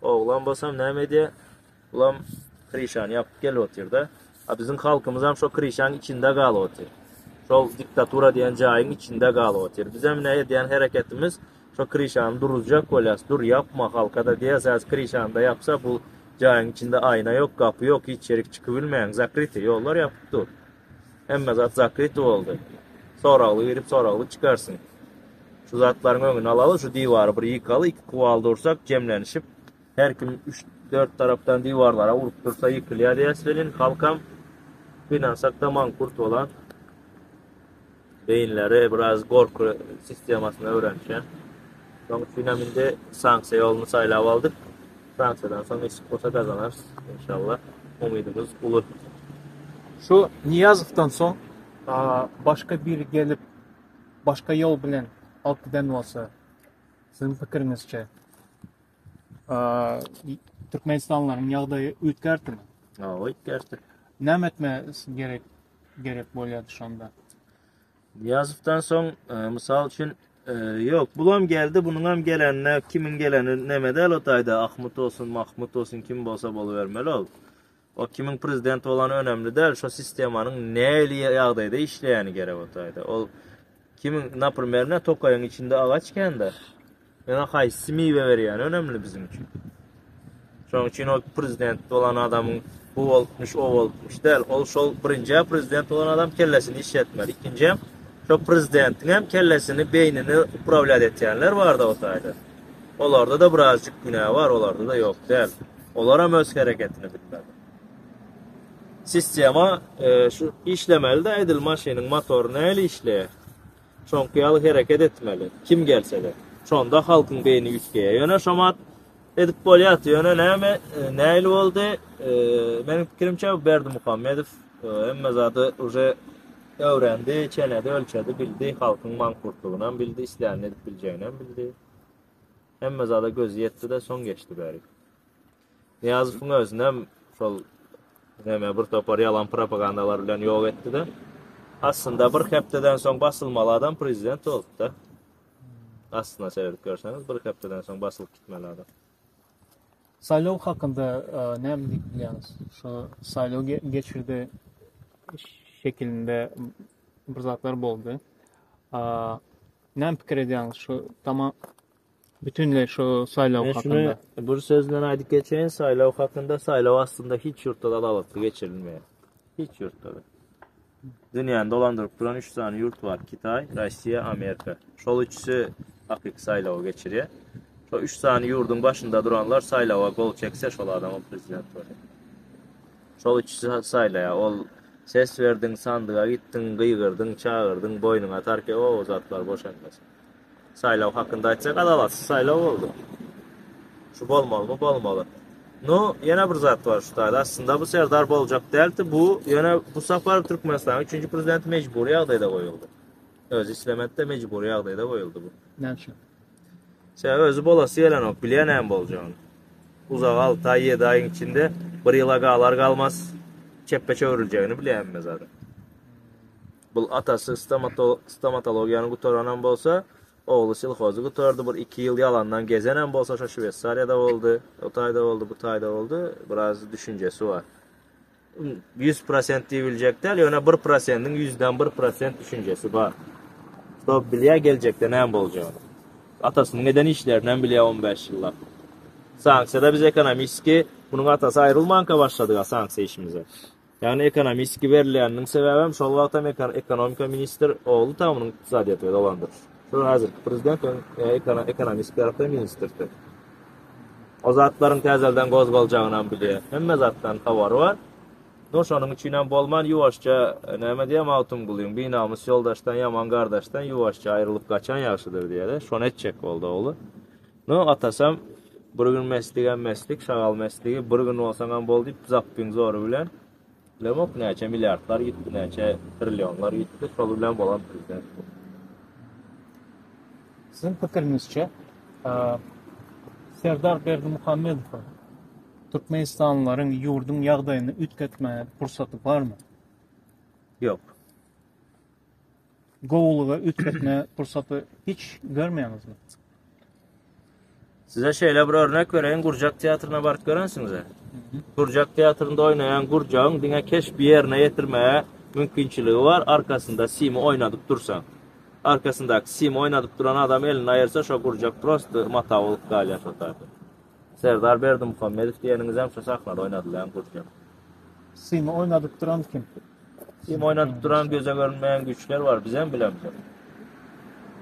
oğlan basam ne diye ulan krişan yapıp gel oturdu. Bizim halkımız hem şu krişan içinde kalı otur. Şu diktatura diyen cayın içinde kalı otur. Bizim ne diyen hareketimiz Şu Krişan'ı duracak kolyas. Dur yapma halka da diye az Krişan'da yapsa bu cayın içinde ayna yok, kapı yok, hiç içerik çıkıbilmeyen zakriti yollar yaptı. Emme zat zakriti oldu. Sorağlı verip sorağlı çıkarsın. Şu zatların önünü alalı, şu divarı bir yıkalı, iki kuval dursak cemlenişip her kim 3-4 taraftan divarlara vurup dursa yıkılıyor diye söyleyin. Halkam finansak da mankurt olan beyinleri biraz korku sistemasını öğrenişen. Sonuç finaminde sanksiya yolunu saylav aldık. Sanksiyadan sonra istiqosa kazanırız inşallah. Umudumuz ulu. Şu Niyazov'dan son başka biri gelip başka yol bilen halkıdan olsa sizin fikrinizce Türkmenistanların yağdayı ütkerdi mi? Evet, gerçekten. Ne etmesi gerek bolyadı şu anda? Yazıftan son misal için yok. Bulam geldi, bunun hem gelenine, kimin geleni ne medel o tayda. Ahmet olsun, Mahmut olsun, kim olsa bolu vermeli ol. O kimin prezidenti olan önemli değil. Şu sistemanın neyli yağdayda işleyeni gerek o tayda. O kimin naprimerine Tokay'ın içinde ağaçken de yani haysi meyve veriyor önemli bizim için. Şunun için o prezident olan adamın bu olmuş, o olmuş değil. O şol birinci prezident olan adam kellesini işletmeli. İkinci şu prezidentin hem kellesini, beynini upravlat etyenler vardı o tayda. Olarda da birazcık günah var, olarda da yok değil. Onlar hem öz hareketini bilmeli. Sistema şu işlemeli de edil maşinin motoru neyle işleye? Şonkiyalı hareket etmeli. Kim gelse de. Şonda halkın beyni yüzgeye yöne şomat edip bolyat yöne neyle oldu? Benim fikrimce Berdi Muhammedov emmezadı uje öğrendi, çenedi, ölçedi, bildi, halkın mankurtluğundan bildi, isteyen edip bileceğinden bildi. Emmezada gözü yetti de son geçti beri. Niyazov'un özünden şol bir topar yalan propagandalar bilen yok etti de aslında bir hepteden son basılmalı adam prezident oldu da. Aslında seyredip görseniz bir hepteden son basılıp gitmeli adam. Saylov hakkında ne biliyorsunuz? Şu saylov geçirdi şeklinde bir zatlar oldu. Ne fikir ediyorsunuz? Şu tamam bütünle şu saylov hakkında. Bu sözden aydık geçen saylov hakkında saylov aslında hiç yurtta da alıp geçirilmeye. Hiç yurtta da. Dünyanın dolandırıp duran 3 tane yurt var. Kitay, Rusya, Amerika. Şol üçüsü hakik saylavı geçiriyor. Şu 3 tane yurdun başında duranlar saylava gol çekse şol adamın prezident var. Şol üçüsü saylaya. Ol ses verdin sandığa gittin, kıygırdın, çağırdın, boynuna atarken o zatlar boşanmasın. Saylav hakkında aytsak adalatsız saylav oldu. Şu bolmalı mı? Bolmalı. No, yine bir zat var şu tayda. Aslında bu Serdar olacak değildi. Bu yine bu sefer Türkmenistan'ın 3. prezidenti mecburi yağdayda koyuldu. Öz İslamiyet'te mecburi yağdayda koyuldu bu. Ne için? Sen özü bolası yelen ok, bilen hem bolacağını. Uzak 6 ay 7 ayın içinde bir yıla ağlar kalmaz. Çeppe çövürüleceğini bilen zaten. Bu atası stomatologiyanı kutoranan bolsa oğlu silhozu kutordu. Bir 2 yıl yalandan gezenen bolsa şu Şveysariyada oldu. O tayda oldu, bu tayda oldu. Biraz düşüncesi var. 100% diyebilecekler. Yani 1%'nin 100'den 1% düşüncesi var. Stop biliyor gelecekte ne olacağını. Atasının neden işlerinden biliyor 15 yıllar. Sanksiyada biz ekonomistki bunun atası ayrılmanka başladık sanksiya işimize. Yani ekonomistki verileninin sebebim şol vaqtam ekonomika minister oğlu tamının iqtisadiyatı dolandır. Şu hazır prezident ekonomist tarafta ministerdir. O zatların təzəldən qozqolacağından biliyor. Hemme zatdan xabarı var. Noş onun içindən bolman yuvaşça nəmə deyəm autum qılıyım. Bir namus yoldaşdan, yaman qardaşdan yuvaşça ayrılıb qaçan yaxşıdır deyə də. Şon etçek oldu oğlu. No atasam bir gün məslik, şağal məsligi, bir gün olsan bol deyib zapping zoru bilən. Lemok nəçə milyardlar gitti, nəçə trilyonlar gitti. Şolu bilən bolan prezident. Sizin fikrinizce Serdar Berdi Muhammedov Türkmenistanlıların yurdun yağdayını ütketme fırsatı var mı? Yok. Govuluğa ütketme fırsatı hiç görmüyorsunuz mu? Size şeyle bir örnek vereyim. Gurcak tiyatrına barıp görensiniz ya. Gurcak tiyatrında oynayan Gurcak'ın dine keş bir yerine getirmeye mümkünçülüğü var. Arkasında simi oynadık dursan. arkasındaki sim oynadıp duran adam elini ayırsa şo kuracak prosto matavılık galya şotardı. Serdar Berdimuhamedov diyeniniz hem şo sahnada oynadı lan kuracak. Simi oynadıp duran kim? Sim oynadıp duran göze görünmeyen güçler var bize mi bilemeyeceğim.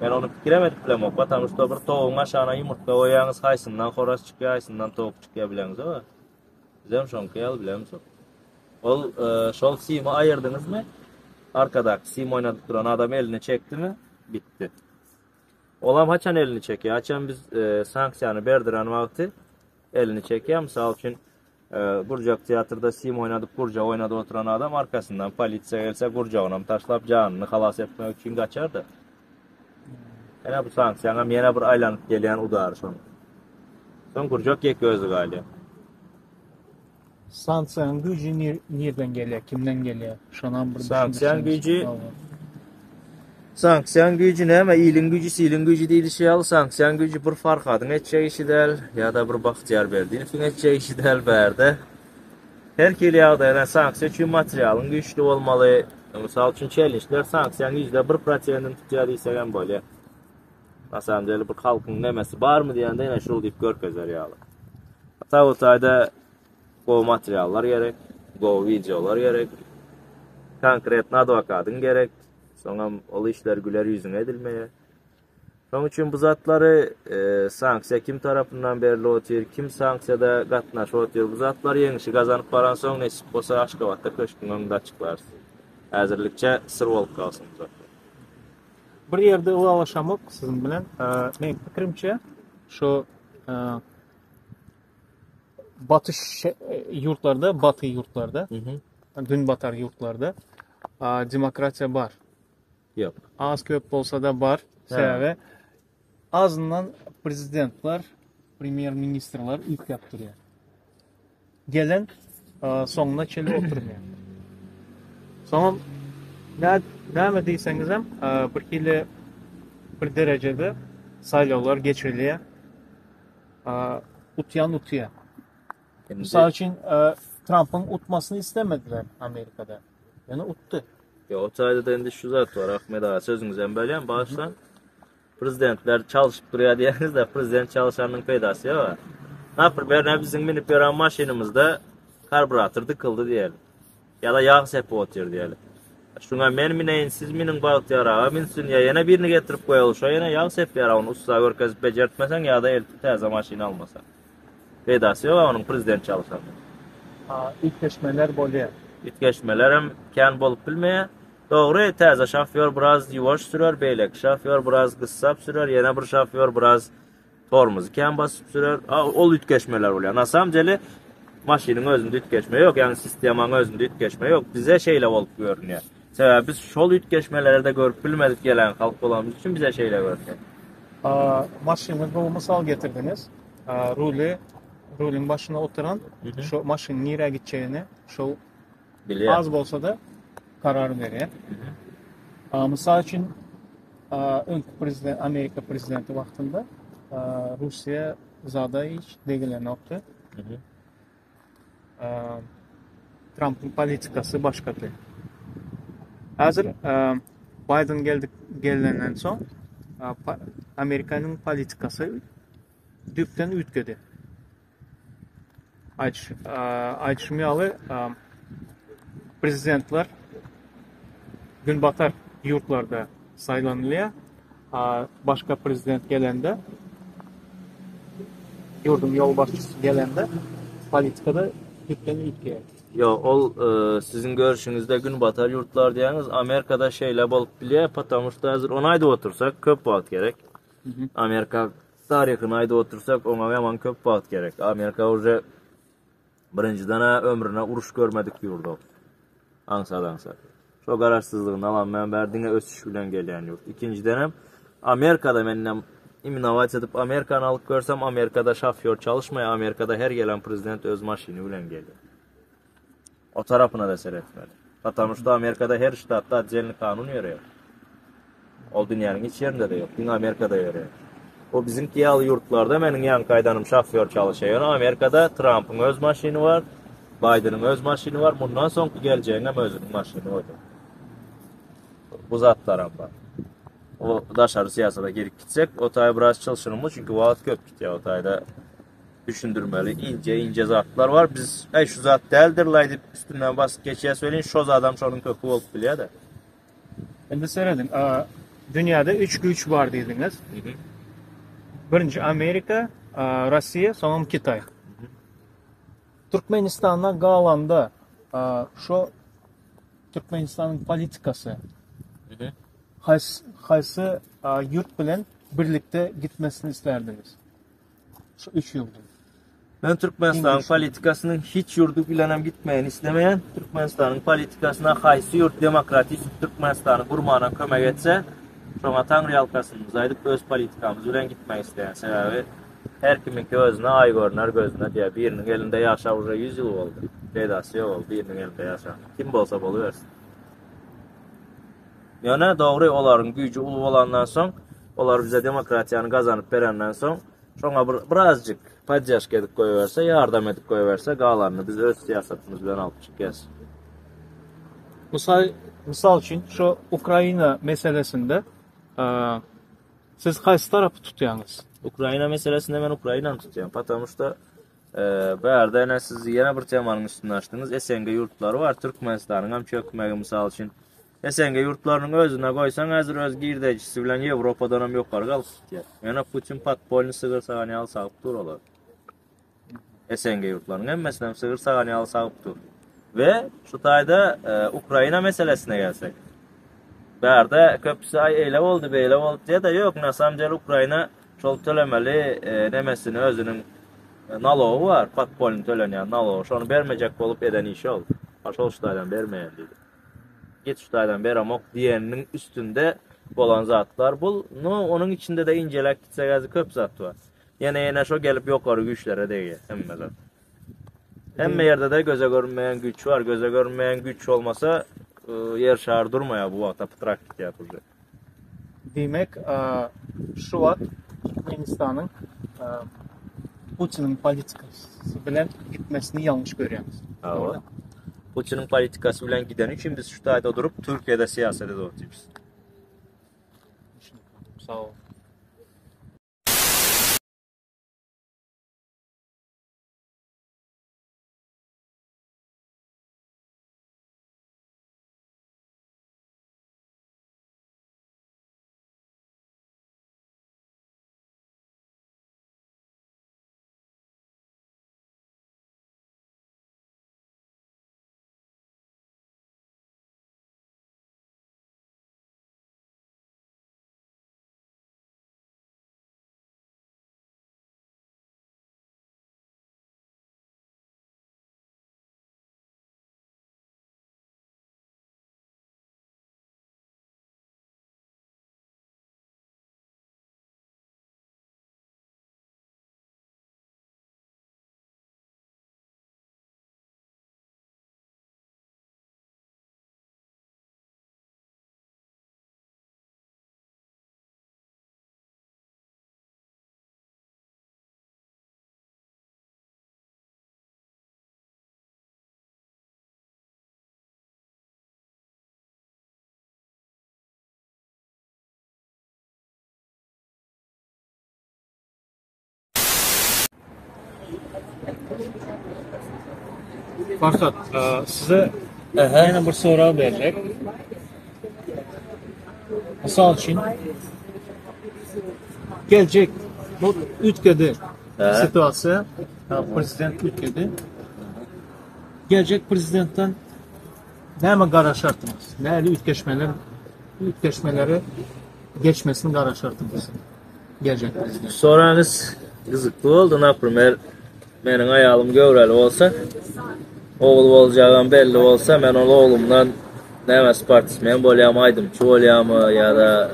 Ben onu giremedik bilem o. Vatanışta bir toğun aşağına yumurta oyağınız haysından horas çıkıyor, haysından toğuk çıkıyor bileniz ama. Bize mi şon kıyal bilemiz o. Ol, şol simi ayırdınız mı? Arkadaki sim oynadıp duran adam elini çekti mi? Bitti. Olam haçan elini çekiyor. Haçan biz sanksiyanı berdiren vakti elini çekiyor. Misal için Gurcak tiyatroda sim oynadıp Gurcak oynadı oturan adam arkasından politsiya gelse Gurcak onam taşlap canını halas etmek için kaçardı. Yine bu sanksiyana yine bir aylanıp gelen udar son. Son Gurcak yek gözü gali. Sanksiyan gücü nereden geliyor? Kimden geliyor? Şonan bir Sanksiyan gücü sanksiyan gücü ne ama iyiliğin gücü değil şey al sanksiyan gücü bir fark adın etçe işi del ya da bir baktiyar verdiğini fin etçe işi del verdi. Her kili yağda sanksiya çünkü materyalın güçlü olmalı. Misal için challenge'ler sanksiyan gücüde 1%'nin tutuyor değilse böyle. Aslında bir halkın nemesi var mı diyen de yine şul deyip gör gözler yağlı. Hatta o tayda go materyallar gerek, go videolar gerek, konkret advokatın gerek. Sonra o işler güler yüzüne edilmeye. Onun için bu zatları sanksiya kim tarafından belli otuyor, kim sanksiyada katnaş otuyor. Bu zatlar yenişi kazanıp paran son nesip olsa Aşkabat'ta köşkün önünde açıklarsın. Hazırlıkça sır olup kalsın bu zatlar. Bir yerde ulaşamak sizin bilen, benim fikrimce şu batı yurtlarda, dün batar yurtlarda demokrasiya var. Yok. Az köp bolsa da var. Sebebi azından prezidentler, premier ministrler ilk yaptırıyor. Gelen sonuna çeli oturmuyor. Sonra ne deyseniz hem bir derecede saylovlar geçiriliyor. Utuya. Misal için Trump'ın utmasını istemediler Amerika'da. Yani uttu. Ya o tayda da indi şu zat var Ahmet ağa sözünüzden böyle bağışlan. Prezidentler çalışıp duruyor diyeniz de prezident çalışanın peydası ya var. Ne yapır ben bizim minip yaran maşinimizde karbüratör tıkıldı diyelim. Ya da yağ sepi otuyor diyelim. Şuna men mineyin siz minin bağıt yarağı minsin ya yine birini getirip koyalım şu yine yağ sepi yarağını usta görkezip becertmesen ya da el teze maşini almasan. Peydası ya onun prezident çalışanı. İlk geçmeler böyle. İtkeşmeler hem kən bolup bilmeye. Doğru teze şoför biraz yuvaş sürər, beylek şoför biraz kıssap sürər, yine bir şoför biraz tormuzu kən basıp sürər. Ol ütkeşmeler oluyor. Nasamceli maşinin özünde ütkeşme yok, yani sistemanın özünde ütkeşme yok. Bize şeyle olup görünüyor. Sebebi biz şol ütkeşmelerde görüp bilmedik gelen halk olamız için bize şeyle görünüyor. Maşını bu misal getirdiniz. Rulün başına oturan, şu maşının nereye gideceğini, şu Biliyor. az olsa da karar veriyor. Misal için Amerika prezidenti vaxtında Rusya zada hiç değilen nokta. Trump'ın politikası başkadır. Hazır Biden gelenden son Amerika'nın politikası düpten ütkedi. Ayçımyalı prezidentler gün batar yurtlarda saylanılıyor. Başka prezident gelende yurdun yol başçısı gelende politikada düpten ütkedi. Yo, ol sizin görüşünüzde gün batar yurtlar diyeniz Amerika'da şeyle bolup biliyor. Patamışta hazır 10 ayda otursak köp vaat gerek. Amerika tarihine ayda otursak ona yaman köp vaat gerek. Amerika orada birinciden ömrüne uruş görmedik yurdu. Ansa. Çok kararsızlığın alan ben verdiğine ösüş bilen gelen yurt. İkinci dönem Amerika'da benimle inovasyon edip Amerikan'ı alıp görsem Amerika'da şoför çalışmaya, Amerika'da her gelen prezident öz maşini bilen geliyor. O tarafına da seyretmeli. Hatta Amerika'da her ştatta adzelini kanun yürüyor. O dünyanın hiç yerinde de yok. Dünya Amerika'da yürüyor. O bizimki yalı yurtlarda benim yan kaydanım şoför çalışıyor. Amerika'da Trump'ın öz maşini var. Biden'ın öz maşini var. Bundan sonraki geleceğine özünün maşini oydu. Bu zatlar var. o daşarı siyasete girip gitsek o tay biraz çalışırım çünkü vaat köp git ya o tayda düşündürmeli ince zatlar var. Biz şu zat değildir laydı üstünden basıp geçeye söyleyin şu adam şunun kökü olup biliyor da. Endi seyredin. Dünyada 3 güç var dediniz. Birinci Amerika, Rusya, sonra Kitay. Türkmenistan'a qalanda şu Türkmenistan'ın politikası qaysı yurt bilen birlikte gitmesini isterdiniz? Şu 3 yıldır. Ben Türkmenistan politikasının hiç yurdu bilenem gitmeyen istemeyen, Türkmenistan'ın politikasına qaysı yurt demokratik Türkmenistan'ı kurmağına kömek etse, şuna Tanrı halkasımız aydık öz politikamız bilen gitmek isteyen sebebi her kiminki özüne ay görüner gözüne diye birinin elinde yaşa уже 100 yıl oldu. Bedası yok oldu birinin elinde yaşa. Kim bolsa boluversin. Yani doğru onların gücü ulu olandan son, onlar bize demokratiyanı kazanıp verenden son, şuna birazcık podдержка edip koyuverse, yardım edip koyuverse, qalanını biz öz siyasetimiz bilen alıp çıkacağız. Misal için şu Ukrayna meselesinde siz qaysı tarafı tutuyorsunuz? Ukrayna meselesinde ben Ukrayna'nı tutuyorum. Потому что berde siz yine bir temanın üstüne açtınız. SNG yurtları var. Türkmenistan'ın hem çökmegi misal için. SNG yurtlarının özüne koysan hazır öz girdecisi bilen Avrupa'dan hem yukarı kalıp tutuyor. Yani Putin patpolini sığır sağanayalı sağıp dururlar. SNG yurtlarının emmesinden sığır sağanayalı sağıp dur. Ve şu tayda Ukrayna meselesine gelsek. Berde köpüsü ay eyle oldu beyle oldu diye de yok. Nasamcel Ukrayna şol tölemeli nemesini özünün naloğu var. Patpolini töleneyen naloğu. Şonu vermeyecek olup eden işi oldu. Şol şutaydan vermeyen dedi. Git şutaydan veremok diğerinin üstünde olan zatlar bul. Onun içinde de incelek gitsek köp zat var. Yine şu gelip yukarı güçlere değil. Hem yerde de göze görünmeyen güç var. Göze görünmeyen güç olmasa yer şahar durmaya bu vakta pıtrak yapılacak. Demek şu an Türkmenistan'ın Putin'in politikası bilen gitmesini yanlış görüyoruz. Evet. Putin'in politikası bilen giden için biz şu tayda durup Türkiye'de siyasete de oturuyoruz. Sağ ol. Farkat, size yine bir soru verecek. Misal için gelecek bu ülkede situasiya, prezident ülkede gelecek prezidentten neme qaraşardınız? Nəli ülkeşmeleri geçmesini qaraşardınız? Gelecek prezident. Soranız kızıklı oldu. Naprimer, benim ayalım gövreli olsa, oğul olacağım belli olsa, ben onu oğlumdan Nemes Partisimen bolyam, aydımçı bolyam ya da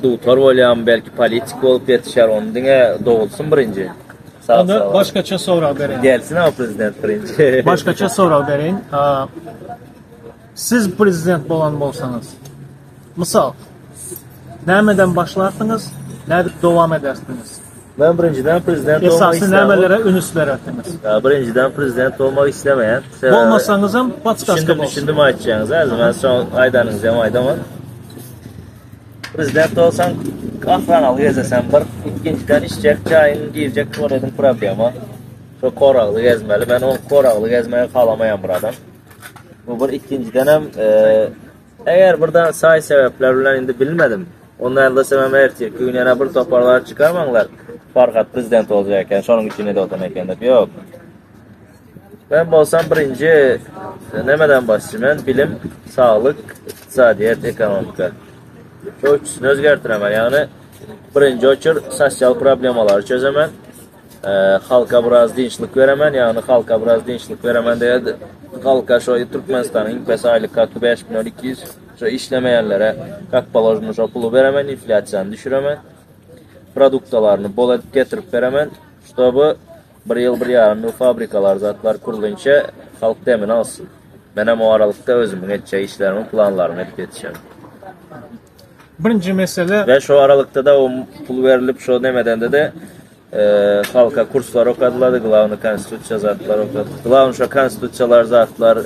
doktor bolyam, belki politik olup yetişer onu dine doğulsun birinci. Onda başkaça soru vereyim. Gelsin ama prezident birinci. Başkaça soru vereyim. Siz prezident olan olsanız, misal, nəmədən başlardınız, nədir devam edersiniz? Ben birinciden prezident olmak Esası istemeyen. nəmələrə ünüs verərdiniz? Birinciden prezident olmak istemeyen. Olmasanızım, batskaska olsun. Düşündüm aytacağınız. Her zaman son aydanız yam aydaman. Prezident olsan afranalı gezesen bir, ikinciden içecek, çayını giyecek, tuvaletin problemi. Şu koraqlı gezmeli. Ben o koraqlı gezmeyi kalamayan bir adam. Bu bir ikinciden hem eğer buradan say sebepler bilen indi bilmedim. Ondan da sebep erteki gün yana bir toparlar çıkarmanlar. Farkat prezident olacakken, şunun içine de otanayken de yok. Ben bolsam birinci nemeden başlayayım? Bilim, sağlık, iktisadiyet, ekonomika. Şu üçüsünü özgertiremem. Yani birinci uçur sosyal problemaları çözemem. Halka biraz dinçlik veremen, yani halka biraz dinçlik veremen diye halka şu Türkmenistan'ın ilk aylık hakkı 5.200 şu işlemeyenlere kak balajını şu pulu veremen, inflasyanı düşüremen, produktalarını bol edip getirip veremen, işte bu bir yıl bir yarım yıl fabrikalar zatlar kurulunca halk temin alsın. Benim o aralıkta özümün edeceği işlerimi, planlarımı edip yetişemem. Birinci mesele Ve şu aralıkta da o pul verilip şu demeden de halka kurslar okadıladı, glavni konstitusiya zatlar okadı. Glavni şu konstitusiyalar zatlar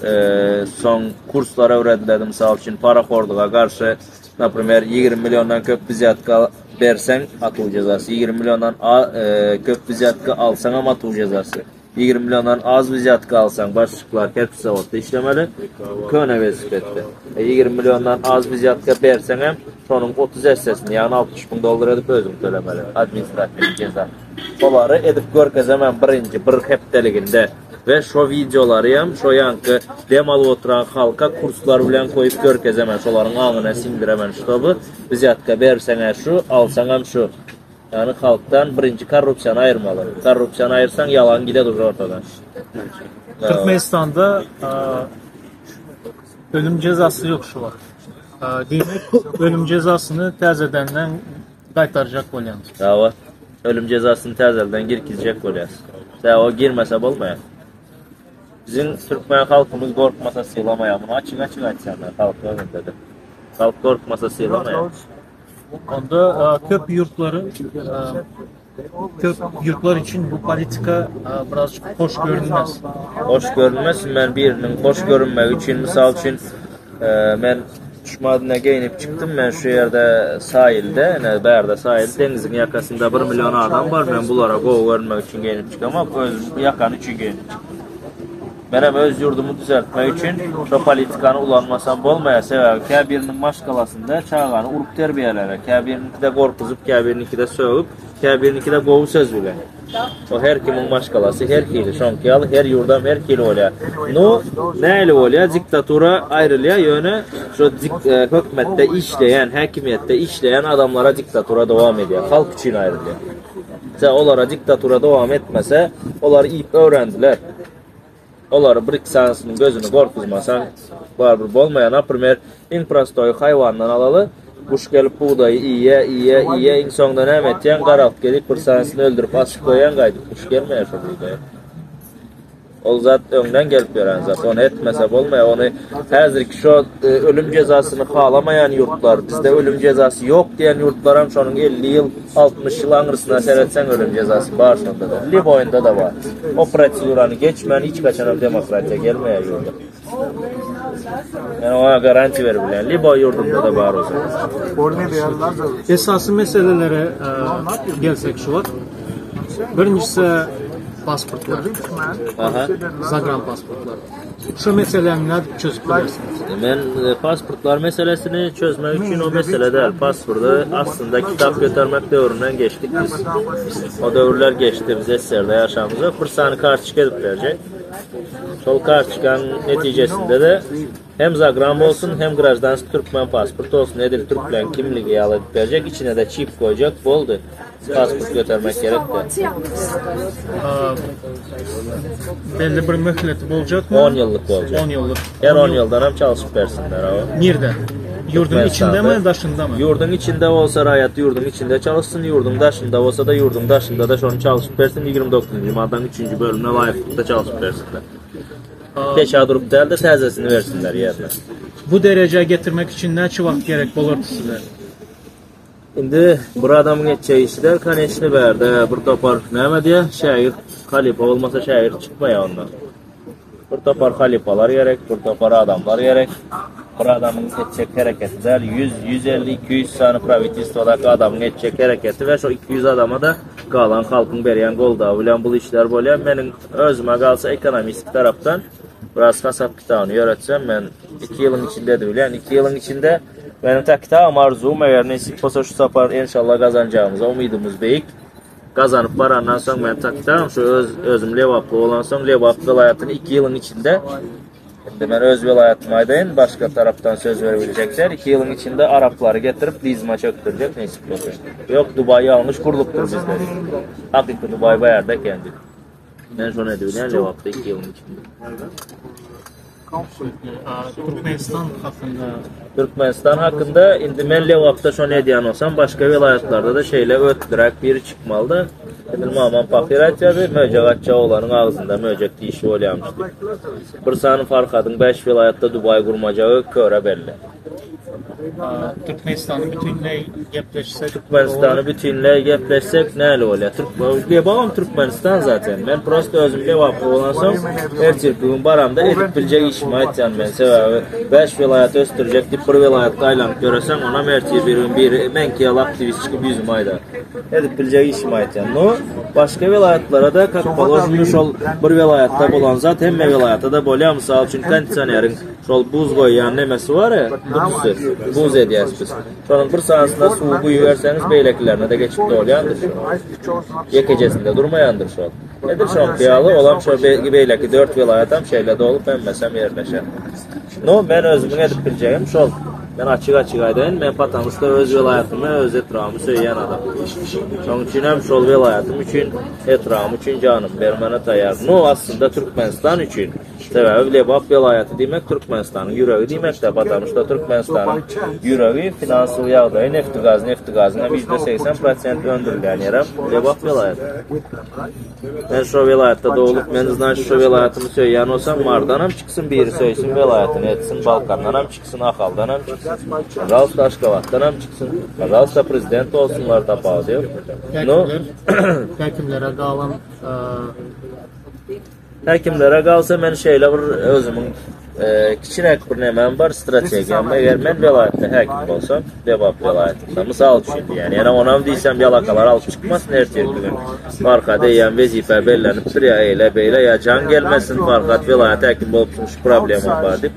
son kurslara öğretildi. Misal için paraxorluğa karşı, например, 20 milyondan köp vizyatka versen atıl cezası, 20 milyondan köp vizyatka alsan ama atıl cezası. 20 milyondan az vizyatka alsan başlıklar hepsi zavodda işlemeli. Köne vazifette. 20 milyondan az vizyatka versen hem sonun 30 essesini yani 60 bin dolar edip özüm söylemeli. Administratif ceza. Onları edip görkezemem birinci bir hepteliginde ve şu videoları hem şu yankı demalı oturan halka kurslar bilen koyup görkezemem. Şoların ağına sindiremen şu bu. Vizyatka versen şu, alsan hem şu. Yani halktan birinci korrupsiyonu ayırmalı. Korrupsiyonu ayırsan yalan gider ortadan. Türkmenistan'da ölüm cezası yok şu var. Demek ölüm cezasını tez edenden qaytaracak olyan. Dava. Ölüm cezasını tez elden girkizecek olyas. Sen o girmese olmayan. Bizim Türkmen halkımız korkmasa sığlamaya. Bunu açık açsanlar halk önünde de. Halk korkmasa sığlamaya. Onda köp yurtlar için bu politika birazcık hoş görünmez. Hoş görünmez. Ben birinin hoş görünmek için, misal için ben Şumadına giyinip çıktım. Ben şu yerde sahilde, yani Beyar'da sahil, denizin yakasında 1 milyon adam var. Ben bunlara görünmek için giyinip çıktım ama öz yakan için giyinip çıktım. Benim öz yurdumu düzeltmek için şu politikanı ulanmasam olmaya sebep K1'nin maşkalasında çağağını urup terbiyelere, K1'ninki de korkuzup, K1'ninki de soğup, K1'ninki de kovu söz bile. O her kimin maşkalası, her kili şonkiyalı, her yurdam her kili olya. No, neyle olya? Diktatura ayrılıyor yönü şu hükümette işleyen, hakimiyette işleyen adamlara diktatura devam ediyor. Halk için ayrılıyor. Sen onlara diktatura devam etmese, onları iyip öğrendiler. Onları bir sansının gözünü korkuzmasan var bir olmayan. Naprimер, infrastoyu hayvandan alalı, kuş gelip buğdayı iyiye, in sonunda ne ettiyen qaralt gelip bir sansını öldürüp asık koyan kaydı. Kuş gelmeye şu buğdaya. O zat önden gelip gören zat. Onu etmese olmaya. Onu hazırki şu ölüm cezasını kalamayan yurtlar, bizde ölüm cezası yok diyen yurtlar şunun 50 yıl, 60 yıl anırsına seyretsen ölüm cezası var şunda da. Liboyunda da var. O proseduranı geçmen hiç kaçan demokratiya gelmeye yurda. Yani ona garanti verebilen. Liboy yurdunda da var o zaman. Esası meselelere gelsek şu var. Birincisi pasportlar. Aha. Zagran pasportlar. Şu meseleleri çözüp bilirsiniz. Ben pasportlar meselesini çözmek için o mesele değil. Pasportu aslında kitap götürmek dövründen geçtik biz. O dövrler geçti biz eserde yaşamımıza. Fırsatını karşı çıkıp verecek. Sol karşı çıkan neticesinde de hem Zagran olsun hem Grajdansk Türkmen pasportu olsun. Nedir Türkmen kimliği alıp verecek. İçine de çip koyacak. Oldu. Pasport götürmek gerekti. Belli bir mühleti olacak mı? 10 yıllık olacak. 10 yıllık. Her 10 yıldan hem çalışıp versinler. Nerede? Yurdun içinde mi, dışında mı? Yurdun içinde olsa hayatı yurdun içinde çalışsın, yurdun dışında olsa da yurdun dışında da şunu çalışıp versin. 29. maddenin 3. bölümüne layıklıkta çalışıp versinler. Peşa durup değil de tezesini versinler yerine. Bu dereceye getirmek için ne vaxt gerek olur sizler? Şimdi bir adamın edeceği işler kaneşini verdi. Bir topar ne diye? Şair, halife olmasa şair çıkmaya ondan. Bir topar halifalar gerek, bir topar adamlar gerek. bir adamın etçek hareketi der. 100, 150, 200 sani pravительствodaki adamın etçek hareketi ve şu 200 adama da kalan halkın beriyen golda bilen bu işler böyle. Benim özüme kalsa ekonomistik taraftan biraz kasap kitabını öğretsem ben 2 yılın içinde de bilen 2 yılın içinde benim tek kitabım arzum eğer nesip olsa şu safar inşallah kazanacağımıza umudumuz büyük. Kazanıp varandan sonra ben tek kitabım şu özüm Levaplı olan son Levaplı vilayetini 2 yılın içinde ben öz vilayetim aydayın başka taraftan söz verebilecekler. 2 yılın içinde Arapları getirip dizma çöktürecek nesip olsa. Yok Dubai'yi almış kuruluptur bizde. Hakiki Dubai bayarda kendi. Ben şunu ediyorum Levaplı 2 yılın içinde. Türkmenistan hakkında Türkmenistan hakkında indi men Levap'ta şunu ediyen olsam başka vilayetlerde de şeyle öttürek biri çıkmalıdı. Dedim aman fakir açadı, möcek açağı olanın ağzında möcek dişi olayamıştı. Bir sanı farkadın 5 vilayette Dubai kurmacağı köre belli. Türkmenistan'ı bütünley gepleşsek Türkmenistan'ı bütünley gepleşsek neyle oluyor? Lebağım Türkmenistan zaten. Ben prosto özüm Levaplı olansam her çirküğün baramda edip bilecek işime etsen ben sebebi 5 vilayet östürecek dip bir vilayet kaylanıp göresen ona mertiye biri menkiyal aktivist çıkıp yüzüm ayda edip bilecek işime etsen. No, başka vilayetlere de kakbalojmuş ol bir vilayette bulan zaten hem vilayette de bolya misal için kondisyonerin şol buz koyan nemesi var ya buz ediyaz biz. Şonun bir sahasında suyu koyuverseniz beylekilerine de geçip de olayandır. Yekecesinde durmayandır şu an. Nedir şu an piyalı olan şu beyleki 4 vilayetem şeyle dolup emmesem yerleşer. No, ben özümün edip bileceğim şu ben açık aydayım. Ben Patanus'ta öz vilayetimi, öz etrafımı söyleyen adam. Onun için hem şol vilayetim için, etrafım için canım vermene tayar. No, aslında Türkmenistan için. Sebebi Lebap vilayeti demek Türkmenistan'ın yüreği demek de Patanus'ta Türkmenistan'ın yüreği finansal yağdayı nefti gazına %80% öndürülen yerim Lebap vilayeti. Ben şu vilayette doğulup menizden şu vilayetimi söyleyen olsam Mardan'am çıksın biri söylesin vilayetini etsin, Balkan'dan çıksın, Akal'dan çıksın, Kazalsta Aşkavat'tan çıksın, Kazalsta prezident olsunlar da bağlı diyor. Həkimlərə qalan Həkimlərə qalsa mən şeylə bir özümün kiçinek bir nemem var stratejiyam. Eğer ben vilayette həkim olsam, Lebap vilayetinde misal için yani ona deysem yalakalar alıp çıkmasın her türlü. Farkat eğen vezife belleniptir ya eyle beyle ya can gelmesin farkat vilayete həkim olupmuş problemim var deyip.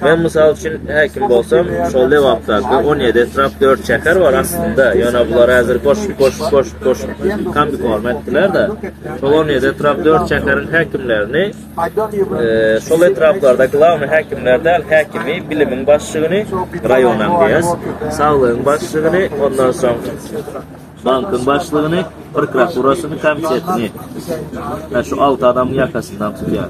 Ben misal için həkim olsam, şol Lebap'taki 17 etraf 4 çeker var aslında. Yani bunları hazır koş kambik hormettiler de. Şol 17 etraf 4 çekerin həkimlerini şol etraflarda glavni həkimlerden həkimi, bilimin başlığını rayondan diyez, sağlığın başlığını, ondan sonra bankın başlığını, prokuraturasını, komitetini. Yani şu 6 adamın yakasından tutuyan.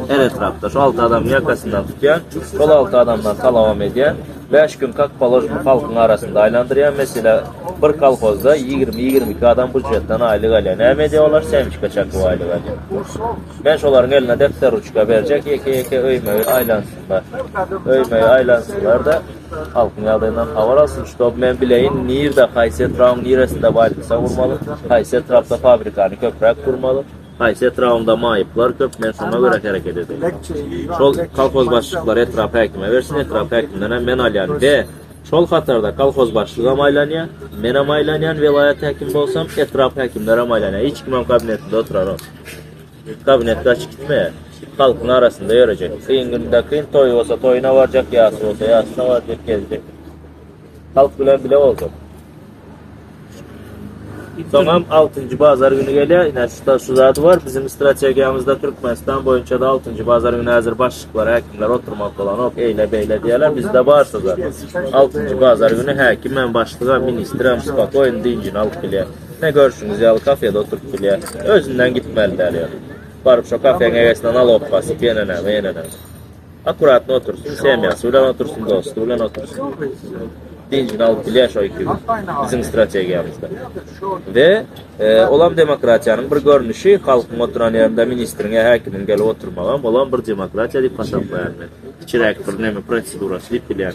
Her etrafta şu 6 adamın yakasından tutuyan, şol 6 adamdan talavam ediyen, 5 gün kakbalojmu halkın arasında aylandırıyan. Mesela bir kalkozda 20-22 adam budjetten aylık alıyor. Ne ediyorlar? Sevmiş kaçak bu aylık alıyor. Ben şoların eline defter uçka verecek, eke öymeyi aylansınlar. Öymeyi aylansınlar da halkın yadından havar alsın. İşte ben bileyin, nirde Haysiyet Raum niresinde baylıksa vurmalı. Haysiyet Raum'da fabrikanı köprek kurmalı. Haysiyet Raum'da mayıplar köp, ben şuna göre hareket edeyim. Şol kalkoz başlıkları etrafı həkimə versin, etrafı həkimlərə men alyan ve şol xatarda kalkoz başlığa maylanyan, mena maylanyan vilayet həkimi olsam, etrafı həkimlərə maylanyan. Hiç kiməm kabinetinde oturan olsun. Kabinette açık gitmeye. Halkın arasında görecek. Kıyın günde kıyın, toy olsa toyuna varacak, yası olsa yasına varacak, gelecek. Halk bile olacak. Sonra 6. Bazar günü geliyor. Yine şu zadı var. Bizim stratejiyamızda Türkmenistan boyunca da 6. Bazar günü hazır başlıklar, həkimlər oturmak olan ok, eyle beyle diyorlar. Bizde varsa zaten. 6. Bazar günü həkim, mən başlığa, ministrəm, spakoyun, dincin alıp biliyor. Ne görüşünüz yalı kafede oturup biliyor. Özünden gitmeliler yani. Varıp şu kafenin evesinden alıp basıp yenene. Akuratına otursun, semyasıyla otursun, dostuyla otursun. Dincini alıp biliyor şu 2 gün. Bizim stratejiyamızda. Ve olan demokratiyanın bir görünüşü halkın oturan yerinde ministrin ya həkimin gelip oturmağım olan bir demokratiya deyip pasaplayan. çirek bir neme prosedurası deyip bilýän.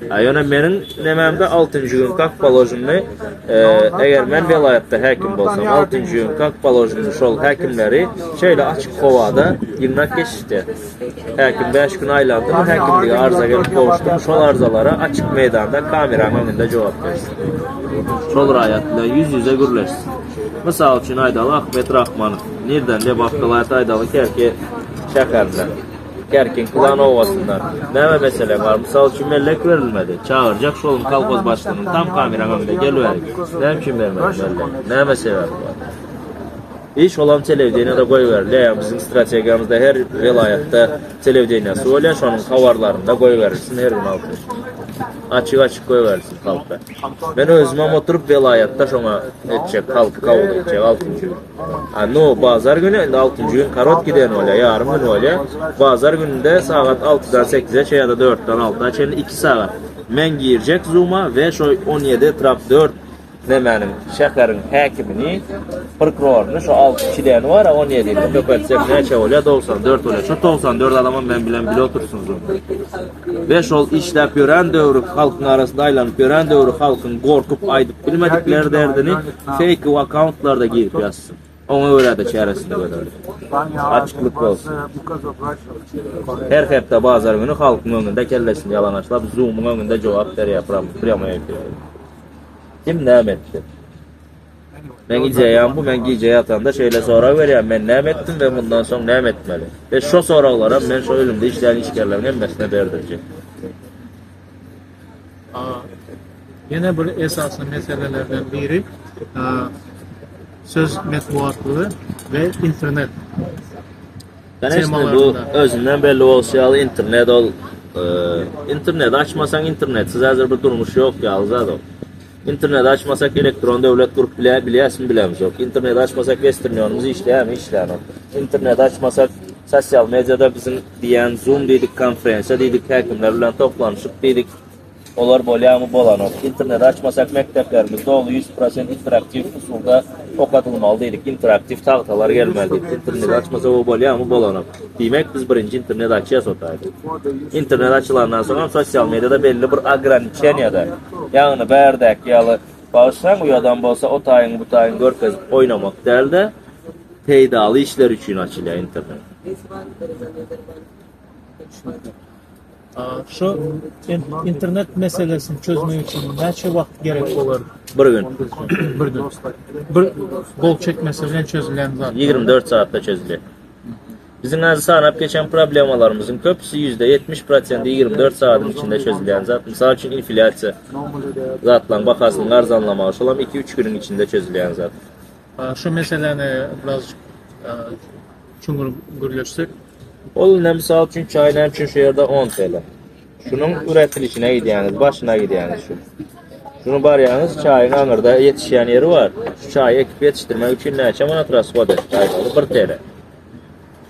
Aýana meniň nememde 6-njy gün kak poложенный, eger men vilayatda häkim bolsam 6-njy gün kak poложенный şol häkimleri şeýle açyk howada ýygnak geçişdi. Häkim 5 gün aýlandy, häkimlige arza gelip bolşdy, şol arzalara açyk meýdanda kameraň öňünde jogap berdi. Şol raýatla yüz-yüze gürleşdi. Mysal üçin Aýdaly Ahmet Rahmanov, nerden de bakdylar Aýdaly Kerke şäherden. Kerkin Kılan Ovasından. Näme mesele var? Mysal üçin mellek verilmedi. Çağırjak şolun kolhoz başlygynyň tam kameraň öňünde gelýär. Näme üçin bermedi mellek? Näme sebäp bar? İş olan televizyona da koyuverirler. Bizim stratejiyamızda her vilayette televizyonası olan şonun havarlarında koyuverirsin her gün altı. Açık koyuverirsin halka. Ben özümem oturup vilayette şona edecek, halkı kavul edecek 6. gün. No bazar günü 6. gün karot giden öyle, yarım gün öyle. Bazar gününde saat 6'dan 8'e şey ya da 4'dan 6'a çeyini 2 saat. Men girecek Zoom'a ve şu 17 trap 4 nemenin şäherin häkimini prokurorunu şu 6 kişilerini var 17 ile köpetsek neçe oluyor 94 oluyor. Şu 94 adamın ben bilen bile otursunuz. Ve şol işlep gören dövrü halkın arasında aylanıp gören dövrü halkın korkup aydıp bilmedikleri derdini fake accountlarda girip yazsın. Onu öğrendi çaresinde böyle. Açıklık olsun. Her hafta bazar günü halkın önünde kellesini yalanlaşlap Zoom'un önünde cevap ver yapıram. Kim näme etdi? Men gideceğim bu, men gideceğim atanda şöyle sorak verýän, men näme etdim ve bundan soň näme etmeli? Ve şu soraklara men şu ölümde işleyen işgärleriň hemmesine berdirjek. Yine bir esaslı meselelerden biri söz metbuatlığı ve internet. Bu özünden belli bolsaýaly internet ol. İnternet açmasan internetsiz hazır bir durmuş yok ya zat o. İnternet açmasak elektron devlet grup bilýärsin bilemiz yok. İnternet açmasak Westernion'umuzu işleýär. İnternet açmasak sosyal medyada bizim diýen Zoom dedik, konferensiýa dedik, häkimler bilen toplanışyp dedik. Olar bolýarmy bolan. İnternet açmasak mekdeplerimiz dolu 100% interaktiv usulda okatylmaly dedik. Interaktiv tahtalar gelmeli dedik. İnternet açmasa o bolýarmy bolan. Demek biz birinci internet açýas otaydy. İnternet açylandan soň sosyal medyada belli bir ограничениýada. Ýagny bärdäk ýaly başlaň uýadan bolsa otaýyň bu taýyň görkezip oynamak dälde peýdaly işler üçin açylýar internet. Şu internet meselesini çözmek için neçe vakt gerek olur? Bir gün. Bir gün. Bir gol çekmesi bilen çözülen zaten. 24 saatte çözülüyor. Bizim azı sanap geçen problemalarımızın köpüsü %70% 24 saatin içinde çözülen zat. Misal için inflasyon zatlan bakasının arzanlamağı olan 2-3 günün içinde çözülen zat. Şu meseleni birazcık çungurlaştık. Ol ne misal için çay ne için şu yerde 10 TL. Şunun üretilişine gidiyorsunuz, başına gidiyorsunuz şu. Şunu baryanız çayın anırda yetişen yeri var. Şu çayı ekip yetiştirmek için ne için bana transport et. 1 TL.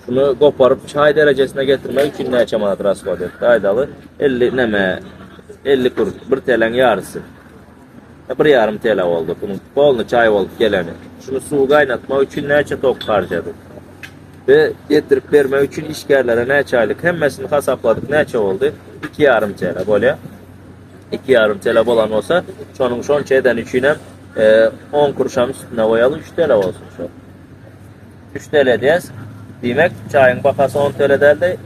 Şunu koparıp çay derecesine getirmek için ne için bana transport et. Aydalı 50 kuruş, 1 TL'nin yarısı. 1,5 TL oldu bunun. Bolunu çay oldu geleni. Şunu suyu kaynatmak için ne için tok harcadık. Ve getirip vermek için işgärlere ne çaylık hemmesini hasapladık neçe oldu? 2,5 TL böyle. 2,5 TL bolan olsa şonun şon çeyden üçüne 10 kuruşan üstüne koyalı 3 TL olsun şu. 3 TL diyez. Demek çayın bakası 10 TL derdi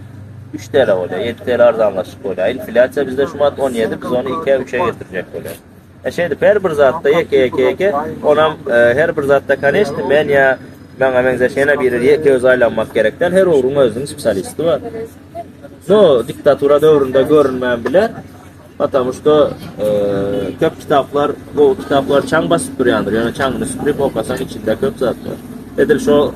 3 TL oluyor. 7 TL arzanlaşık oluyor. İnflasyon bizde Şubat 17 biz onu 2'ye 3'e getirecek oluyor. Şeydi her bir zatta yeke onam her bir zatta kanişti men ya ben hemen şeyine bir yeke öz aylanmak gerekten her uğrun özünün spesialisti var. No diktatura dövründe görünmeyen bile atamış da köp kitaplar bu kitaplar çang basıp duruyandır. Yani çangını süpürüp okasan içinde köp zat var. Edil şu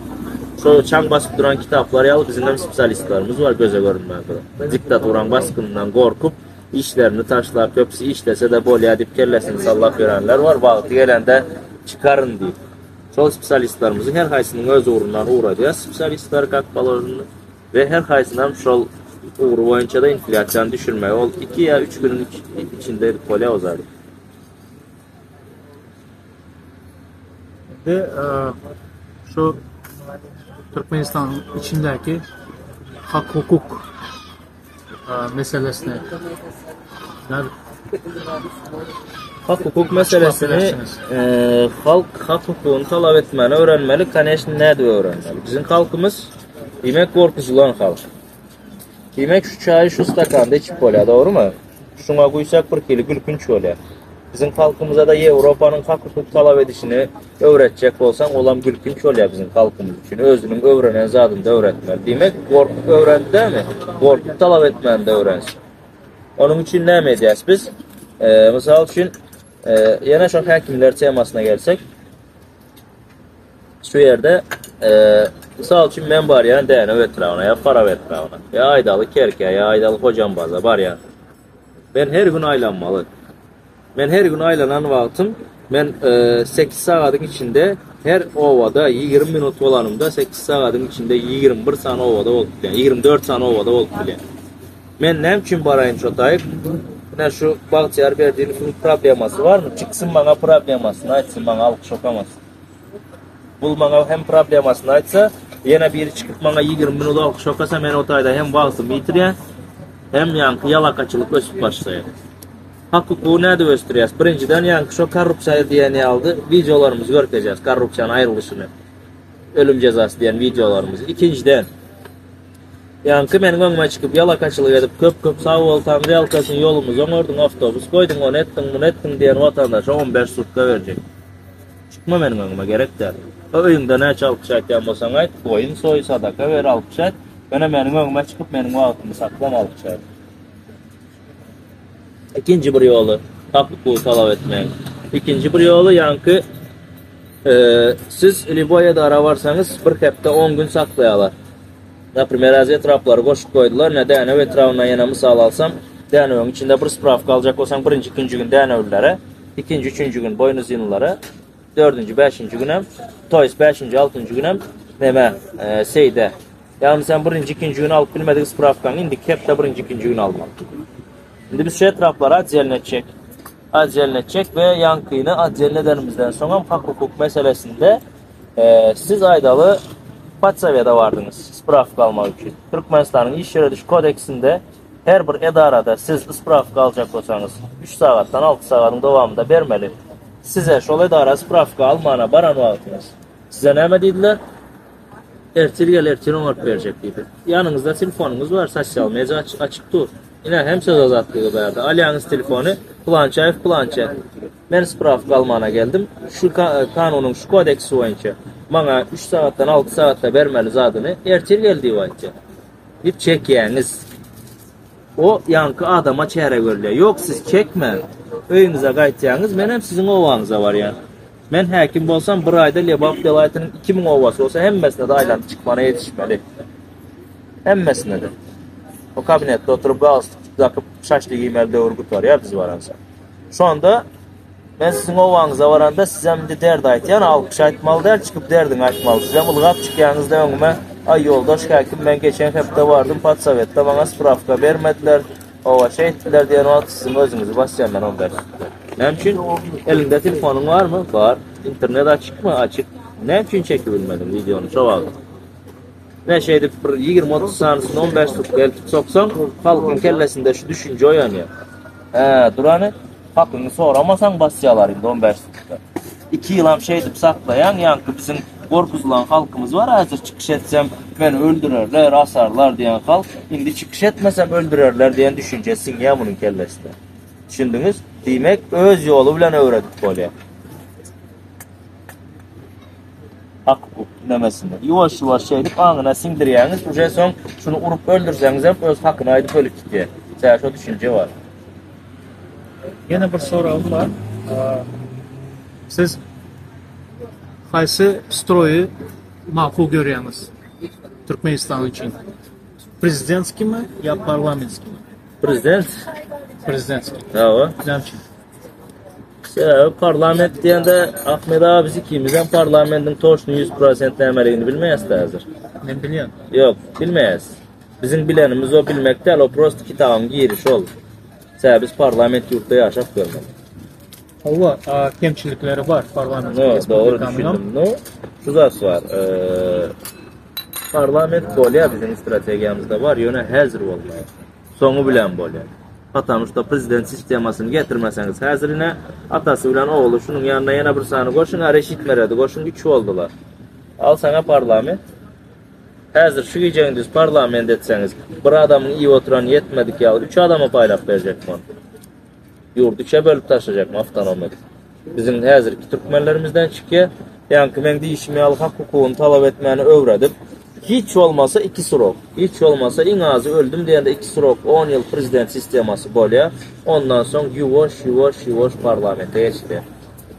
çang basıp duran kitapları alıp bizim spesialistlarımız var göze görünmeyen. Diktaturan baskından korkup işlerini taşlar köpsü işlese de bolya dip kellesini sallap görenler var. Vakti gelende çıkarın deyip. Şol spesialistlerimizin her haysının öz uğrundan uğradıya spesialistler kakbalarını ve her haysından şol uğru boyunca da inflasyon düşürmeye ol 2 ya 3 günün içinde kolya ozardı. Ve şu Türkmenistan içindeki hak hukuk meselesini näde? Hak hukuk meselesini edersiniz? halk hak hukukunu talep etmeni öğrenmeli. Конечно, näde öğrenmeli? Bizim halkımız demek korkuzulan halk. Demek şu çayı şu stakanda içip bolya, doğru mu? Şuna koysak bir kilo gülkünç bolya. Bizim halkımıza da Avrupa'nın hak hukuk talep edişini öğretecek olsan olam gülkünç bolya bizim halkımız için. Özünün öğrenen zadını da öğretmeli. Demek korkup öğrendi değil mi? Korkup talep etmeni de öğrensin. Onun için ne edeceğiz biz? Misal için yana şu hakimler temasına gelsek, şu yerde misal için ben var ya değene vetrağına ya para vetrağına ya aydalı kerke ya aydalı hocam baza var ya, ben her gün aylanmalı. Ben her gün aylanan vaktim ben 8 saatin içinde her ovada 20 minut olanımda 8 saatin içinde 21 tane ovada olup bilen 24 tane ovada olup bilen. Ben ne için barayın çotayıp ne şu Bahtiyar verdiğin probleması var mı? Çıksın bana problemasını açsın, bana alıp şokamasın. Bul bana hem problemasını açsa, yine biri çıkıp bana 20 minut alıp şokasa ben otayda hem vaktimi yitiriyen hem yankı yalakaçılık ösüp başlayın. Hak hukuku nerede gösteriyoruz? Birinciden yankı şu korrupsiya diyeni aldı, videolarımızı göreceğiz, korrupsiyanın ayrılışını, ölüm cezası diyen videolarımızı. İkinciden, yankı benim önüme çıkıp yalakaçılık edip köp sağ ol Tanrı halkasın yolumuz onordun otobüs koydun onu ettin bunu ettin diyen vatandaşa 15 sutka verecek. Çıkma benim önüme gerek der. O oyunda ne çalkışayt yan bolsan ayt, koyun soy sadaka ver alkışayt. Benim önüme çıkıp benim vaktimi saklam alkışayt. İkinci bir yolu hak hukuku talep etmeyin. İkinci bir yolu yankı siz Liboya'da ara varsanız bir hepte 10 gün saklayalar. Например, etrafları koşup koydular. Ne dene ve etrafına yana misal alsam, denenin içinde bir spravka alacak olsan birinci, ikinci gün denevlere, ikinci, üçüncü gün boynuz yınılara, dördüncü, beşinci günem, toys, beşinci, altıncı günem, neme, seyde. Yani sen birinci, ikinci gün alıp bilmediğin spravkanı indik, hep de birinci, ikinci gün almak. Şimdi biz şu etrafları acelen edecek ve yankıyını acelen edenimizden sonra hak hukuk meselesinde siz aydalı Patsaviyada vardınız, spravka almak için. Türkmenistan'ın iş yeri dışı kodeksinde her bir edarada siz spravka alacak olsanız 3 saattan 6 saatin devamında vermeli. Size şu edara spravka almana baran vaktiniz. Size ne dediler? Ertil onort verecek dedi. Yanınızda telefonunuz var, sosyal medya açık dur. Yine hem söz azatlığı verdi. Aliyanız telefonu Plançayev. Ben spravka almana geldim. Şu kanunun şu kodeksi boyunca bana 3 saatten 6 saatte vermeli zadını ertel geldiği vakti. Bir çekiyeniz. O yankı adama çare görülüyor. Yok siz çekme. Öyünüze kaytayanız benim sizin ovanıza var yani. Ben hakim bolsam bir ayda Lebap Delayt'ın 2000 ovası olsa hemmesine de aylan çıkmana yetişmeli. Hemmesine de. O kabinette oturup galstık takıp şaşlı giymeli örgüt var ya biz varansa. Şu anda ben sizin ovanıza varanda size bir derdi aytayan alkış aytmalı der çıkıp derdin aytmalı. Size ılgap çıkayanızda önüme ay yoldaş hakim ben geçen hepte vardım Patsaviyet'te bana spravka vermediler. Ova şey ettiler diyen o sizin özünüzü basacağım ben 15. Ne için? Elinde telefonun var mı? Var. İnternet açık mı? Açık. Ne için çekebilmedim videonu? Çok aldım. Ne şeyde 20-30 saniyesinde 15 tutuk el soksam halkın kellesinde şu düşünce oyanıyor. Duranı hakkını soramasan basyalar 15 tutukta. 2 yılam şeydip saklayan yankı bizim korkuzulan halkımız var. Hazır çıkış etsem beni öldürürler, asarlar diyen halk. Şimdi çıkış etmesem öldürürler diyen düşüncesin ya bunun kellesinde. Düşündünüz? Demek öz yolu bilen öğretip böyle. Hak hukuk demesinde. Yuvaş şeydik anına sindiriyeniz. Uje son şunu urup öldürseniz hep öz hakkını aydıp ölüp gidiyor. Sen şu düşünce var. Yine bir sorum var. Siz qaysi stroyu ma'qul görüyorsunuz Türkmenistan için? Prezidentskiy mi ya parlamentskiy mi? Prezidentskiy. Bravo. Nechun? Parlament diyende Ahmet abisi ikimizden parlamentin toşunu 100% emeligini bilmeyiz de hazır. Ben biliyorum. Yok, bilmeyiz. Bizim bilenimiz o bilmek değil, o prost kitabın giriş olur. Biz parlament yurtta yaşap görmedik. Ova kemçilikleri var parlament. Doğru düşündüm. Şu zas var. Parlament kolya bizim stratejimizde var. Yöne hazır olmalı. Sonu bilen bolýar. Atamışda prezident sistemasını getirmeseniz hazırına atası bilen oğlu şunun yanına yana bir sany koşun reşit meredi koşun 3 oldular. Al sana parlament. Hazır şu geceniz parlament etseniz bir adamın iyi oturan yetmedik ya 3 adama paylap verecek mi? Yurdukça bölüp taşıyacak mı avtonomik? Bizim hazırki Türkmenlerimizden çıkıyor. Yani men değişmeýär hak hukukunu talap etmeni öwredip hiç olmasa 2 surok. Hiç olmasa en azı öldüm diýende 2 surok 10 yıl prezident sisteması bolýar. Ondan soň yuwaş parlamente geçdi.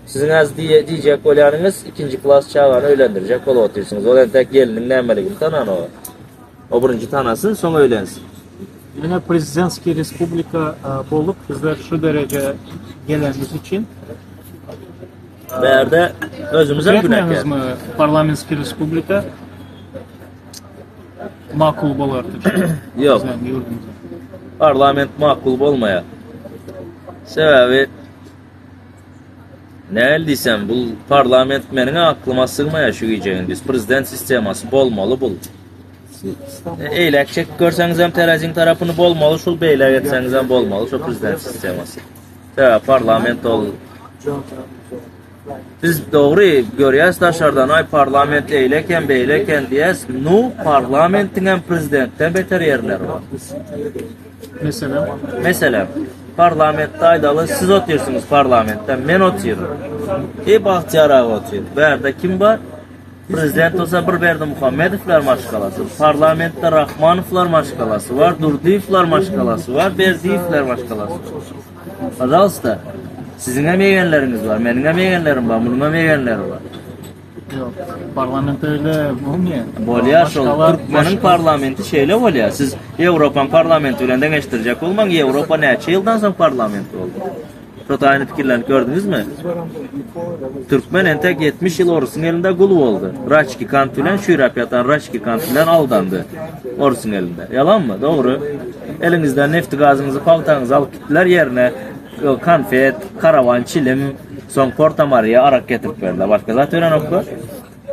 Sizin az diýjek bolýanyňyz ikinci klas çağany öýlendirjek bolup oturýarsyňyz. Ola tek geliniň nämeligini tanan o. O birinci tanasın, soň öýlensin. Yine prezidentski respublika bolup bizler şu derece gelmemiz için Berde özümüze Üretmemiz günek mi parlamentski respublika makul bolardır. Yok. Bizden yurdumuzda. Parlament makul bolmaya. Sebebi ne diysem bu parlament menin aklıma sığmaya şu geceğin biz prezident sisteması bolmalı bul. Eylekçek görseniz hem terazin tarafını bolmalı, şul beylek etseniz hem bolmalı şu prezident sisteması. Sebebi parlament ol. Biz doğru görýäs daşardan ay parlament eyleken beyleken diýäs, nu parlamentin hem prezidentten beter yerler var. Mesela parlamentde aydalı siz otursunuz parlamentten, men otururum. Bahtiyar ağa oturuyor. Berde kim var? Prezident olsa bir berde Muhammedovlar maşgalası, parlamentde Rahmanovlar maşgalası var, Durdiyevlar maşgalası var, Berdiyevlar maşgalası var. Pazalsta, sizin hem yegenleriniz var, benim hem yegenlerim var, bunun hem yegenleri var. Yok, parlament öyle olmuyor. Bolýar şol Türkmenin parlamenti şeýle bolýar. Siz Ýewropan parlamenti bilen deňeşdirjek bolmaň, Ýewropa näçe ýyldan soň parlament boldy? Şol aýny pikirlerini gördüňizmi? Türkmen entek 70 ýyl orusyň elinde gul boldy. Raçki kant bilen şüýrapýatan Raçki kant bilen aldandy orusyň elinde. Yalanmy? Dogry. Eliňizden nefti gazyňyzy paltaňyzy alyp gitdiler ýerine konfet, karavan, çilim, soň Porta Maria arak getirip berdiler. Başka zat ören okku.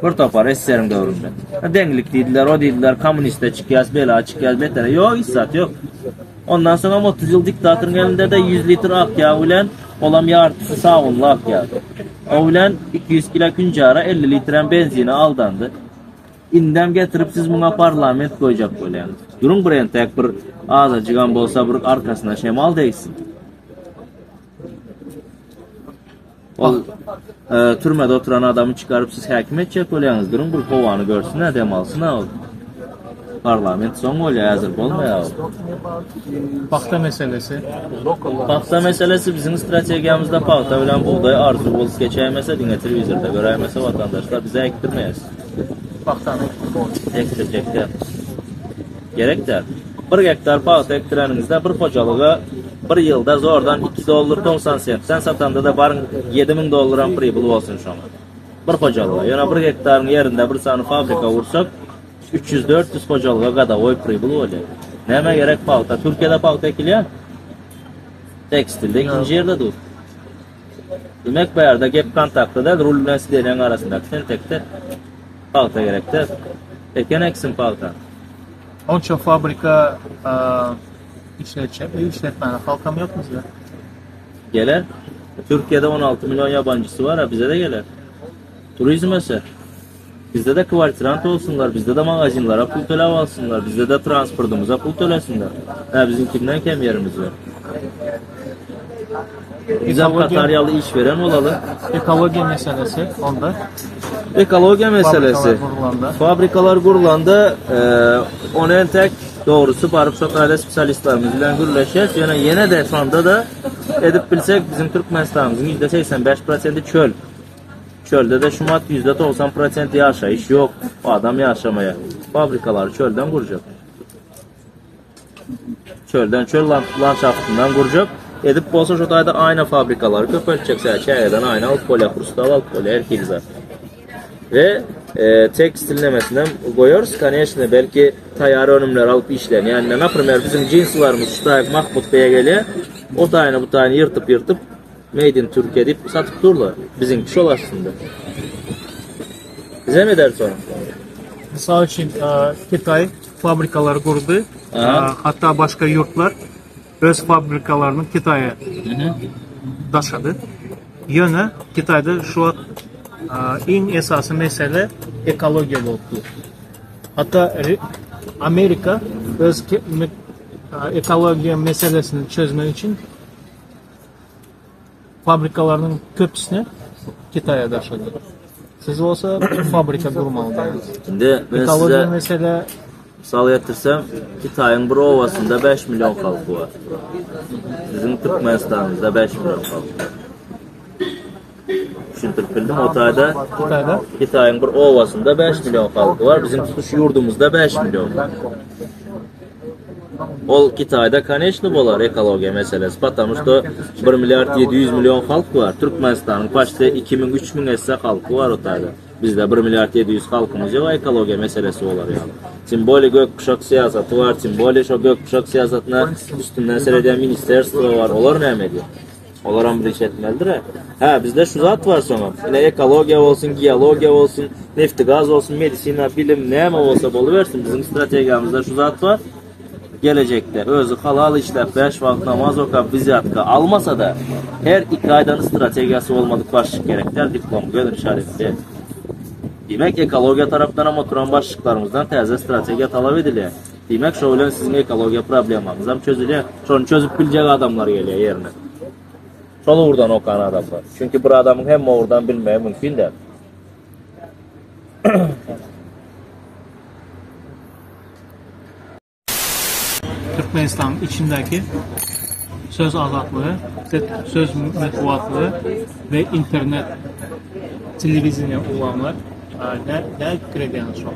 Bir topar esserin dövründe. Deňlik diýdiler, o diýdiler, kommuniste çykýas, bela çykýas, beter. Ýok, issat ýok. Ondan soň 30 ýyl diktatoryň elinde de 100 litr ak ýagy bilen olam ýartysy sagunly ak ýagy. O bilen 200 kilo künjara 50 litren benzine aldandy. Indem getirip siz buna parlament goýjak bolýan. Durun bir entek bir ağza çıgan bolsa bir arkasyna şemal değsin. Ol türmede oturan adamı çıkarıp siz häkim etjek bolýaňyz. Durun bir howany görsün, edem alsın ha. Parlament soň bolýar, hazır bolmaýar. Paxta meselesi. Paxta meselesi bizim strategiyamızda paxta bilen buğday arzu bolup geçämese diňe telewizorda görämese vatandaşlar bize ektirmeýär. Paxtany. Ektirecekler. Gerekler. 1 hektar paxta ektireningizde bir hocalyga bir yılda zordan $2.90 sen satanda da barın $7.000 piri bulup olsun şoňa. Bir hojalyga, ýana 1 hektaryň ýerinde bir sany fabrika ursak 300-400 hojalyga gada oy piri bulup bolýar. Näme gerek paxta? Türkiýede paxta ekilýär. Tekstilde ikinci ýerde dur. Demek bu ýerde gep kontaktda rul bilen sideleň arasynda tentekde paxta gerekdir. Eken eksin paxta. Onça fabrika işletmeni halkam yok mu bizde? Gelir. Türkiye'de 16 milyon yabancısı var ha, bize de gelir. Turizm öser. Bizde de kvartirant olsunlar, bizde de magazinlara pul tölev alsınlar, bizde de transportumuza pul tölesinler. Ha, bizimkinden kem yerimiz var. Bizim Kataryalı işveren olalı. Ekoloji meselesi onda. Ekoloji meselesi. Fabrikalar kurulanda onu en tek doğrusu barıp sokağda spesialistlerimiz bilen gürleşeceğiz. Yani yine de şu anda da edip bilsek bizim Türkmenistan'ımızın %85% çöl. Çölde de şumat %90% yaşayış yok. O adam yaşamaya. Fabrikaları çölden kuracak. Çölden çöl landşaftından kuracak. Edip bolsa şu da aynı fabrikaları köpöltecek. Çaydan aynı alıp kolya kurustal alıp kolya erkilizar. Ve tekstillemesinden koyuyoruz. Kaniyesine belki tayyare önümler alıp işleyen. Yani ne yapayım bizim cinslarımız şu da Mahmut Bey'e geliyor. O tane bu tane yırtıp Made in Türkiye deyip satıp dururlar. Bizimki şol aslında. Bize mi der sonra? Misal için Kitay fabrikaları kurdu. Hatta başka yurtlar öz fabrikalarını Kitay'a taşıdı. Yine Kitay'da şu an en esası mesele ekoloji oldu. Hatta Amerika öz ekoloji meselesini çözmek için fabrikalarının köpüsünü Kitay'a taşıdı. Siz olsa fabrika kurmalıydınız. Şimdi ben Ekoloji size mesele misal getirsem Kitay'ın bir ovasında 5 milyon halkı var. Bizim Türkmenistan'ımızda 5 milyon halkı var. Düşündürüp bildim. O tayda Kitay'da Kitay'ın bir ovasında 5 milyon halkı var. Bizim tutuş yurdumuzda 5 milyon. Ol Kitay'da конечно bolar ekologiya meselesi. Потому что 1 milyar 700 milyon halk var. Türkmenistan'ın başta 2000-3000 esse halkı var o tayda. Bizde 1 milyar 700 halkımız yok, ekologiya meselesi olar yani. Simboli gökkuşak siyasatı var, simboli şu gökkuşak siyasetine üstünden seyreden ministerstvo var. Olar ne ediyor? Olar amriş etmelidir ha. Ha bizde şu zat var sonra. Yine ekologiya olsun, geologiya olsun, nefti gaz olsun, medisina, bilim ne olsa boluversin. Bizim stratejiyamızda şu zat var. Gelecekte özü halal işlep 5 vakit namaz okuyup viziyatka almasa da her 2 aydan stratejiyası olmadık başlık gerekler diplomu gelir işaretli. Demek ekologiya taraftan ama oturan başlıklarımızdan teze stratejiya talep ediliyor. Demek şöyle sizin ekologiya probleminiz hem çözülüyor. Şunu çözüp bilecek adamlar geliyor yerine. Şolu buradan okuyan adamlar. Çünkü bu adamın hem oradan bilmeye mümkün de. Türkmenistan içindeki söz azatlığı, söz mətbuatlığı ve internet, televizyon olanlar ne fikir ediyorsunuz şu an?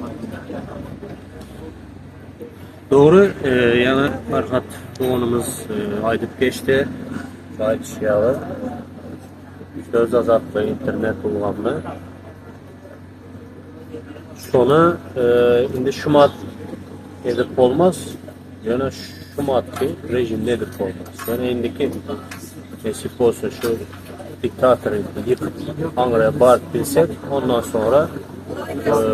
Doğru, yani Farhat konumuz aydıp geçti. Gayet şiyalı. Söz azatlığı, internet ulanlığı. Sonra indi şumat edip olmaz. Yani şumatki rejimde edip olmaz. Yani indiki nesip olsa şu diktatörü yıkıp Ankara'ya bağırıp bilsek ondan sonra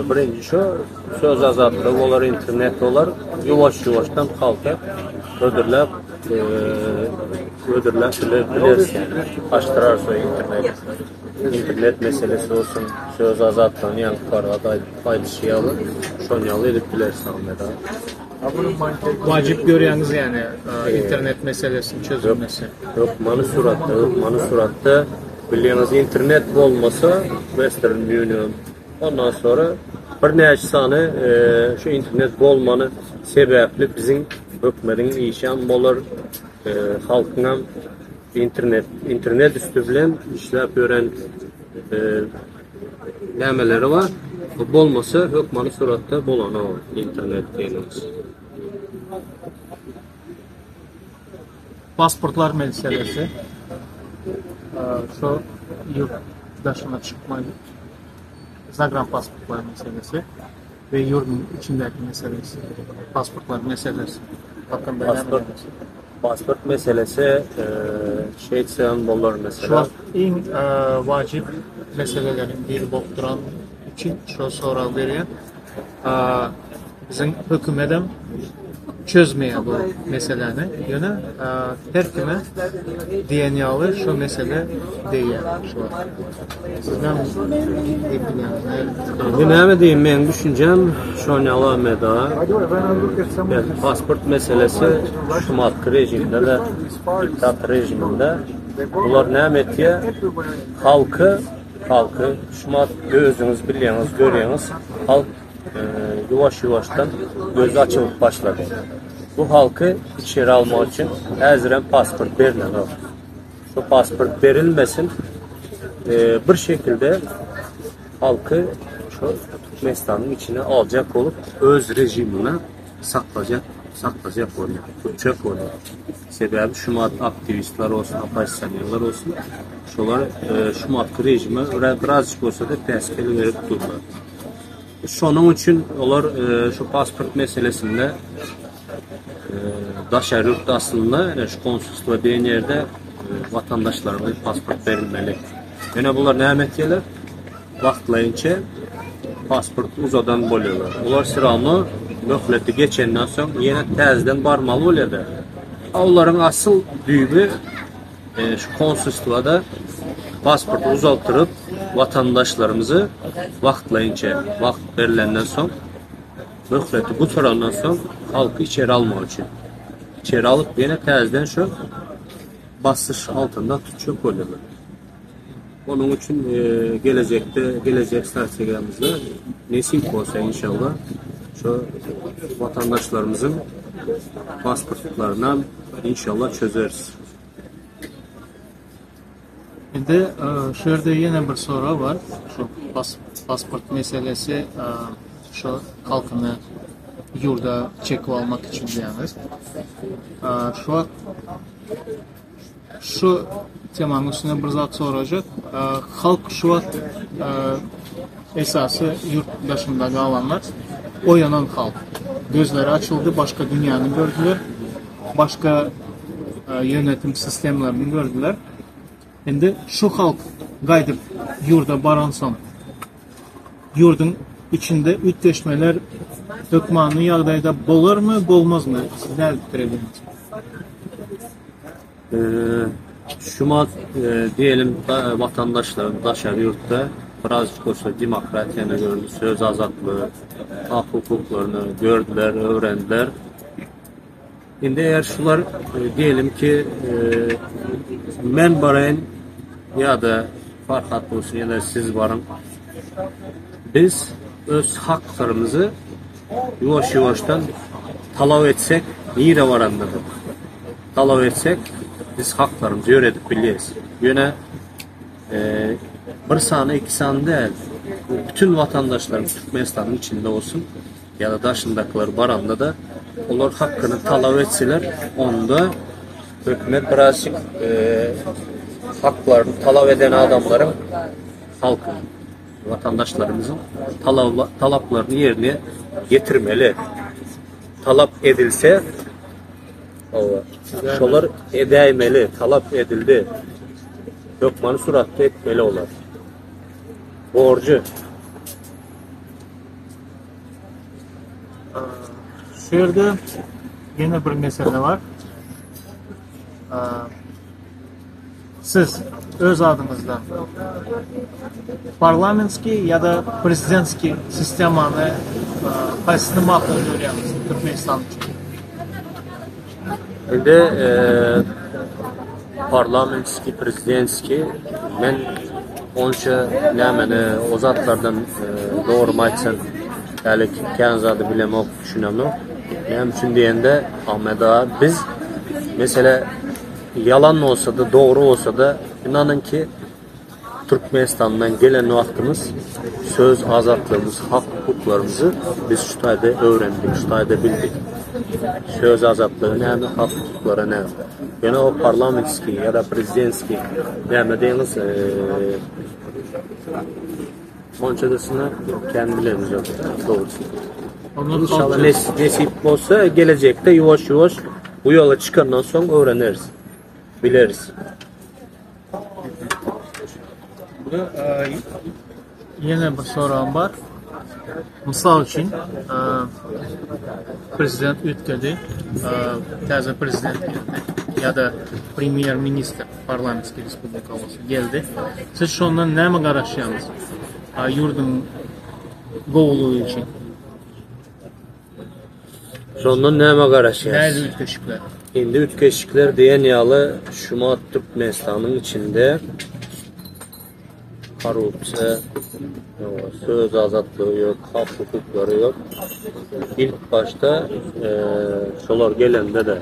birinci şu söz azatlığı olar, internet olar yavaştan kalkıp ödürler yani. Açtırarsa internet meselesi olsun, söz azatlığını yani yukarıda paylaşıyalı, şonyalı edip bilirsin Ahmet abi. Vacip görüyorsunuz yani internet meselesinin çözülmesi. Hükmanı suratta biliyorsunuz internet olmasa Western Union ondan sonra bir neçə sani şu internet olmanı sebeple bizim hükmetin işan olur halkına internet üstü bilen işlep öğren nəmələri var. Bu olmasa hükmanı suratta bolan o internet deyiniz. Pasportlar meselesi, şu yurt dışına çıkmayı, Zagran pasportlar meselesi ve yurdun içindeki meselesi, pasportlar meselesi hakkında Pasport meselesi şeytan bollar şu mesela. an en vacip meselelerin biri bolup duran için şu soru veriyor. Bizim hükümetim çözmeye bu meseleni. Yani her kime DNA'lı şu mesele değil şu an. Sizden Ne diyeyim ben düşüncem şonyalı meda. Yani pasport meselesi şumat rejiminde de diktat rejiminde bunlar ne etiye halkı şumat gözünüz biliyorsunuz görüyorsunuz halk yavaştan gözü açılıp başladı. Bu halkı içeri almak için əzrən pasport verilir. Şu pasport verilmesin bir şekilde halkı şu Türkmenistan'ın içine alacak olup öz rejimine saklayacak oluyor. Tutacak oluyor. Sebebi şumat aktivistler olsun, opozisyonerler olsun. Şunlar şumat rejime birazcık olsa da teskili verip dururlar. Şunun için onlar şu pasport meselesinde daşer yurt aslında şu konsolosluğa değen yerde vatandaşlarına pasport verilmeli. Yine bunlar ne emetiyeler? Vaxtlayınca pasport uzadan bolýarlar. Ular sıramy möhleti geçenden soň ýene täzeden barmaly bolýarlar. Olaryň asıl düýbi şu konsulstwada pasport uzaltyryp vatandaşlarımızı wagtlaýynça wagt berilenden soň möhleti gutarandan soň halky içeri almak üçin. İçeri alıp ýene täzeden şu basış altında tutuşup bolýarlar. Onun için gelecek strategiyamızda nesip olsa inşallah şu vatandaşlarımızın pasportlarına inşallah çözeriz. Endi şu yerde yine bir soru var. Şu pasport meselesi şu halkını yurda çekip almak için diyemiz. Şu temanın üstüne bir zat soracak. Halk şu an esası yurtdaşında kalanlar oyanan halk. Gözleri açıldı, başka dünyanı gördüler. Başka yönetim sistemlerini gördüler. Şimdi şu halk qayıdıb yurda baransan, yurdun içinde ütleşmeler dökmanlı yağdayda bolar mı, bolmaz mı? Siz ne bitirebilirsiniz? Şuma diyelim vatandaşlarım daşarı yurtta birazcık olsa demokratiyana gördü, söz azatlığı, hak hukuklarını gördüler, öğrendiler. Şimdi eğer şular diyelim ki men barayın ya da Farhat olsun ya da siz varın, biz öz haklarımızı yavaş yavaştan talav etsek iyi de varandadır. Talav etsek biz haklarımızı öğretip biliyoruz. Yine bir saniye iki saniye değil, bütün vatandaşlarımız Türkmenistan'ın içinde olsun ya da dışındakiler baranda da onlar hakkını talav etseler, onda hükümet birazcık haklarını talav eden adamların, halkın, vatandaşlarımızın talaplarını yerine getirmeli. Talap edilse şolar edəymeli, talap edildi. Dökmanı suratda etmeli olar. Borcu. Şu yerde yine bir mesele var. Siz öz adınızda parlamentski ya da prezidentski sistemanı kaysını makul görüyorsunuz Türkmenistan için? Şimdi parlamentski, prezidentski men onca nämeni o zatlardan doğru maçsan yani kenzadı bilemek düşünemem. Benim için diyende Ahmet Ağa biz mesela yalan olsa da doğru olsa da inanın ki Türkmenistan'dan gelen vaktimiz söz azatlığımız, hak hukuklarımızı biz şu tayda öğrendik, şu tayda bildik. Söz azatlığı ne, hak hukukları ne? Yani o parlamentski ya da prezidentski ne deyiniz monçadasına kendilerimiz yok doğrusu. İnşallah nesip olsa gelecekte yavaş yavaş bu yola çıkandan sonra öğreniriz, biliriz. Burada yine bir sorum var. Misal için prezident ötkedi, təzə prezident ya da premier minister parlamentski respublika olsa geldi. Siz şundan ne mi qaraşıyorsunuz? Yurdun qovuluğu için. Şundan ne mi qaraşıyorsunuz? Nerede ütkeşikler? Şimdi ütkeşikler diyen yalı Şumat Türkmenistan'ın içinde korrupsiya, söz azatlığı yok, hak hukukları yok. İlk başta şolar gelende de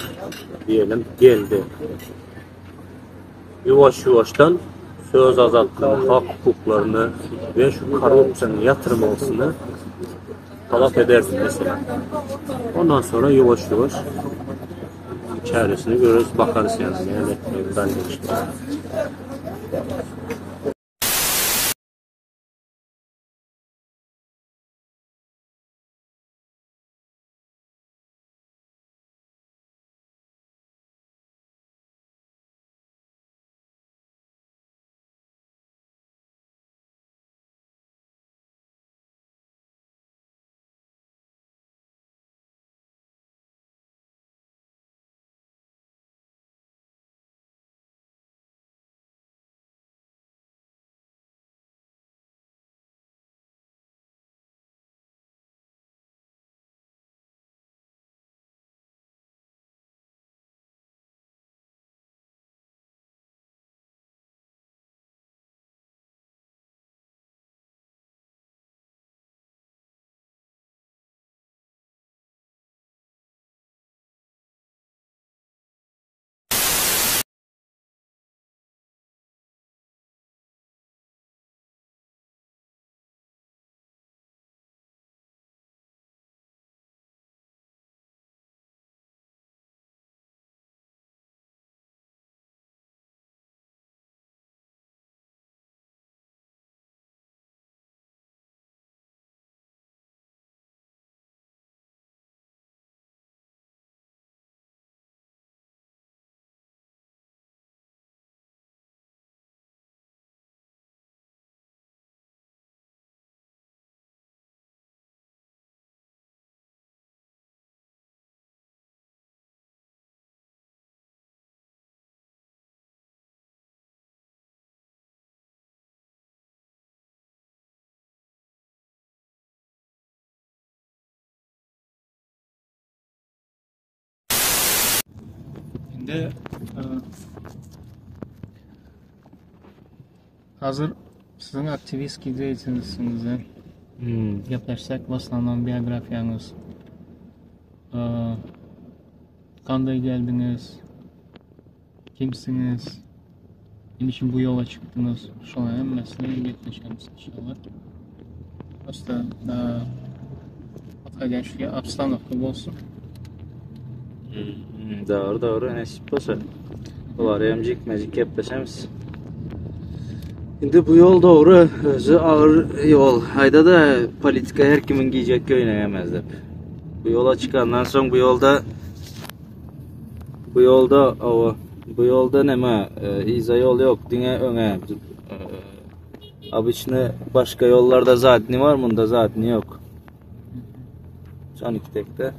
diyelim geldi. Yavaş yavaştan söz azatlığı, hak hukuklarını ve şu korrupsiyanın yatırılmasını talep edersin mesela. Ondan sonra yavaş yavaş çaresini görürüz, bakarız yani. Ben de işte. Indi hazır sizin aktivist gideceksiniz. Yaplaşsak başlanan biyografiyanız. Kanday geldiniz? Kimsiniz? Niçin bu yola çıktınız? Şu an emmesine yetişeceğiz inşallah. Aslında arkadaşlar обстановка olsun. Doğru, nasip olsa. Olar emcik yaplaşamız. Şimdi bu yol doğru, özü ağır yol. Hayda da politika her kimin giyecek oynayamaz hep. Bu yola çıkandan sonra bu yolda neme iza yol yok, dine öne. Abişne başka yollarda zaten var, bunda zaten yok. Son iki tekte.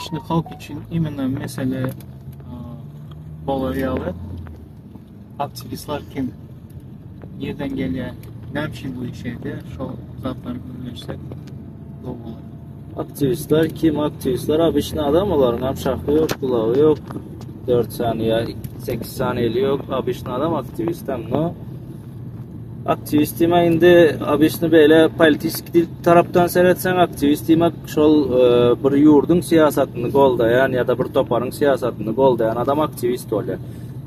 Şimdi halk için imенно mesele Bolivyalı aktivistler kim? Nereden geliyor? Ne için bu işeydi? Şu zatları birleşsek doğru olur. Aktivistler kim? Aktivistler abişne adam olar. Namşakı yok, kulağı yok. 4 saniye, 8 saniyeli yok. Abişne adam aktivistem no. Aktivistime indi abişni böyle politik taraftan seyretsen aktivistime şol bir yurdun siyasatını goldayan ya da bir toparın siyasatını goldayan adam aktivist oluyor.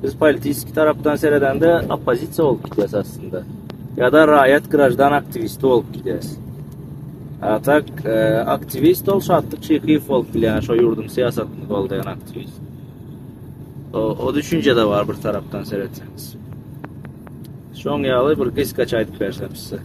Biz politik taraftan seyredende opozisiya olup gidiyoruz aslında. Ya da rakyat grajdan aktivisti olup gidiyoruz. Atak aktivist ol şatlık şeyhif olup bilen şu yurdun siyasatını goldayan aktivist. O düşünce de var bir taraftan seyretseniz. Şu an yağlı bir kıskaç aydık versem size.